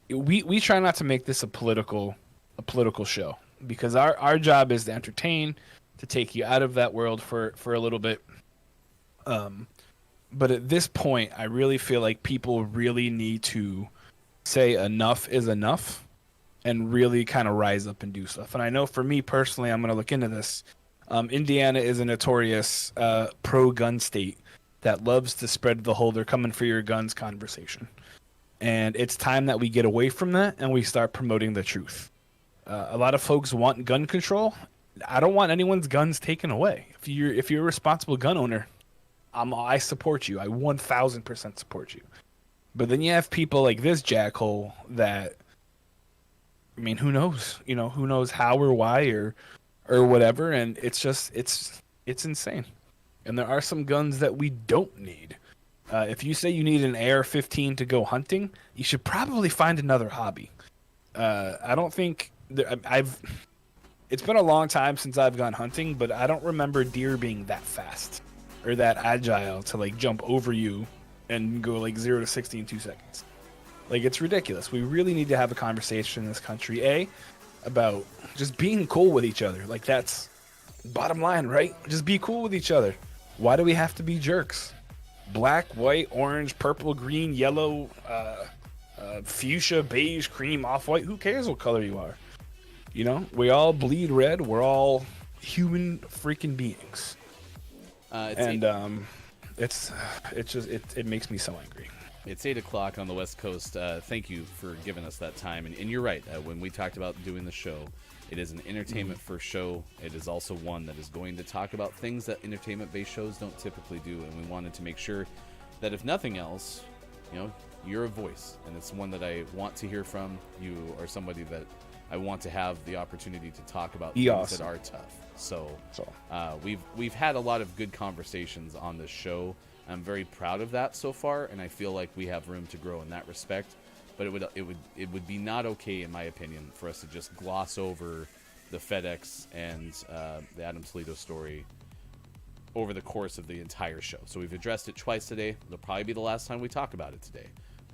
We try not to make this a political show, because our job is to entertain, to take you out of that world for a little bit. But at this point, I really feel like people really need to say enough is enough and really kind of rise up and do stuff. And I know for me personally, I'm going to look into this. Indiana is a notorious pro-gun state that loves to spread the whole "they're coming for your guns" conversation. And it's time that we get away from that and we start promoting the truth. A lot of folks want gun control. I don't want anyone's guns taken away. If you're a responsible gun owner, I support you. I 1,000% support you. But then you have people like this jackhole that, who knows? Who knows how or why or whatever. And it's just, it's insane. And there are some guns that we don't need. If you say you need an AR-15 to go hunting, you should probably find another hobby. I don't think it's been a long time since I've gone hunting, but I don't remember deer being that fast or that agile to like jump over you and go like 0 to 60 in 2 seconds. Like, it's ridiculous. We really need to have a conversation in this country, about just being cool with each other. Like, that's bottom line, right? Just be cool with each other. Why do we have to be jerks? Black, white, orange, purple, green, yellow, fuchsia, beige, cream, off-white. Who cares what color you are? You know, we all bleed red. We're all human freaking beings. It makes me so angry. It's 8 o'clock on the West Coast. Thank you for giving us that time. And you're right. When we talked about doing the show, it is an entertainment-first show. It is also one that is going to talk about things that entertainment-based shows don't typically do. And we wanted to make sure that if nothing else, you're a voice. And it's one that I want to hear from. You are somebody that I want to have the opportunity to talk about things that are tough. So we've had a lot of good conversations on this show. I'm very proud of that so far, and I feel like we have room to grow in that respect. But it would be not okay, in my opinion, for us to just gloss over the FedEx and the Adam Toledo story over the course of the entire show. So we've addressed it twice today. It'll probably be the last time we talk about it today.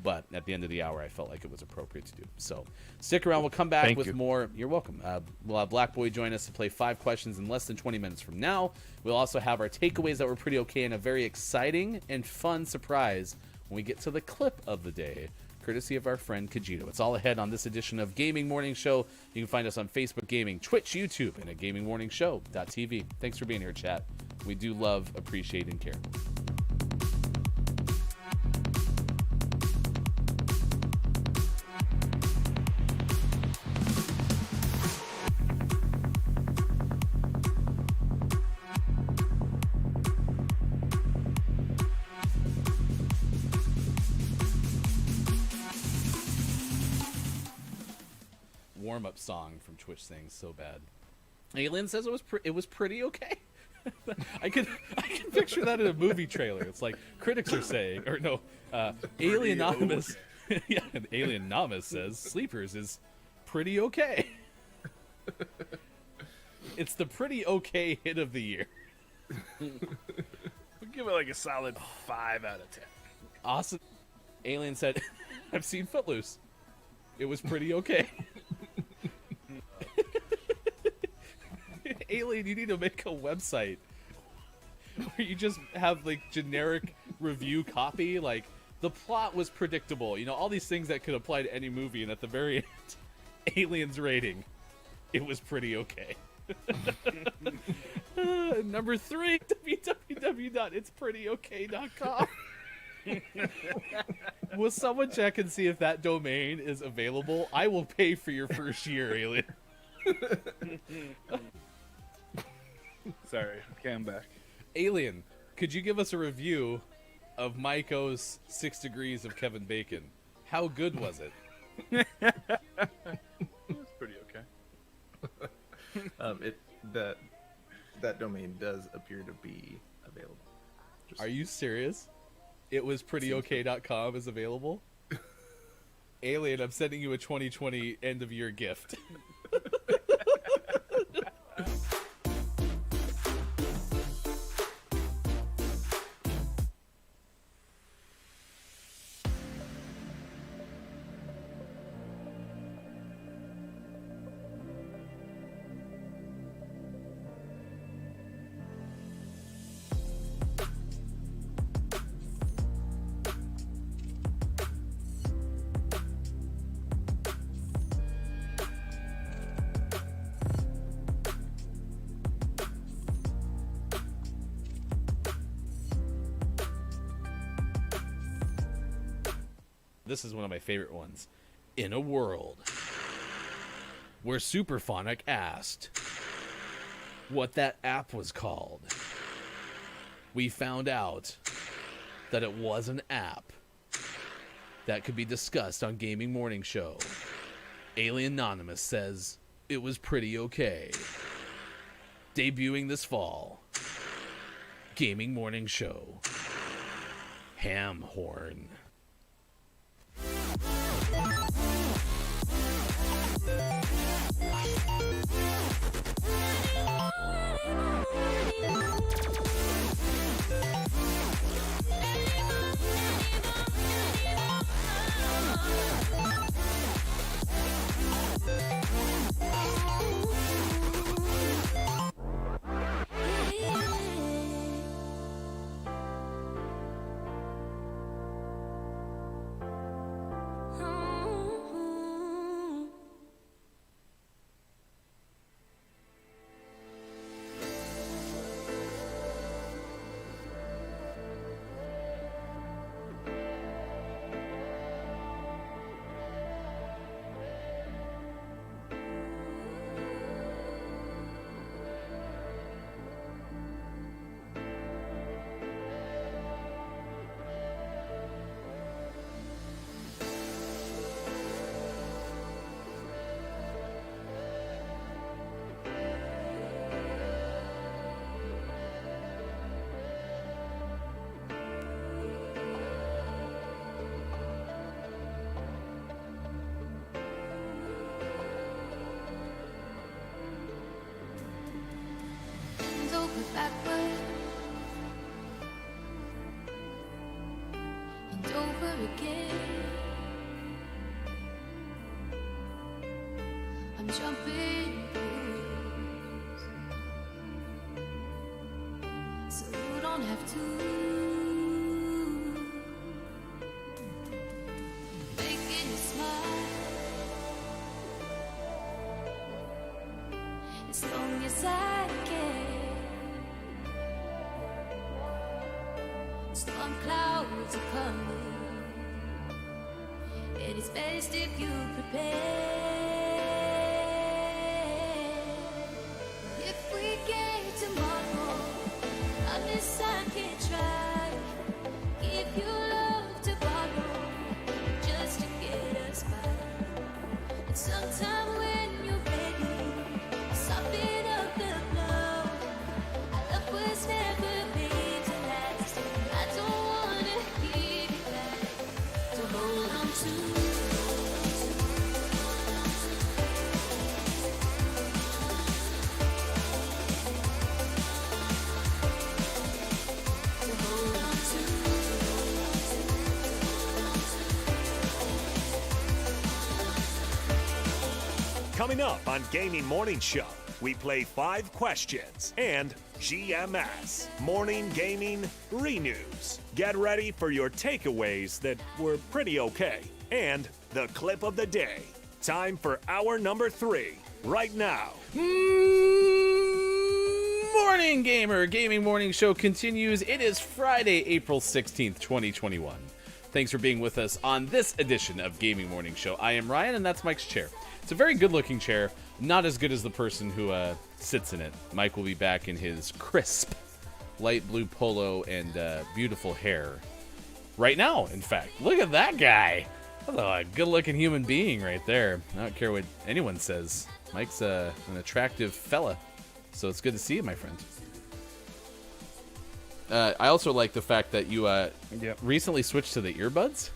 But at the end of the hour, I felt like it was appropriate to do. So stick around. We'll come back with more. You're welcome. We'll have Black Boy join us to play 5 questions in less than 20 minutes from now. We'll also have our takeaways that were pretty okay and a very exciting and fun surprise when we get to the clip of the day, courtesy of our friend Kajito. It's all ahead on this edition of Gaming Morning Show. You can find us on Facebook Gaming, Twitch, YouTube, and at gamingmorningshow.tv. Thanks for being here, chat. We do love, appreciate, and care. Warm-up song from Twitch saying so bad. Alien says it was pretty okay. I can picture that in a movie trailer. It's like critics are saying, or no, Alien Anonymous. Yeah, and Alien Anonymous says Sleepers is pretty okay. It's the pretty okay hit of the year. We'll give it like a solid 5 out of 10. Awesome. Alien said, I've seen Footloose. It was pretty okay. Alien, you need to make a website where you just have like generic review copy, like the plot was predictable, all these things that could apply to any movie, and at the very end, Alien's rating, it was pretty okay. Number 3, www.itsprettyoK.com. Will someone check and see if that domain is available? I will pay for your first year, Alien. Sorry, okay, I'm back. Alien, could you give us a review of Maiko's 6 Degrees of Kevin Bacon? How good was it? It was pretty okay. That domain does appear to be available. Are you serious? It was prettyok.com is available? Alien, I'm sending you a 2020 end of year gift. This is one of my favorite ones. In a world where Superphonic asked what that app was called, we found out that it was an app that could be discussed on Gaming Morning Show. Alien Anonymous says it was pretty okay. Debuting this fall, Gaming Morning Show. Ham Horn. again. I'm jumping blues, so you don't have to. Making you smile as long as I can. Storm clouds are coming, and it's best if you prepare. If we get tomorrow, unless I can try, give you love to borrow, just to get us by. And sometime when you're ready, soften up the blow. Our love was never made to last. I don't wanna give you back, so hold on to. Coming up on Gaming Morning Show, we play 5 questions and GMS, Morning Gaming Renews. Get ready for your takeaways that were pretty okay. And the clip of the day. Time for hour number 3, right now. Morning Gamer, Gaming Morning Show continues. It is Friday, April 16th, 2021. Thanks for being with us on this edition of Gaming Morning Show. I am Ryan, and that's Mike's chair. It's a very good-looking chair, not as good as the person who sits in it. Mike will be back in his crisp, light blue polo and beautiful hair. Right now, in fact. Look at that guy. That's a good-looking human being right there. I don't care what anyone says. Mike's an attractive fella, so it's good to see you, my friend. I also like the fact that you recently switched to the earbuds.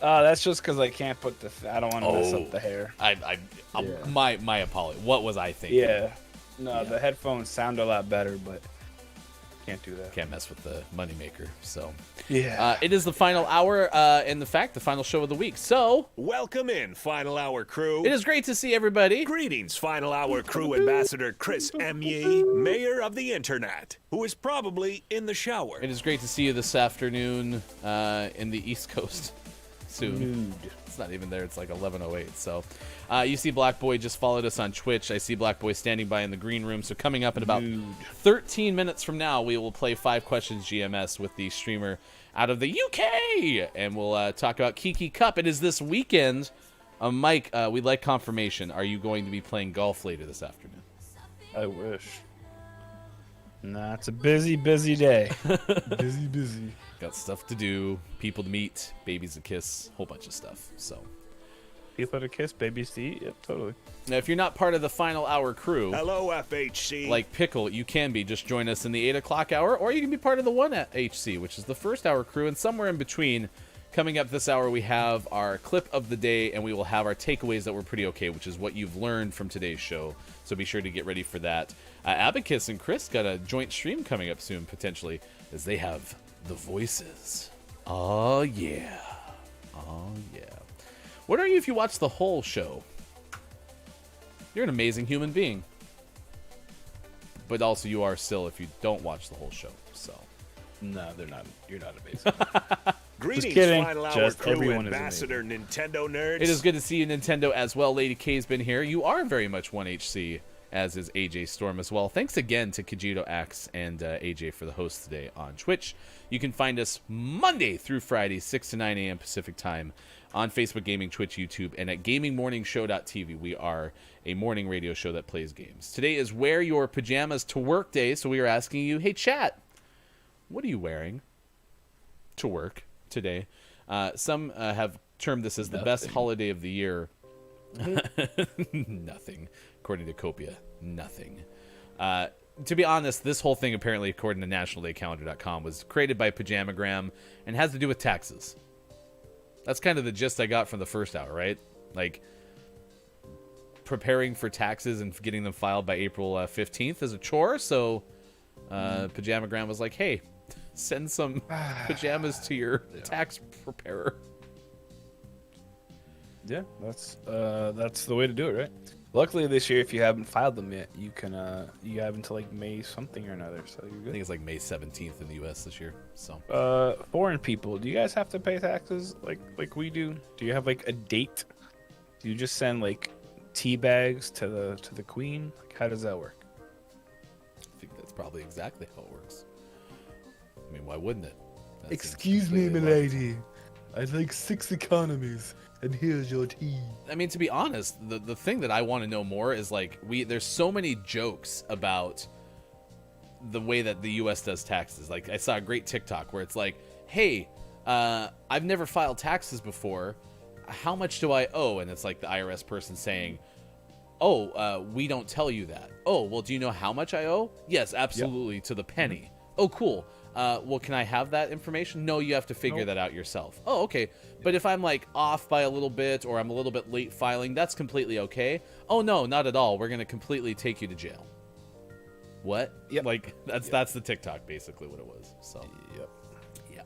That's just because I can't put I don't want to mess up the hair. My apology. What was I thinking? Yeah. No, the headphones sound a lot better, but can't do that. Can't mess with the moneymaker. So yeah, it is the final hour, and the final show of the week. So welcome in, Final Hour crew. It is great to see everybody. Greetings, Final Hour crew ambassador Chris Emye, mayor of the internet, who is probably in the shower. It is great to see you this afternoon in the East Coast. Soon. It's not even there. It's like 11:08. So you see Black Boy just followed us on Twitch. I see Black Boy standing by in the green room. So coming up in about 13 minutes from now, we will play 5 questions GMS with the streamer out of the UK, and we'll talk about Kiki Cup. It is this weekend. Mike, we'd like confirmation. Are you going to be playing golf later this afternoon? I wish. Nah, it's a busy day. busy. Got stuff to do, people to meet, babies to kiss, whole bunch of stuff. So, people to kiss, babies to eat. Yep, totally. Now, if you're not part of the final hour crew, hello FHC, like Pickle, you can be. Just join us in the 8 o'clock hour, or you can be part of the 1 HC, which is the first hour crew. And somewhere in between, coming up this hour, we have our clip of the day, and we will have our takeaways that were pretty okay, which is what you've learned from today's show. So be sure to get ready for that. Abacus and Chris got a joint stream coming up soon, potentially, as they have the voices. Oh yeah. What are you if you watch the whole show? You're an amazing human being. But also you are still if you don't watch the whole show. So no, they're not. You're not amazing. Greetings, Final Hour Just crew everyone ambassador Nintendo nerds. It is good to see you, Nintendo, as well. Lady K's been here. You are very much 1HC, as is AJ Storm as well. Thanks again to Kajito Axe and AJ for the host today on Twitch. You can find us Monday through Friday, 6 to 9 a.m. Pacific time on Facebook Gaming, Twitch, YouTube, and at gamingmorningshow.tv. We are a morning radio show that plays games. Today is Wear Your Pajamas to Work Day, so we are asking you, hey, chat, what are you wearing to work today? Some have termed this as the best holiday of the year. Nothing. According to Copia, nothing. To be honest, this whole thing, apparently, according to nationaldaycalendar.com, was created by Pajamagram and has to do with taxes. That's kind of the gist I got from the first hour, right? Like, preparing for taxes and getting them filed by April 15th is a chore, so Pajamagram was like, hey, Send some pajamas to your tax preparer. Yeah, that's the way to do it, right? Luckily this year, if you haven't filed them yet, you can you have until like May something or another, so you're I good. think it's like May 17th in the U.S. this year. So Foreign people, do you guys have to pay taxes like we do? Do you have like a date? Do you just send like tea bags to the queen? Like, how does that work? I think that's probably exactly how it works. I mean, why wouldn't it? That Excuse seems me, completely logical. milady. I'd like 6 economies, and here's your tea. I mean, to be honest, the thing that I want to know more is like there's so many jokes about the way that the U.S. does taxes. Like I saw a great TikTok where it's like, hey, I've never filed taxes before. How much do I owe? And it's like the IRS person saying, oh, we don't tell you that. Oh, well, do you know how much I owe? Yes, absolutely, to the penny. Oh, cool. Well, can I have that information? No, you have to figure that out yourself. Oh, okay. But if I'm like off by a little bit or I'm a little bit late filing, that's completely okay. Oh, no, not at all. We're going to completely take you to jail. What? Yep. Like, that's the TikTok, basically what it was. So, Yep. yeah.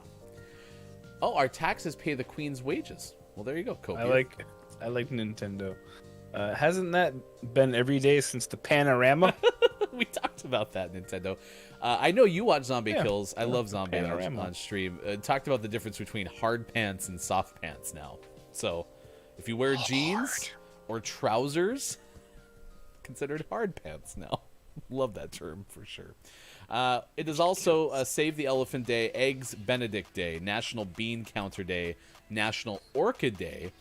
Oh, our taxes pay the queen's wages. Well, there you go, Kobe. I like Nintendo. Hasn't that been every day since the Panorama? We talked about that, Nintendo. I know you watch Zombie Yeah. Kills. I love Zombie Panorama. on stream. Talked about the difference between hard pants and soft pants now. So, if you wear jeans or trousers, considered hard pants now. Love that term for sure. It is also Save the Elephant Day, Eggs Benedict Day, National Bean Counter Day, National Orchid Day,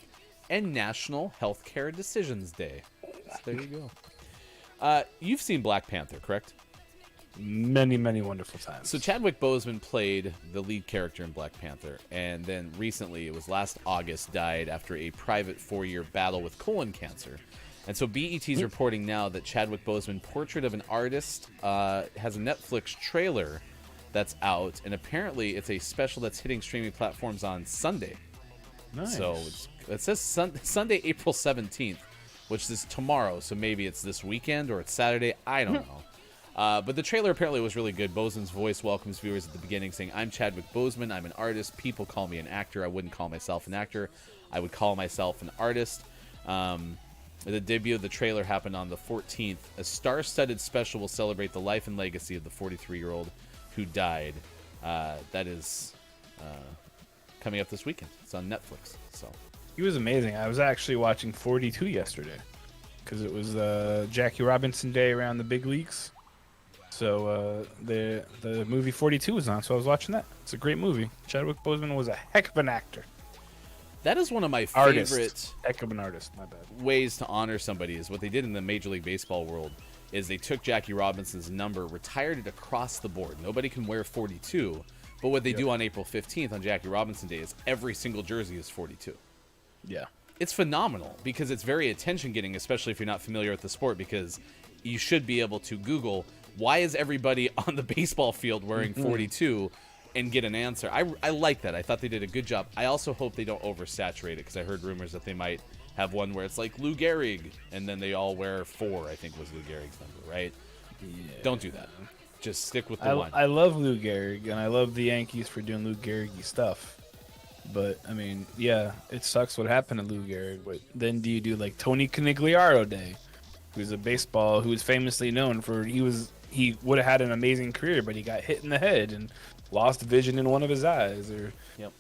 and National Healthcare Decisions Day. So there you go. You've seen Black Panther, correct? Many, many wonderful times. So Chadwick Boseman played the lead character in Black Panther, and then recently, it was last August, died after a private 4-year battle with colon cancer. And so BET is reporting now that Chadwick Boseman, Portrait of an Artist, has a Netflix trailer that's out, and apparently it's a special that's hitting streaming platforms on Sunday. Nice. So it says Sunday, April 17th, which is tomorrow, so maybe it's this weekend or it's Saturday. I don't know. But the trailer apparently was really good. Boseman's voice welcomes viewers at the beginning, saying, I'm Chadwick Boseman. I'm an artist. People call me an actor. I wouldn't call myself an actor. I would call myself an artist. The debut of the trailer happened on the 14th. A star-studded special will celebrate the life and legacy of the 43-year-old who died. That is coming up this weekend. It's on Netflix. So He was amazing. I was actually watching 42 yesterday because it was Jackie Robinson Day around the big leagues. So the movie 42 was on, so I was watching that. It's a great movie. Chadwick Boseman was a heck of an actor. that is one of my Artist. favorite Heck of an artist, my bad. ways to honor somebody is what they did in the Major League Baseball world is they took Jackie Robinson's number, retired it across the board. Nobody can wear 42, but what they do on April 15th on Jackie Robinson Day is every single jersey is 42. Yeah. It's phenomenal because it's very attention getting, especially if you're not familiar with the sport, because you should be able to Google why is everybody on the baseball field wearing 42 and get an answer. I like that. I thought they did a good job. I also hope they don't oversaturate it because I heard rumors that they might have one where it's like Lou Gehrig and then they all wear 4, I think was Lou Gehrig's number, right? Yeah. Don't do that. Just stick with the one. I love Lou Gehrig, and I love the Yankees for doing Lou Gehrig-y stuff. But, I mean, yeah, it sucks what happened to Lou Gehrig. But then do you do like Tony Conigliaro Day, who's who was famously known for he would have had an amazing career, but he got hit in the head and lost vision in one of his eyes. Or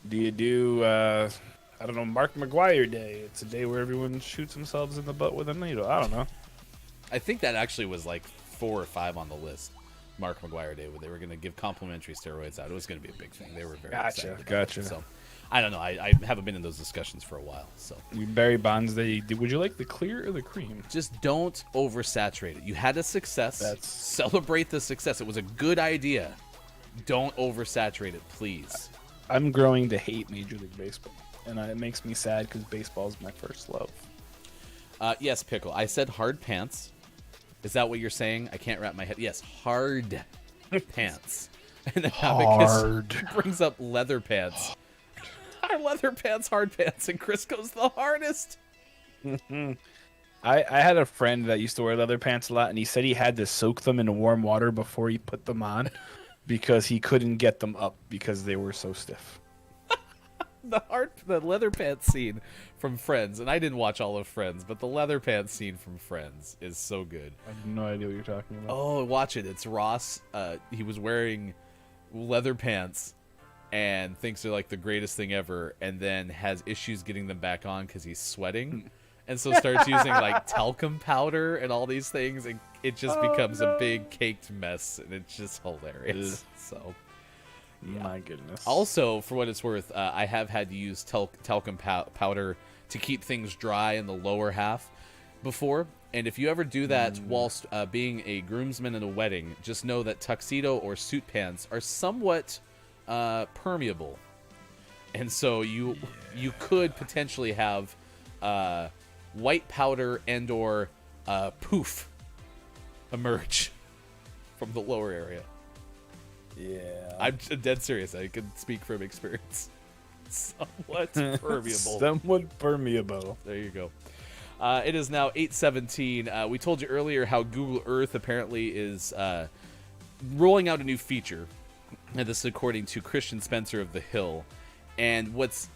do you do I don't know, Mark McGuire Day? It's a day where everyone shoots themselves in the butt with a needle. I don't know. I think that actually was like 4 or 5 on the list. Mark McGuire Day, where they were going to give complimentary steroids out. It was going to be a big thing. They were very excited about Gotcha. it. So I don't know. I haven't been in those discussions for a while. So Barry Bonds Day. Would you like the clear or the cream? just don't oversaturate it. You had a success. Celebrate the success. It was a good idea. Don't oversaturate it, please. I'm growing to hate Major League Baseball, and it makes me sad because baseball is my first love. Yes, Pickle. I said hard pants. Is that what you're saying? I can't wrap my head. Yes, hard pants. And then Abacus brings up leather pants. Are leather pants hard pants? And Chris goes the hardest. I had a friend that used to wear leather pants a lot, and he said he had to soak them in warm water before he put them on. because he couldn't get them up because they were so stiff. The leather pants scene from Friends, and I didn't watch all of Friends, but the leather pants scene from Friends is so good. I have no idea what you're talking about. Oh, watch it. It's Ross. He was wearing leather pants and thinks they're like the greatest thing ever, and then has issues getting them back on because he's sweating, and so starts using like talcum powder and all these things, and it just becomes a big caked mess, and it's just hilarious. So. Yeah. My goodness. Also, for what it's worth, I have had to use talcum powder to keep things dry in the lower half before. And if you ever do that whilst being a groomsman in a wedding, just know that tuxedo or suit pants are somewhat permeable. And so you could potentially have white powder and or poof emerge from the lower area. Yeah. I'm dead serious. I can speak from experience. Somewhat permeable. Somewhat permeable. There you go. It is now 8:17. We told you earlier how Google Earth apparently is rolling out a new feature. And this is according to Christian Spencer of The Hill. And what's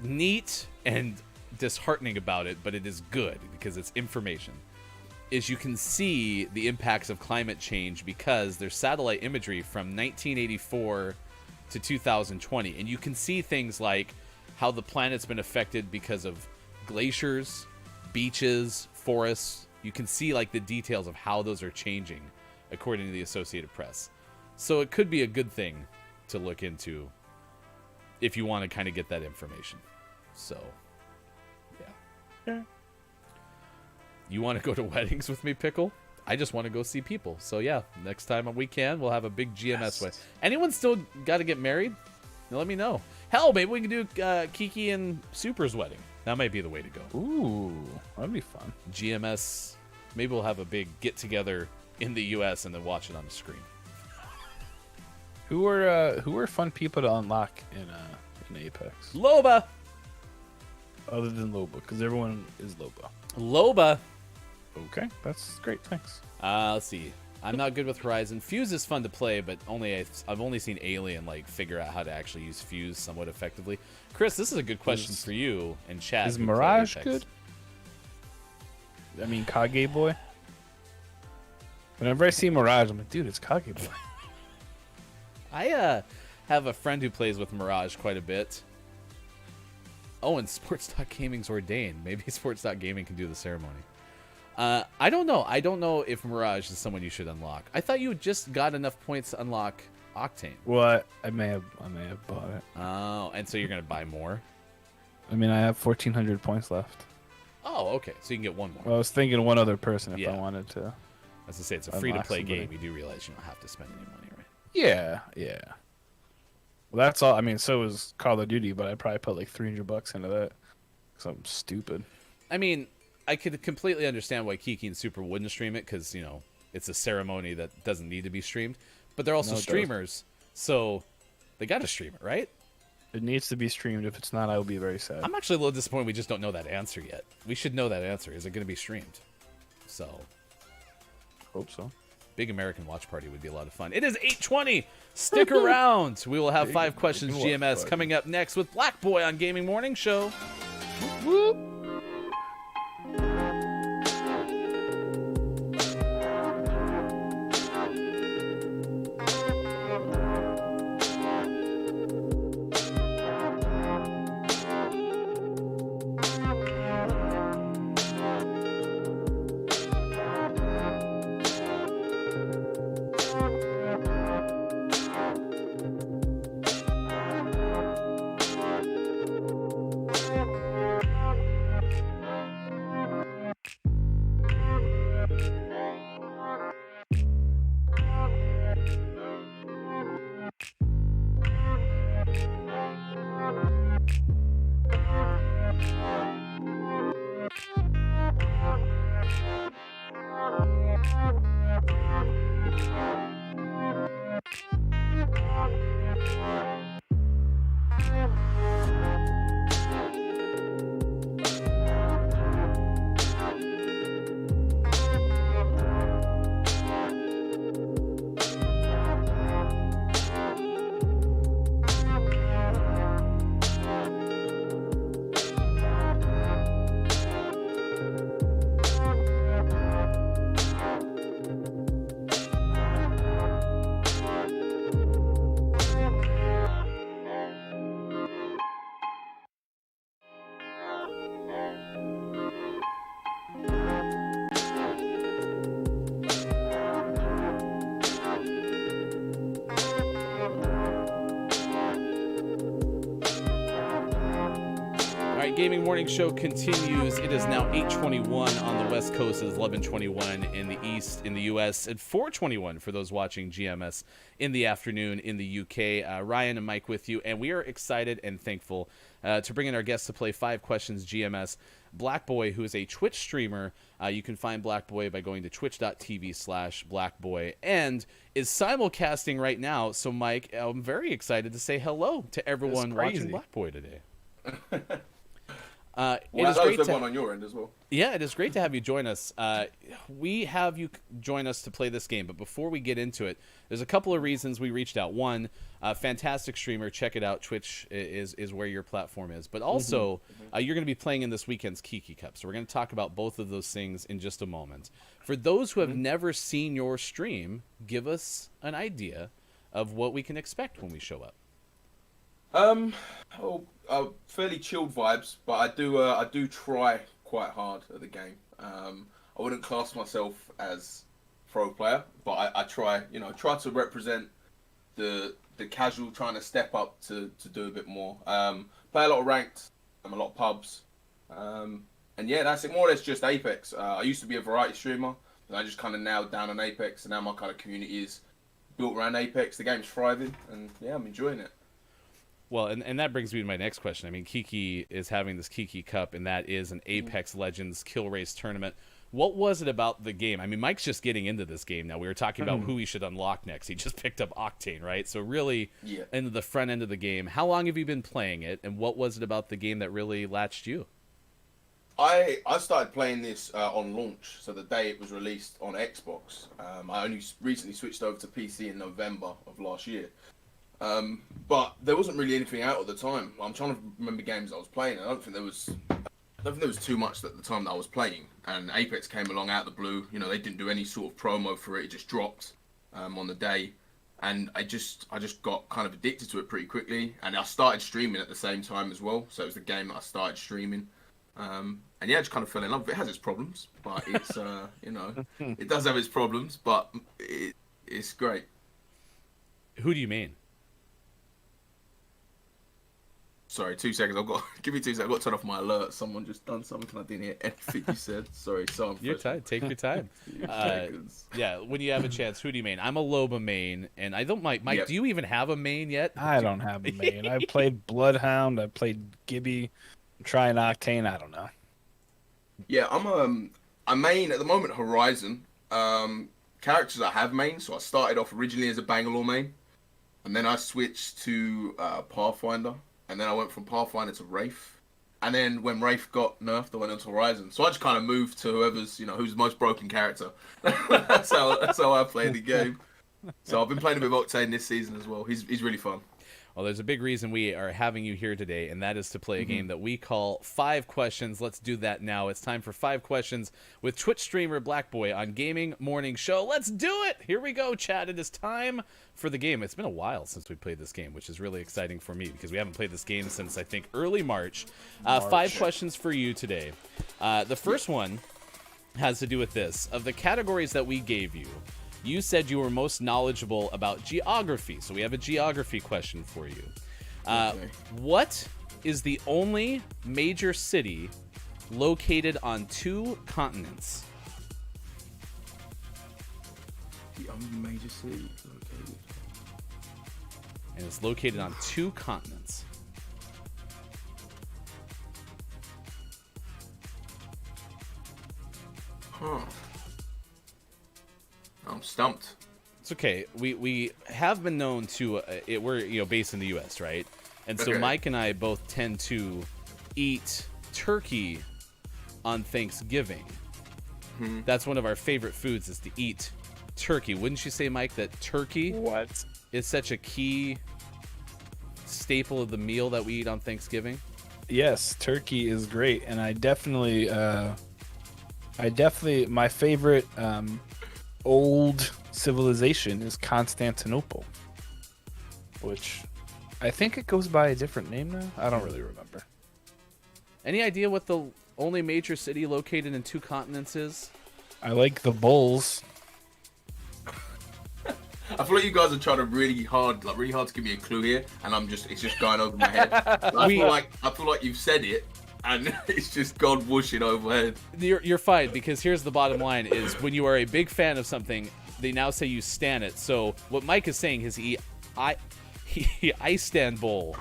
neat and disheartening about it, but it is good because it's information, is you can see the impacts of climate change because there's satellite imagery from 1984 to 2020. And you can see things like how the planet's been affected because of glaciers, beaches, forests. You can see like the details of how those are changing according to the Associated Press. So it could be a good thing to look into if you want to kind of get that information. So, yeah. You want to go to weddings with me, Pickle? I just want to go see people. So yeah, next time we can, we'll have a big GMS wedding. Anyone still got to get married? Let me know. Hell, maybe we can do Kiki and Super's wedding. That might be the way to go. Ooh, that'd be fun. GMS. Maybe we'll have a big get together in the U.S. and then watch it on the screen. Who are fun people to unlock in Apex? Loba. Other than Loba, because everyone is Loba. Loba. Okay, that's great. Thanks. Let's see. I'm not good with Horizon. Fuse is fun to play, but I've only seen Alien like figure out how to actually use Fuse somewhat effectively. Chris, this is a good question for you and Chad. Is Mirage good? I mean, Kage Boy. Whenever I see Mirage, I'm like, dude, it's Kage Boy. I have a friend who plays with Mirage quite a bit. Oh, and Sports.Gaming's ordained. Maybe Sports.Gaming can do the ceremony. I don't know. I don't know if Mirage is someone you should unlock. I thought you just got enough points to unlock Octane. Well, I may have bought it. Oh, and so you're gonna buy more? I mean, I have 1,400 points left. Oh, okay. So you can get one more. Well, I was thinking one other person if I wanted to. As I say, it's a free-to-play game. You do realize you don't have to spend any money, right? Yeah, yeah. Well, that's all. I mean, so is Call of Duty, but I probably put like $300 into that. Something stupid. I mean, I could completely understand why Kiki and Super wouldn't stream it because, you know, it's a ceremony that doesn't need to be streamed. But they're also streamers, so they got to stream it, right? It needs to be streamed. If it's not, I will be very sad. I'm actually a little disappointed we just don't know that answer yet. We should know that answer. Is it going to be streamed? So, hope so. Big American watch party would be a lot of fun. It is 8:20. Stick around. We will have 5 questions GMS coming up next with Black Boy on Gaming Morning Show. Whoop. right, Gaming Morning Show continues. It is now 8:21 on the West Coast. It is 11:21 in the East in the U.S. and 4:21 for those watching GMS in the afternoon in the U.K. Ryan and Mike with you, and we are excited and thankful to bring in our guests to play 5 Questions GMS. Blackboy, who is a Twitch streamer. You can find Blackboy by going to twitch.tv/Blackboy and is simulcasting right now. So, Mike, I'm very excited to say hello to everyone watching Blackboy today. Well, it is great to on your end as well. Yeah, it is great to have you join us. We have you join us to play this game, but before we get into it, there's a couple of reasons we reached out. One, fantastic streamer, check it out. Twitch is where your platform is. But also, you're going to be playing in this weekend's Kiki Cup, so we're going to talk about both of those things in just a moment. For those who have never seen your stream, give us an idea of what we can expect when we show up. Fairly chilled vibes, but I do try quite hard at the game. I wouldn't class myself as pro player, but I try to represent the casual trying to step up to do a bit more. Play a lot of ranked, a lot of pubs, and yeah, that's it. More or less just Apex. I used to be a variety streamer, and I just kind of nailed down on Apex, and now my kind of community is built around Apex. The game's thriving, and yeah, I'm enjoying it. Well, and that brings me to my next question. I mean, Kiki is having this Kiki Cup, and that is an Apex Legends kill race tournament. What was it about the game? I mean, Mike's just getting into this game now. We were talking about who he should unlock next. He just picked up Octane, right? So really into the front end of the game. How long have you been playing it, and what was it about the game that really latched you? I started playing this on launch, so the day it was released on Xbox. I only recently switched over to PC in November of last year. But there wasn't really anything out at the time. I'm trying to remember games I was playing. I don't think there was too much at the time that I was playing. And Apex came along out of the blue. You know, they didn't do any sort of promo for it. It just dropped on the day, and I just got kind of addicted to it pretty quickly. And I started streaming at the same time as well. So it was the game that I started streaming. And yeah, I just kind of fell in love with it. It has its problems, but it's it does have its problems, but it's great. Who do you mean? Sorry, 2 seconds. Give me 2 seconds. I've got to turn off my alert. Someone just done something. I didn't hear anything you said. Sorry, so You're tired. Take your time. Yeah, when you have a chance, who do you main? I'm a Loba main, and I don't Mike. Do you even have a main yet? I don't have a main. I played Bloodhound. I played Gibby. I'm trying Octane. I don't know. Yeah, I'm a main at the moment. Horizon. Characters I have main. So I started off originally as a Bangalore main, and then I switched to Pathfinder. And then I went from Pathfinder to Wraith. And then when Wraith got nerfed, I went into Horizon. So I just kind of moved to who's the most broken character. that's how I play the game. So I've been playing a bit of Octane this season as well. He's really fun. Well, there's a big reason we are having you here today, and that is to play a game that we call 5 Questions. Let's do that now. It's time for 5 Questions with Twitch streamer Blackboy on Gaming Morning Show. Let's do it! Here we go, chat. It is time for the game. It's been a while since we played this game, which is really exciting for me because we haven't played this game since, I think, early March. 5 questions for you today. The first one has to do with this. Of the categories that we gave you, you said you were most knowledgeable about geography, so we have a geography question for you. What is the only major city located on 2 continents? The only major city located. And it's located on 2 continents. Huh. I'm stumped. It's okay. We have been known to we're based in the U.S., right? And so Mike and I both tend to eat turkey on Thanksgiving. That's one of our favorite foods is to eat turkey. Wouldn't you say, Mike, that turkey is such a key staple of the meal that we eat on Thanksgiving? Yes, turkey is great, and I definitely my favorite old civilization is Constantinople, which I think it goes by a different name now. I don't really remember. Any idea what the only major city located in 2 continents is? I like the Bulls. I feel like you guys are trying to really hard to give me a clue here, and it's just going over my head. I feel like you've said it, and it's just gone whooshing overhead. You're fine, because here's the bottom line: is when you are a big fan of something, they now say you stan it. So what Mike is saying is he Istanbul.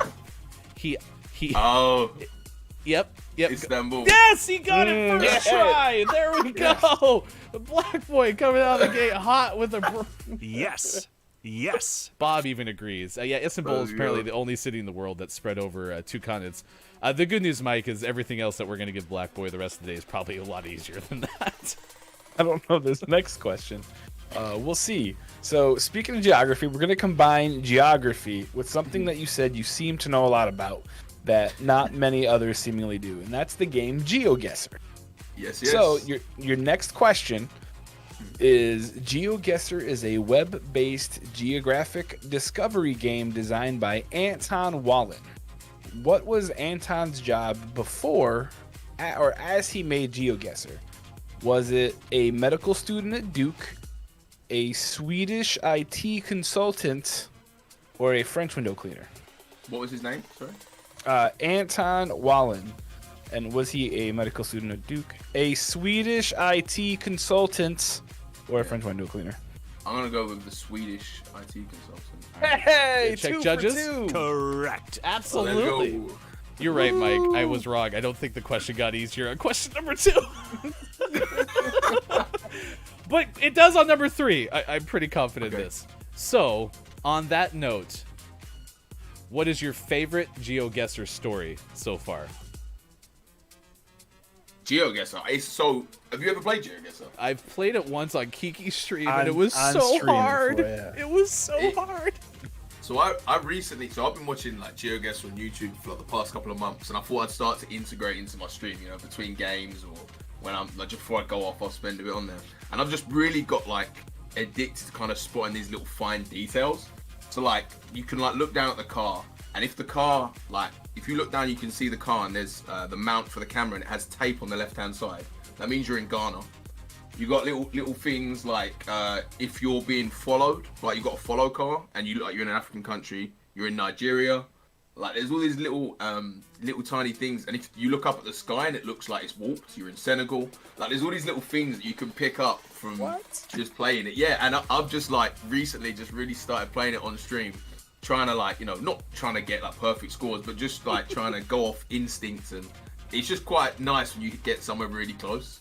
He. Oh. Yep. Istanbul. Yes, he got it first try. There we go. The Black Boy coming out of the gate hot with a. Yes. Bob even agrees. Yeah, Istanbul is apparently the only city in the world that's spread over 2 continents. The good news, Mike, is everything else that we're going to give Black Boy the rest of the day is probably a lot easier than that. I don't know this next question. We'll see. So, speaking of geography, we're going to combine geography with something that you said you seem to know a lot about that not many others seemingly do, and that's the game GeoGuessr. Yes. So, your next question is GeoGuessr is a web-based geographic discovery game designed by Anton Wallen. What was Anton's job before or as he made GeoGuessr? Was it a medical student at Duke, a Swedish IT consultant, or a French window cleaner? What was his name? Sorry. Anton Wallen. And was he a medical student at Duke, a Swedish IT consultant, or a French window cleaner? I'm gonna go with the Swedish IT consultant. Hey, check 2 judges. for 2. Correct. Absolutely. You're right, Mike. I was wrong. I don't think the question got easier on question number 2. But it does on number 3. I'm pretty confident in this. So, on that note, what is your favorite GeoGuessr story so far? GeoGuessr. So, have you ever played GeoGuessr? I've played it once on Kiki's stream, and it was so hard. Before, yeah. It was so hard. So I've been watching like GeoGuessr on YouTube for like, the past couple of months, and I thought I'd start to integrate into my stream, you know, between games or when I'm like just before I go off, I'll spend a bit on there. And I've just really got like addicted to kind of spotting these little fine details. So like you can like look down at the car, and if the car like if you look down, you can see the car, and there's the mount for the camera, and it has tape on the left-hand side. That means you're in Ghana. You got little things like if you're being followed, like you got a follow car, and you're in an African country, you're in Nigeria. Like there's all these little tiny things, and if you look up at the sky and it looks like it's warped, you're in Senegal. Like there's all these little things that you can pick up from just playing it. Yeah, and I've just like recently just really started playing it on stream, trying to like, you know, not trying to get like perfect scores, but just like trying to go off instincts, and it's just quite nice when you get somewhere really close.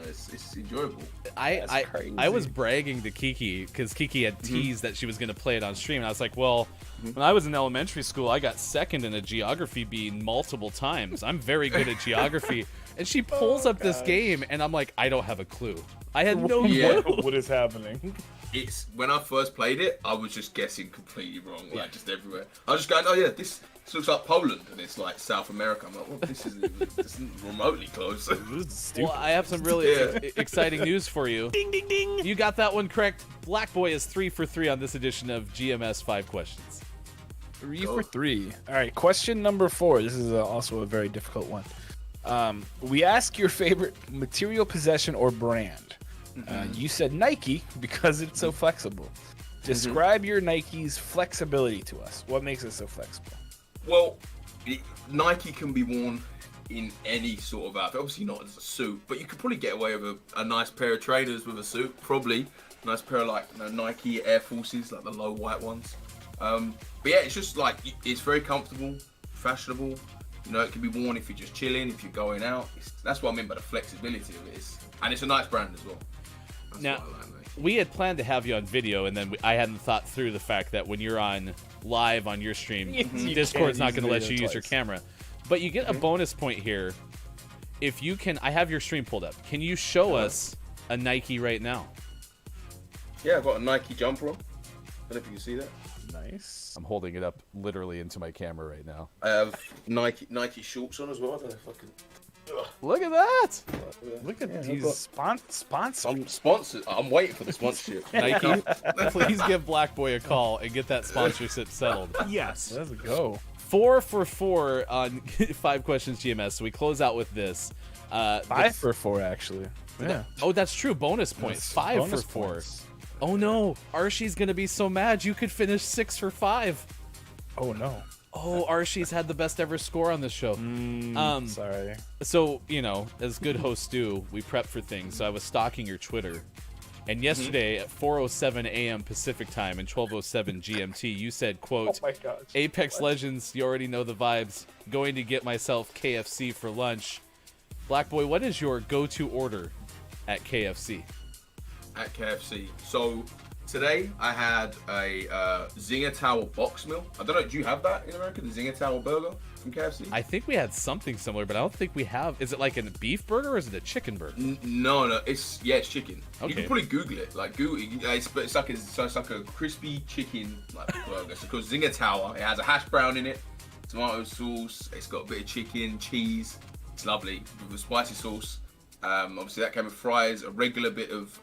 It's enjoyable. I was bragging to Kiki because Kiki had teased that she was going to play it on stream, and I was like, well, when I was in elementary school, I got second in a geography bee multiple times. I'm very good at geography. And she pulls up this game, and I'm like, I don't have a clue. I had no clue. What is happening? It's when I first played it, I was just guessing completely wrong, like just everywhere. I was just going, oh yeah, this looks like Poland, and it's like South America. I'm like, well, this isn't remotely close. This is stupid. Well, I have some really exciting news for you. Ding, ding, ding. You got that one correct. Black Boy is 3 for 3 on this edition of GMS 5 Questions. 3 for 3. All right, question number 4. This is also a very difficult one. We ask your favorite material, possession, or brand. You said Nike because it's so flexible. Describe your Nike's flexibility to us. What makes it so flexible? Well, Nike can be worn in any sort of outfit. Obviously not as a suit, but you could probably get away with a nice pair of trainers with a suit. Probably a nice pair of like Nike Air Forces, like the low white ones. But yeah, it's just like it's very comfortable, fashionable. You know, it can be worn if you're just chilling, if you're going out. That's what I mean by the flexibility of it. And it's a nice brand as well. That's now, we had planned to have you on video, and then I hadn't thought through the fact that when you're on live on your stream, Discord's not going to let you use your camera. But you get a bonus point here. If you can, I have your stream pulled up. Can you show us a Nike right now? Yeah, I've got a Nike jumper on. I don't know if you can see that. Nice. I'm holding it up literally into my camera right now. I have Nike shorts on as well. I don't know if I can. Look at that! Look at these sponsors. I'm sponsored. I'm waiting for the sponsorship. Nike, please give Black Boy a call and get that sponsorship settled. Yes. Let's go. 4 for 4 on 5 Questions GMS. So we close out with this. 5 for 4, actually. Yeah. Oh, that's true. Bonus points. 5 bonus for 4. points. Oh no, Arshi's gonna be so mad. You could finish 6 for 5. Oh no. Oh, Arshi's had the best ever score on this show. Sorry. So, as good hosts do, we prep for things. So I was stalking your Twitter. And yesterday at 4:07 a.m. Pacific time and 12:07 GMT, you said, quote, Oh my gosh. Apex Legends, you already know the vibes. Going to get myself KFC for lunch. Black Boy, what is your go-to order at KFC? At KFC. So today I had a Zinger Tower box meal. I don't know, do you have that in America? The Zinger Tower burger from KFC? I think we had something similar, but I don't think we have. Is it like a beef burger or is it a chicken burger? No, it's chicken. Okay. You can probably Google it. Like Google, it's like a crispy chicken like burger. So called Zinger Tower. It has a hash brown in it, tomato sauce. It's got a bit of chicken, cheese. It's lovely with a spicy sauce. Obviously that came with fries, a regular bit of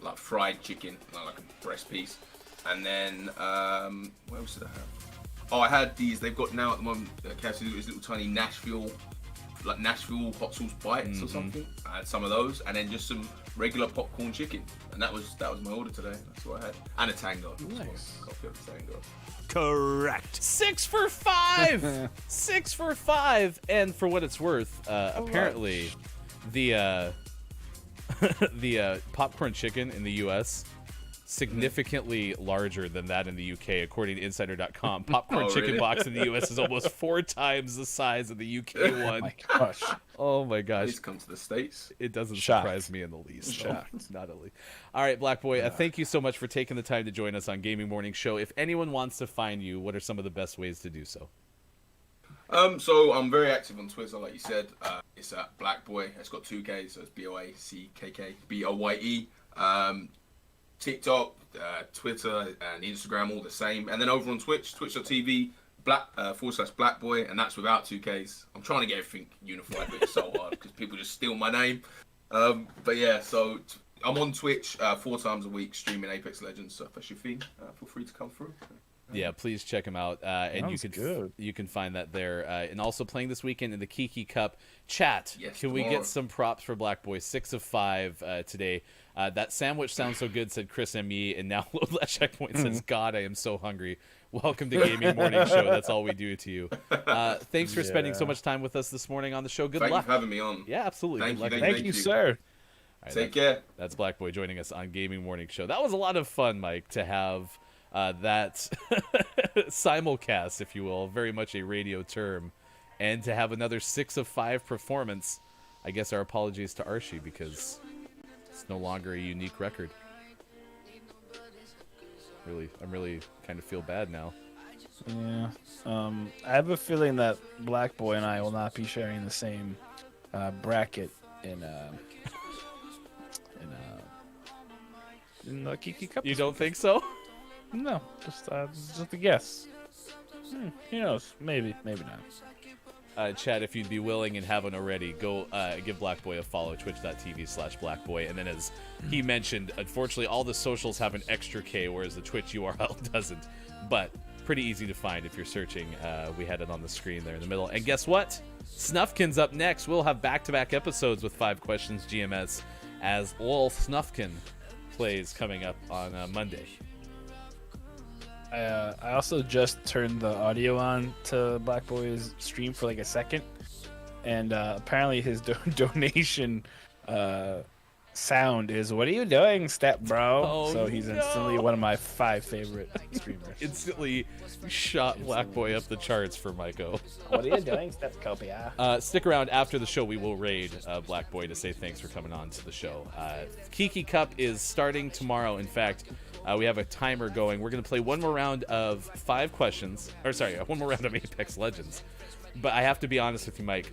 like fried chicken, like a breast piece, and then what else did I have? Oh, I had these. They've got now at the moment KFC these little tiny Nashville hot sauce bites or something. I had some of those, and then just some regular popcorn chicken, and that was my order today. That's what I had, and a tango. Nice. Coffee of a tango. Correct. 6 for 5. 6 for 5. And for what it's worth, apparently, the popcorn chicken in the U.S. significantly larger than that in the UK, according to Insider.com. Popcorn chicken really? box in the US is almost 4 times the size of the UK one. Oh my gosh. Oh my gosh. Please come to the States. It doesn't Shocked. surprise me in the least. Shocked. Not at least. All right, Black Boy, thank you so much for taking the time to join us on Gaming Morning Show. If anyone wants to find you, what are some of the best ways to do so? So I'm very active on Twitter, like you said. It's at Black Boy. It's got 2 Ks, so it's BOACKK BOYE. TikTok, Twitter, and Instagram all the same. And then over on Twitch, twitch.tv /Black Boy, and that's without 2 Ks. I'm trying to get everything unified, but it's so hard because people just steal my name. But yeah, so I'm on Twitch 4 times a week streaming Apex Legends. So if that's your thing, feel free to come through. Yeah, please check him out, and Sounds you can find that there. And also playing this weekend in the Kiki Cup chat. Yes, can we tomorrow. get some props for Black Boy? 6 of 5 today. That sandwich sounds so good, said Chris M.E. And now Low Last Checkpoint says, God, I am so hungry. Welcome to Gaming Morning Show. That's all we do to you. Thanks for spending so much time with us this morning on the show. Good Thank luck. you for having me on. Yeah, absolutely. Thank you, sir. All right, Take care. That's Black Boy joining us on Gaming Morning Show. That was a lot of fun, Mike, to have that simulcast, if you will, very much a radio term, and to have another 6 of 5 performance. I guess our apologies to Archie because it's no longer a unique record. I'm really kind of feel bad now. Yeah. I have a feeling that Black Boy and I will not be sharing the same bracket in the Kiki Cup. You don't think so? No, just a guess. Who knows? Maybe not. Chad, if you'd be willing and haven't already, go give Black Boy a follow, twitch.tv/blackboy. And then as he mentioned, unfortunately, all the socials have an extra K, whereas the Twitch URL doesn't. But pretty easy to find if you're searching. We had it on the screen there in the middle. And guess what? Snuffkin's up next. We'll have back-to-back episodes with 5 questions GMS as Lol Snuffkin plays coming up on Monday. I also just turned the audio on to Black Boy's stream for like a second, and apparently his donation sound is "What are you doing, step bro?" Oh, so he's instantly one of my 5 favorite streamers. Instantly shot Black Boy up the charts for Myko. What are you doing, step copia? Stick around after the show. We will raid Black Boy to say thanks for coming on to the show. Kiki Cup is starting tomorrow. In fact, we have a timer going. We're going to play one more round of 5 questions. One more round of Apex Legends. But I have to be honest with you, Mike.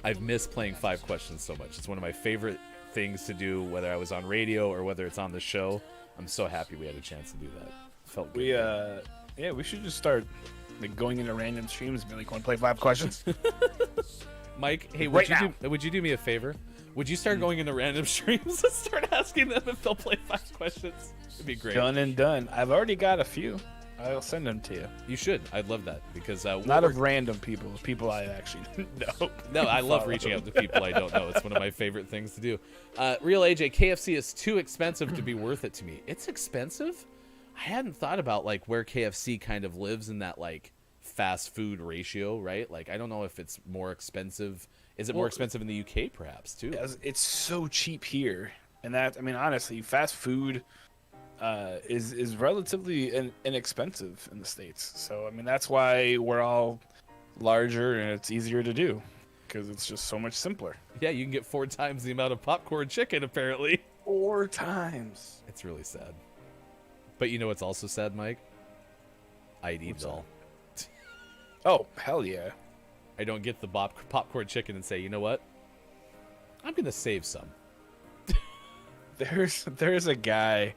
I've missed playing 5 questions so much. It's one of my favorite things to do, whether I was on radio or whether it's on the show. I'm so happy we had a chance to do that. Felt good. We should just start like going into random streams and be like, "Want to play 5 questions?" Mike, hey, Right would you do me a favor? Would you start going into random streams and start asking them if they'll play 5 questions? It'd be great. Done and done. I've already got a few. I'll send them to you. You should. I'd love that because not of random people I actually know. No, I love reaching out to people I don't know. It's one of my favorite things to do. Real AJ, KFC is too expensive to be worth it to me. It's expensive? I hadn't thought about like where KFC kind of lives in that like fast food ratio, right? Like, I don't know if it's more expensive. Is it more expensive in the UK, perhaps, too? It's so cheap here, and that, I mean, honestly, fast food is relatively inexpensive in the States. So, I mean, that's why we're all larger and it's easier to do, because it's just so much simpler. Yeah, you can get 4 times the amount of popcorn chicken, apparently. 4 times. It's really sad. But you know what's also sad, Mike? I'd eat it all. Oh, hell yeah. I don't get the popcorn chicken and say, you know what? I'm going to save some. There's a guy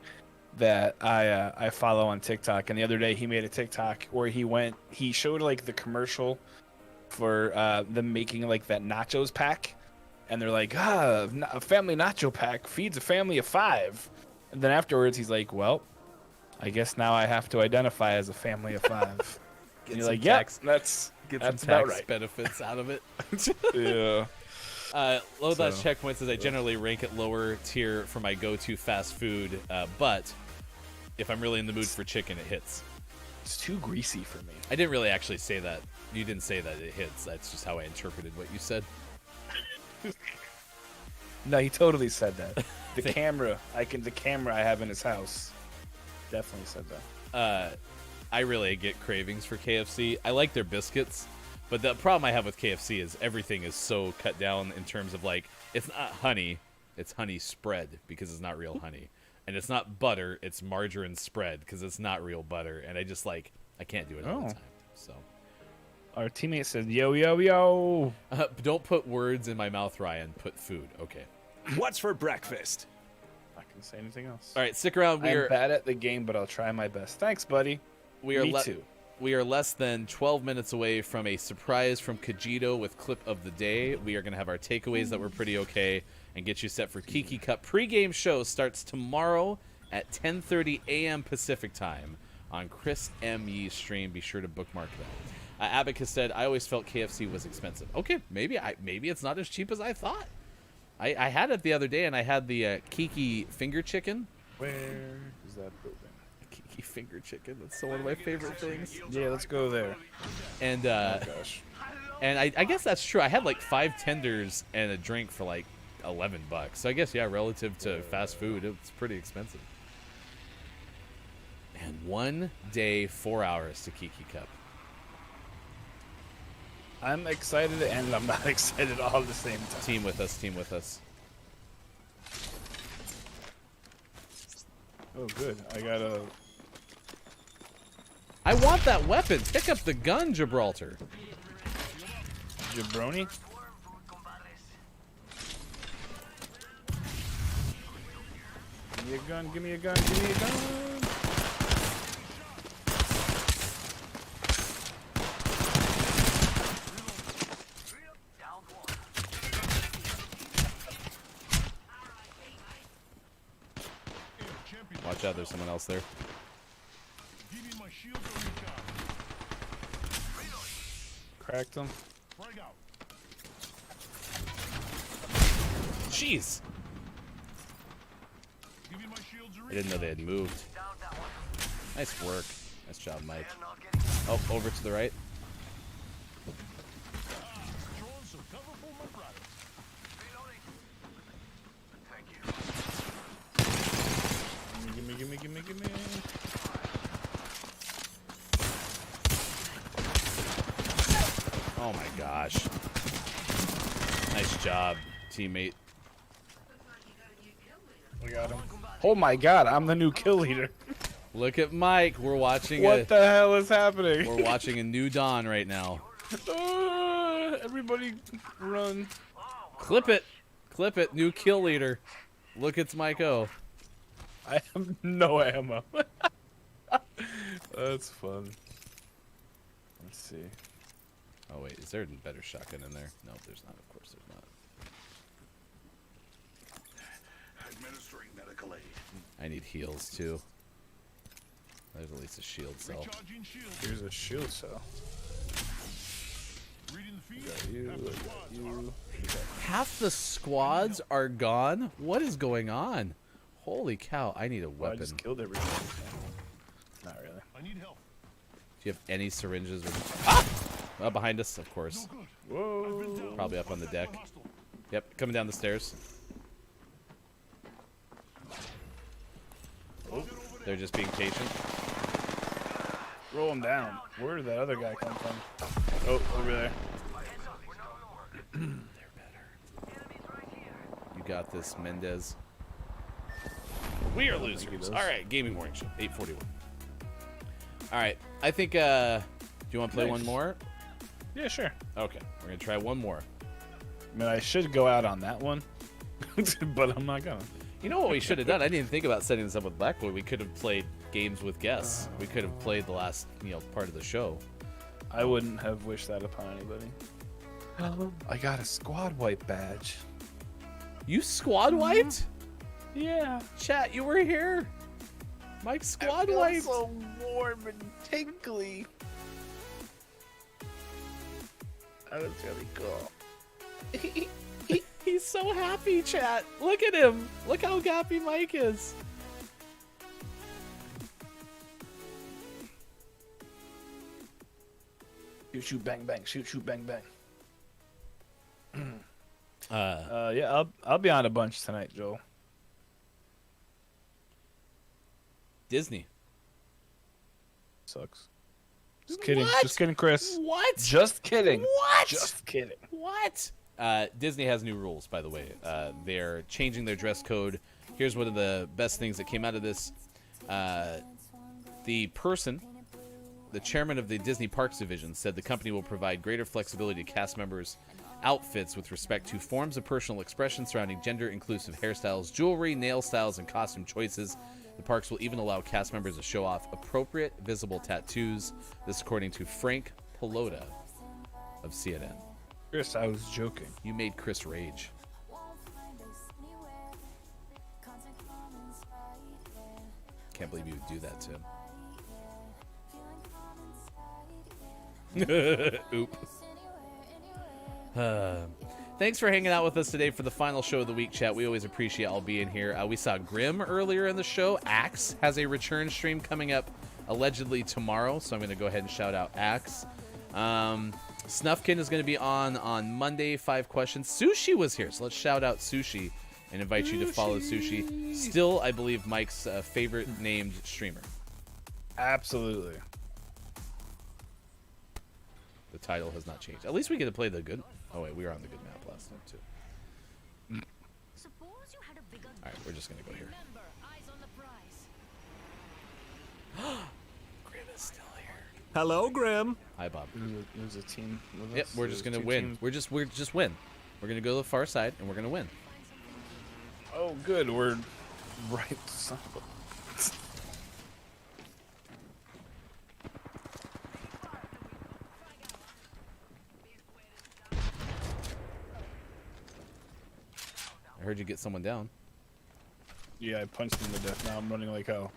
that I follow on TikTok, and the other day he made a TikTok where he showed like the commercial for them making like that nachos pack, and they're like, a family nacho pack feeds a family of 5, and then afterwards he's like, well, I guess now I have to identify as a family of 5. And you're like, yeah, that's about right. Benefits out of it. Yeah. Low Dash Checkpoint says I generally rank it lower tier for my go-to fast food, but if I'm really in the mood for chicken, it hits. It's too greasy for me. I didn't really actually say that. You didn't say that it hits. That's just how I interpreted what you said. No, he totally said that. The camera I have in his house definitely said that. I really get cravings for KFC. I like their biscuits, but the problem I have with KFC is everything is so cut down in terms of, like, it's not honey, it's honey spread because it's not real honey. And it's not butter, it's margarine spread because it's not real butter. And I just, like, I can't do it all the time. So our teammate said, yo, yo, yo. Don't put words in my mouth, Ryan. Put food. Okay. What's for breakfast? I can say anything else. All right, stick around. I'm bad at the game, but I'll try my best. Thanks, buddy. Me too. We are less than 12 minutes away from a surprise from Kajito with clip of the day. We are going to have our takeaways that were pretty okay and get you set for Kiki Cup. Pre-game show starts tomorrow at 10:30 a.m. Pacific time on Chris M. Yee's stream. Be sure to bookmark that. Abacus said, I always felt KFC was expensive. Okay, maybe it's not as cheap as I thought. I had it the other day, and I had the Kiki finger chicken. Where is that building? Kiki finger chicken. That's one of my favorite things. Yeah, let's go there. And oh gosh. And I guess that's true. I had like 5 tenders and a drink for like $11. So I guess, yeah, relative to fast food, it's pretty expensive. And 1 day, 4 hours to Kiki Cup. I'm excited and I'm not excited all at the same time. Team with us, team with us. Oh, good. I want that weapon. Pick up the gun, Gibraltar. Jabroni? Give me a gun, give me a gun, give me a gun! Watch out, there's someone else there. Cracked him. Jeez. I didn't know they had moved. Nice work. Nice job, Mike. Oh, over to the right. Gimme. Oh my gosh. Nice job, teammate. We got him. Oh my god, I'm the new kill leader. Look at Mike. We're watching what the hell is happening? We're watching a new dawn right now. Everybody run. Clip it. Clip it. New kill leader. Look, it's Mike O. I have no ammo. That's fun. Let's see. Oh wait, is there a better shotgun in there? No, there's not. Of course there's not. Administering medical aid. I need heals too. There's at least a shield cell. Here's a shield cell. Got you. Half the squads are gone? What is going on? Holy cow, I need a weapon. I just killed everything. Not really. Do you have any syringes? Or... Ah! Behind us, of course. Whoa. Probably up on the deck. Yep, coming down the stairs. They're just being patient. Roll him down. Where did that other guy come from? Oh, over there. They're better. You got this, Mendez. We are losers. All right, gaming morning show, 8:41. All right, I think. Do you want to play one more? Yeah, sure. Okay, we're gonna try one more. I mean, I should go out on that one, but I'm not gonna. You know what we should have done? I didn't think about setting this up with Blackboy. We could have played games with guests. We could have played the last, part of the show. I wouldn't have wished that upon anybody. I got a squad wipe badge. You squad wiped? Yeah. Chat, you were here. Mike squad wiped. So warm and tingly. That was really cool. He's so happy, chat. Look at him. Look how happy Mike is. Shoot, shoot, bang, bang. Shoot, shoot, bang, bang. Yeah, I'll be on a bunch tonight, Joel. Disney. Sucks. Just kidding. What? Just kidding, Chris. What? Just kidding. What? Just kidding. What? Disney has new rules, by the way. They're changing their dress code. Here's one of the best things that came out of this. The chairman of the Disney Parks Division, said the company will provide greater flexibility to cast members' outfits with respect to forms of personal expression surrounding gender-inclusive hairstyles, jewelry, nail styles, and costume choices. The parks will even allow cast members to show off appropriate visible tattoos. This according to Frank Pelota of CNN. Chris, I was joking. You made Chris rage. Can't believe you would do that to him. Oop. Thanks for hanging out with us today for the final show of the week, chat. We always appreciate all being here. We saw Grim earlier in the show. Axe has a return stream coming up allegedly tomorrow, so I'm going to go ahead and shout out Axe. Snuffkin is going to be on Monday, 5 questions. Sushi was here, so let's shout out Sushi and invite you to follow Sushi. Still, I believe, Mike's favorite named streamer. Absolutely. The title has not changed. At least we get to play the good. Oh wait, we were on the good map last time too. All right, we're just gonna go here. Grim is still here. Hello, Grim. Hi, Bob. There's a team with Yep, us. we're just There's gonna two win. teams. We're just win. We're gonna go to the far side and we're gonna win. Oh, good. We're right. Son of a- I heard you get someone down. Yeah, I punched him to death. Now I'm running like hell.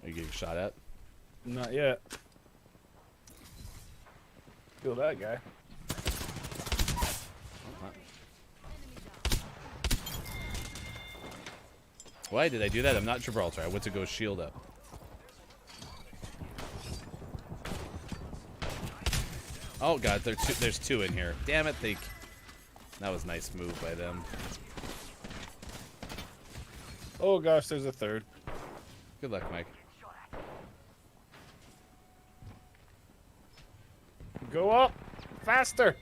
Are you getting shot at? Not yet. Kill that guy. Why did I do that? I'm not Gibraltar. I went to go shield up. Oh god, there's two in here. Damn it, that was a nice move by them. Oh gosh, there's a third. Good luck, Mike. Go up! Faster!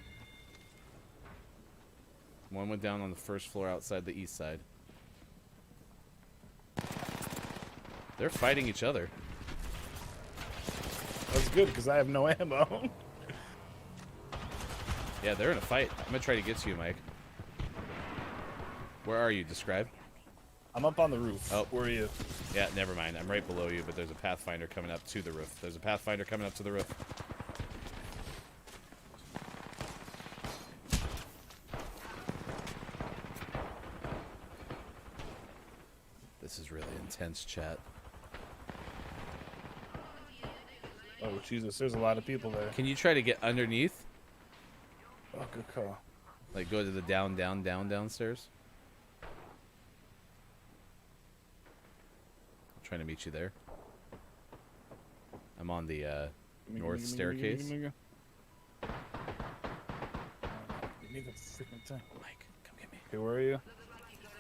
One went down on the first floor outside the east side. They're fighting each other. That's good, because I have no ammo. Yeah, they're in a fight. I'm gonna try to get to you, Mike. Where are you? Describe. I'm up on the roof. Oh. Where are you? Yeah, never mind. I'm right below you, but there's a Pathfinder coming up to the roof. There's a Pathfinder coming up to the roof. This is really intense, chat. Oh, Jesus, there's a lot of people there. Can you try to get underneath? Oh, good call. Like, go to the downstairs? I'm trying to meet you there. I'm on the north staircase. Give me the freaking thing. Mike, come get me. Okay, where are you?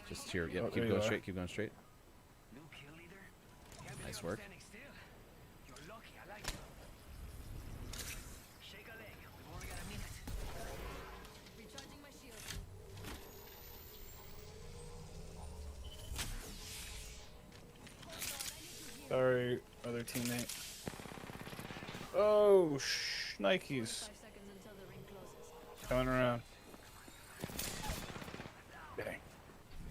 Just here. Yep, Oh, keep there going you are. straight, keep going straight. Nice work. Recharging my shield. Sorry, other teammate. Oh, Nikes. 5 seconds until the ring closes. Coming around. Dang.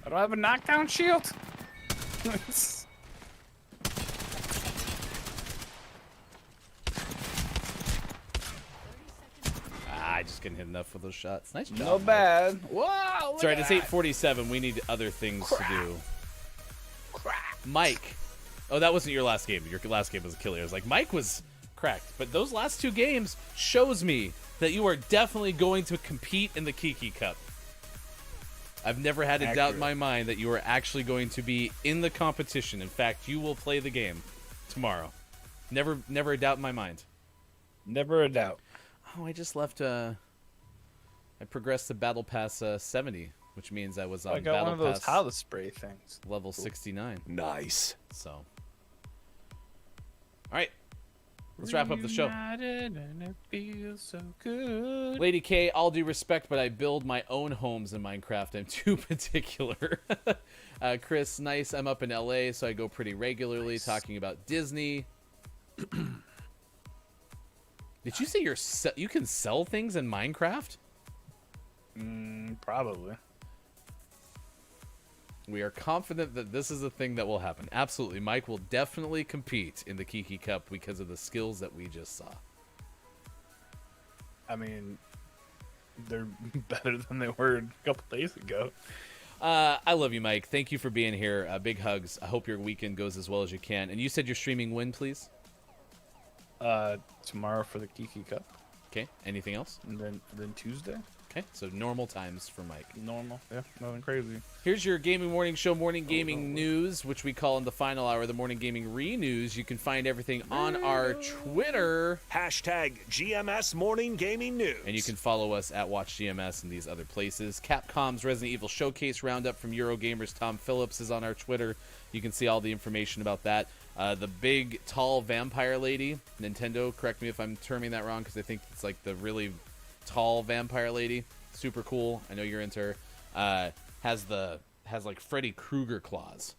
I don't have a knockdown shield. I just couldn't hit enough with those shots. Nice job. No Mike. bad. Wow. It's alright, it's 8:47. We need other things to do. Mike. Oh, that wasn't your last game. Your last game was a killer. I was like, Mike was cracked. But those last 2 games shows me that you are definitely going to compete in the Kiki Cup. I've never had a doubt in my mind that you are actually going to be in the competition. In fact, you will play the game tomorrow. Never a doubt in my mind. Never a doubt. Oh, I just left. I progressed to Battle Pass 70, which means I was on I got Battle one of those Pass Hala spray things. level 69. Nice. So, all right, let's wrap up the show. Reunited and it feels so good. Lady K, all due respect, but I build my own homes in Minecraft. I'm too particular. Chris, nice. I'm up in LA, so I go pretty regularly, talking about Disney. Did you say you can sell things in Minecraft? Probably. We are confident that this is a thing that will happen. Absolutely. Mike will definitely compete in the Kiki Cup because of the skills that we just saw. I mean, they're better than they were a couple days ago. I love you, Mike. Thank you for being here. Big hugs. I hope your weekend goes as well as you can. And you said you're streaming when, please? Tomorrow for the Kiki Cup. Okay. Anything else? And then Tuesday. Okay. So normal times for Mike. Normal. Yeah, nothing crazy. Here's your Gaming Morning Show morning gaming news, which we call in the final hour the Morning Gaming Re-News. You can find everything on our Twitter. Hashtag GMS Morning Gaming News. And you can follow us at WatchGMS and these other places. Capcom's Resident Evil Showcase Roundup from Eurogamer's Tom Phillips is on our Twitter. You can see all the information about that. The big, tall vampire lady, Nintendo, correct me if I'm terming that wrong, because I think it's like the really tall vampire lady. Super cool. I know you're into her. Has like Freddy Krueger claws.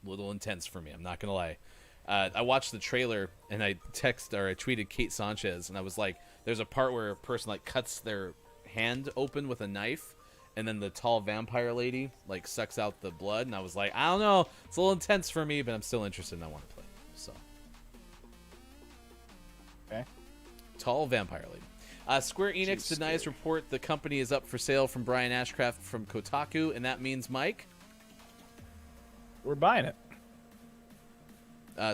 A little intense for me, I'm not gonna lie. I watched the trailer and I tweeted Kate Sanchez and I was like, there's a part where a person like cuts their hand open with a knife and then the tall vampire lady like sucks out the blood, and I was like, I don't know, it's a little intense for me, but I'm still interested and I want to play. So okay. Tall vampire lady. Square Enix denies report the company is up for sale from Brian Ashcraft from Kotaku, and that means, Mike? We're buying it.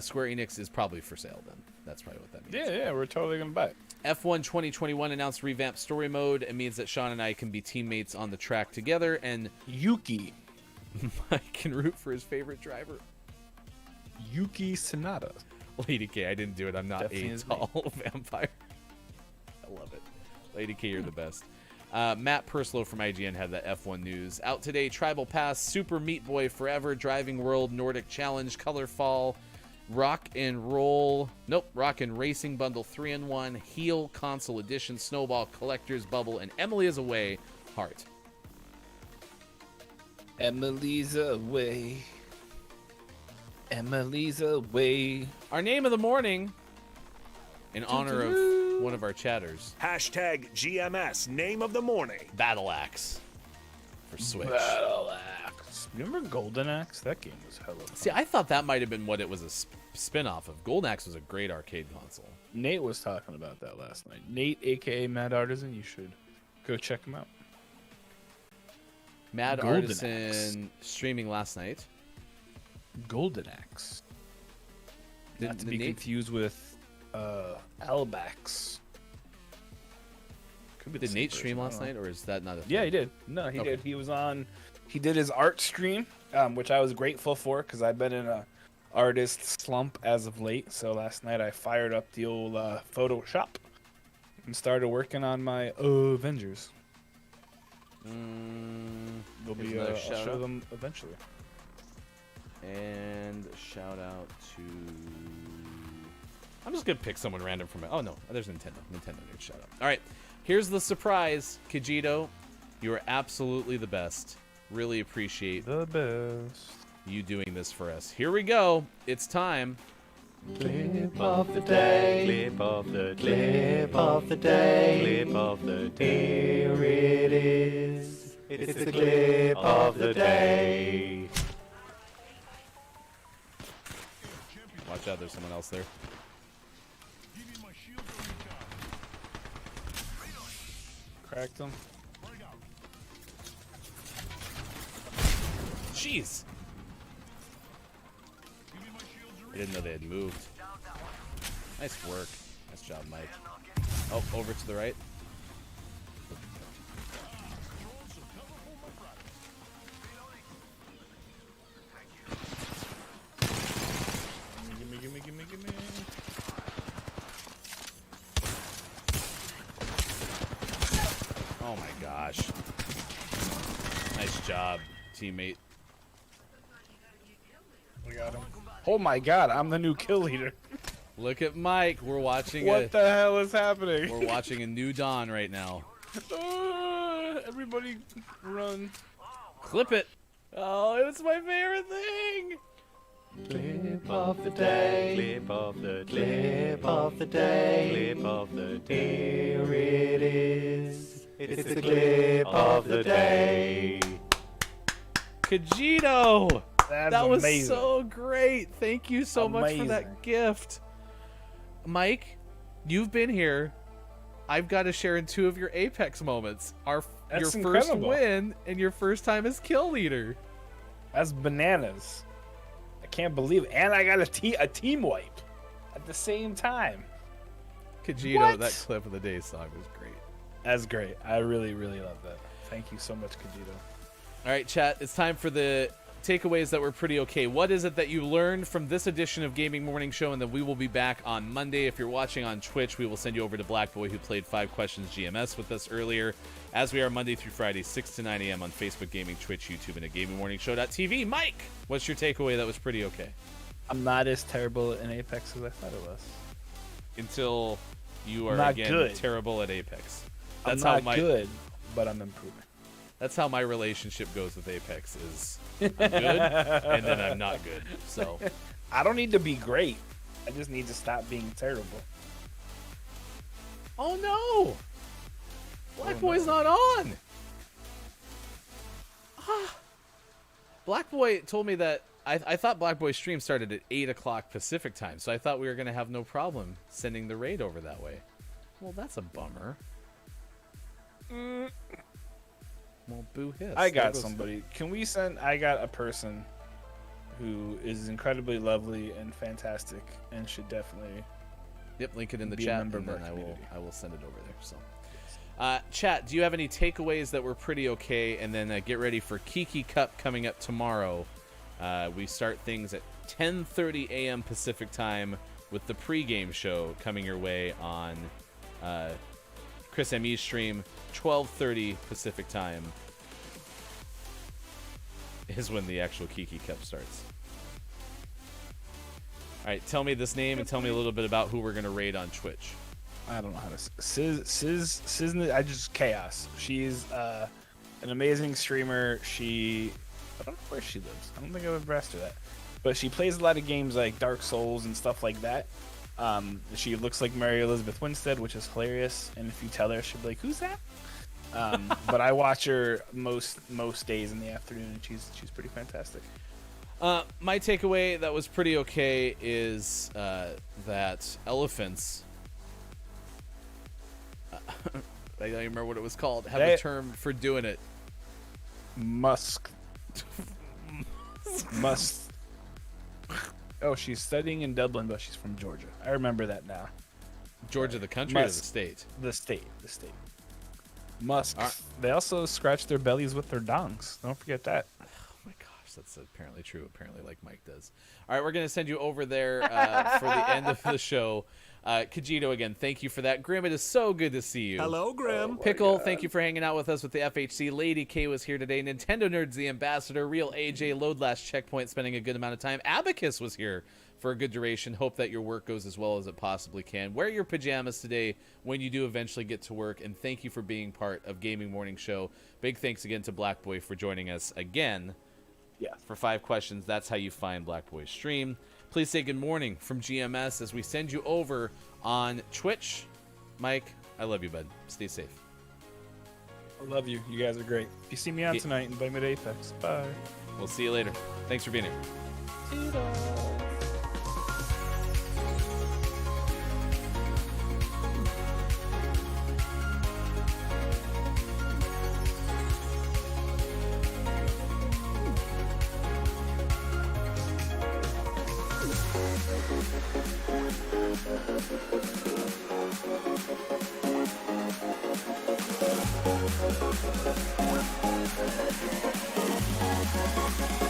Square Enix is probably for sale then. That's probably what that means. Yeah, we're totally going to buy it. F1 2021 announced revamped story mode. It means that Sean and I can be teammates on the track together, and Yuki. Mike can root for his favorite driver. Yuki Tsunoda. Lady K, I didn't do it. I'm not Definitely a is tall vampire. I love it. Lady K, you're the best. Matt Purslow from IGN had that F1 news. Out today, Tribal Pass, Super Meat Boy Forever, Driving World, Nordic Challenge, Colorfall, Rock and Racing Bundle 3-in-1, Heel Console Edition, Snowball Collector's Bubble, and Emily is Away, Heart. Emily's away. Emily's away. Our name of the morning, in honor of one of our chatters. Hashtag GMS Name of the Morning. Battle Axe for Switch. Battle Axe. Remember Golden Axe? That game was hella fun. See, I thought that might have been what it was a spin-off of. Golden Axe was a great arcade console. Nate was talking about that last night. Nate, a.k.a. Mad Artisan, you should go check him out. Mad Golden Artisan streaming last night. Golden Axe. Not to be Nate- confused with Albax. Could be the Did same Nate person, stream I last don't know. night, or is that not a thing? Yeah, he did. No, he Okay. did. He was on. He did his art stream, which I was grateful for because I've been in a artist slump as of late. So last night I fired up the old Photoshop and started working on my Avengers. They'll Here's be. another I'll shout show out. them eventually. And shout out to. I'm just gonna pick someone random from it. Oh no, there's Nintendo. Nintendo needs shout out. All right, here's the surprise, Kajito. You are absolutely the best. Really appreciate the best you doing this for us. Here we go. It's time. Clip of the day, clip of the clip of the day, clip of the day. Here it is. It's the clip of the day. Watch out, there's someone else there. Cracked them. Jeez. I didn't know they had moved. Nice work. Nice job, Mike. Oh, over to the right. Gimme. Oh my gosh. Nice job, teammate. We got him. Oh my god, I'm the new kill leader. Look at Mike. We're watching What the hell is happening? We're watching a new dawn right now. Everybody run. Clip it. Oh, it's my favorite thing. Clip of the day, clip of the clip of the day, clip of the day. Here it is. It's the clip of the day. Kajito. That's that was amazing. so great. Thank you so much for Amazing. that gift. Mike, you've been here. I've got to share in 2 of your Apex moments. Your That's first incredible. win and your first time as kill leader. That's bananas. I can't believe it. And I got a team wipe at the same time. Kajito, What? that clip of the day song was great. That's great. I really, really love that. Thank you so much, Kajito. All right, chat, it's time for the takeaways that were pretty okay. What is it that you learned from this edition of Gaming Morning Show? And then we will be back on Monday. If you're watching on Twitch, we will send you over to Black Boy, who played 5 Questions GMS with us earlier, as we are Monday through Friday, 6 to 9 a.m. on Facebook Gaming, Twitch, YouTube, and at GamingMorningShow.tv. Mike, what's your takeaway that was pretty okay? I'm not as terrible in Apex as I thought it was. Until you are, Not again, good. terrible at Apex. I'm not good, but I'm improving. That's how my relationship goes with Apex is I'm good, and then I'm not good. So I don't need to be great. I just need to stop being terrible. Oh no! Black Oh, Boy's no. not on! Ah. Black Boy told me that I thought Black Boy's stream started at 8 o'clock Pacific time, so I thought we were going to have no problem sending the raid over that way. Well, that's a bummer. Well, boo hiss. I There got goes- somebody. Can we send? I got a person who is incredibly lovely and fantastic, and should definitely. Yep, link it in the be a chat, member and of our then community. I will send it over there. So, chat, do you have any takeaways that were pretty okay? And then get ready for Kiki Cup coming up tomorrow. We start things at 10:30 a.m. Pacific time with the pregame show coming your way on Chris ME's stream. 12:30 Pacific time is when the actual Kiki Cup starts. All right, tell me this name and tell me a little bit about who we're gonna raid on Twitch. I don't know how to. Sis, I just chaos. She's an amazing streamer. I don't know where she lives. I don't think I've ever asked her that. But she plays a lot of games like Dark Souls and stuff like that. She looks like Mary Elizabeth Winstead, which is hilarious. And if you tell her, she'll be like, "Who's that?" But I watch her most days in the afternoon, and she's pretty fantastic. My takeaway that was pretty okay is that elephants. I don't even remember what it was called. Have a term for doing it. Must Oh, she's studying in Dublin, but she's from Georgia. I remember that now. Georgia, the country or the state? The state. Musk. They also scratch their bellies with their dongs. Don't forget that. Oh my gosh, that's apparently true. Apparently, like Mike does. All right, we're going to send you over there for the end of the show. Kajito, again, thank you for that. Grim, it is so good to see you. Hello, Grim. Pickle, thank you for hanging out with us with the FHC. Lady K was here today. Nintendo Nerds, the ambassador. Real AJ, load last checkpoint, spending a good amount of time. Abacus was here for a good duration. Hope that your work goes as well as it possibly can. Wear your pajamas today when you do eventually get to work, and thank you for being part of Gaming Morning Show. Big thanks again to Black Boy for joining us again. Yeah. For 5 questions, that's how you find Black Boy's stream. Please say good morning from GMS as we send you over on Twitch. Mike, I love you, bud. Stay safe. I love you. You guys are great. If you see me out tonight, invite me to Apex. Bye. We'll see you later. Thanks for being here. Thank you.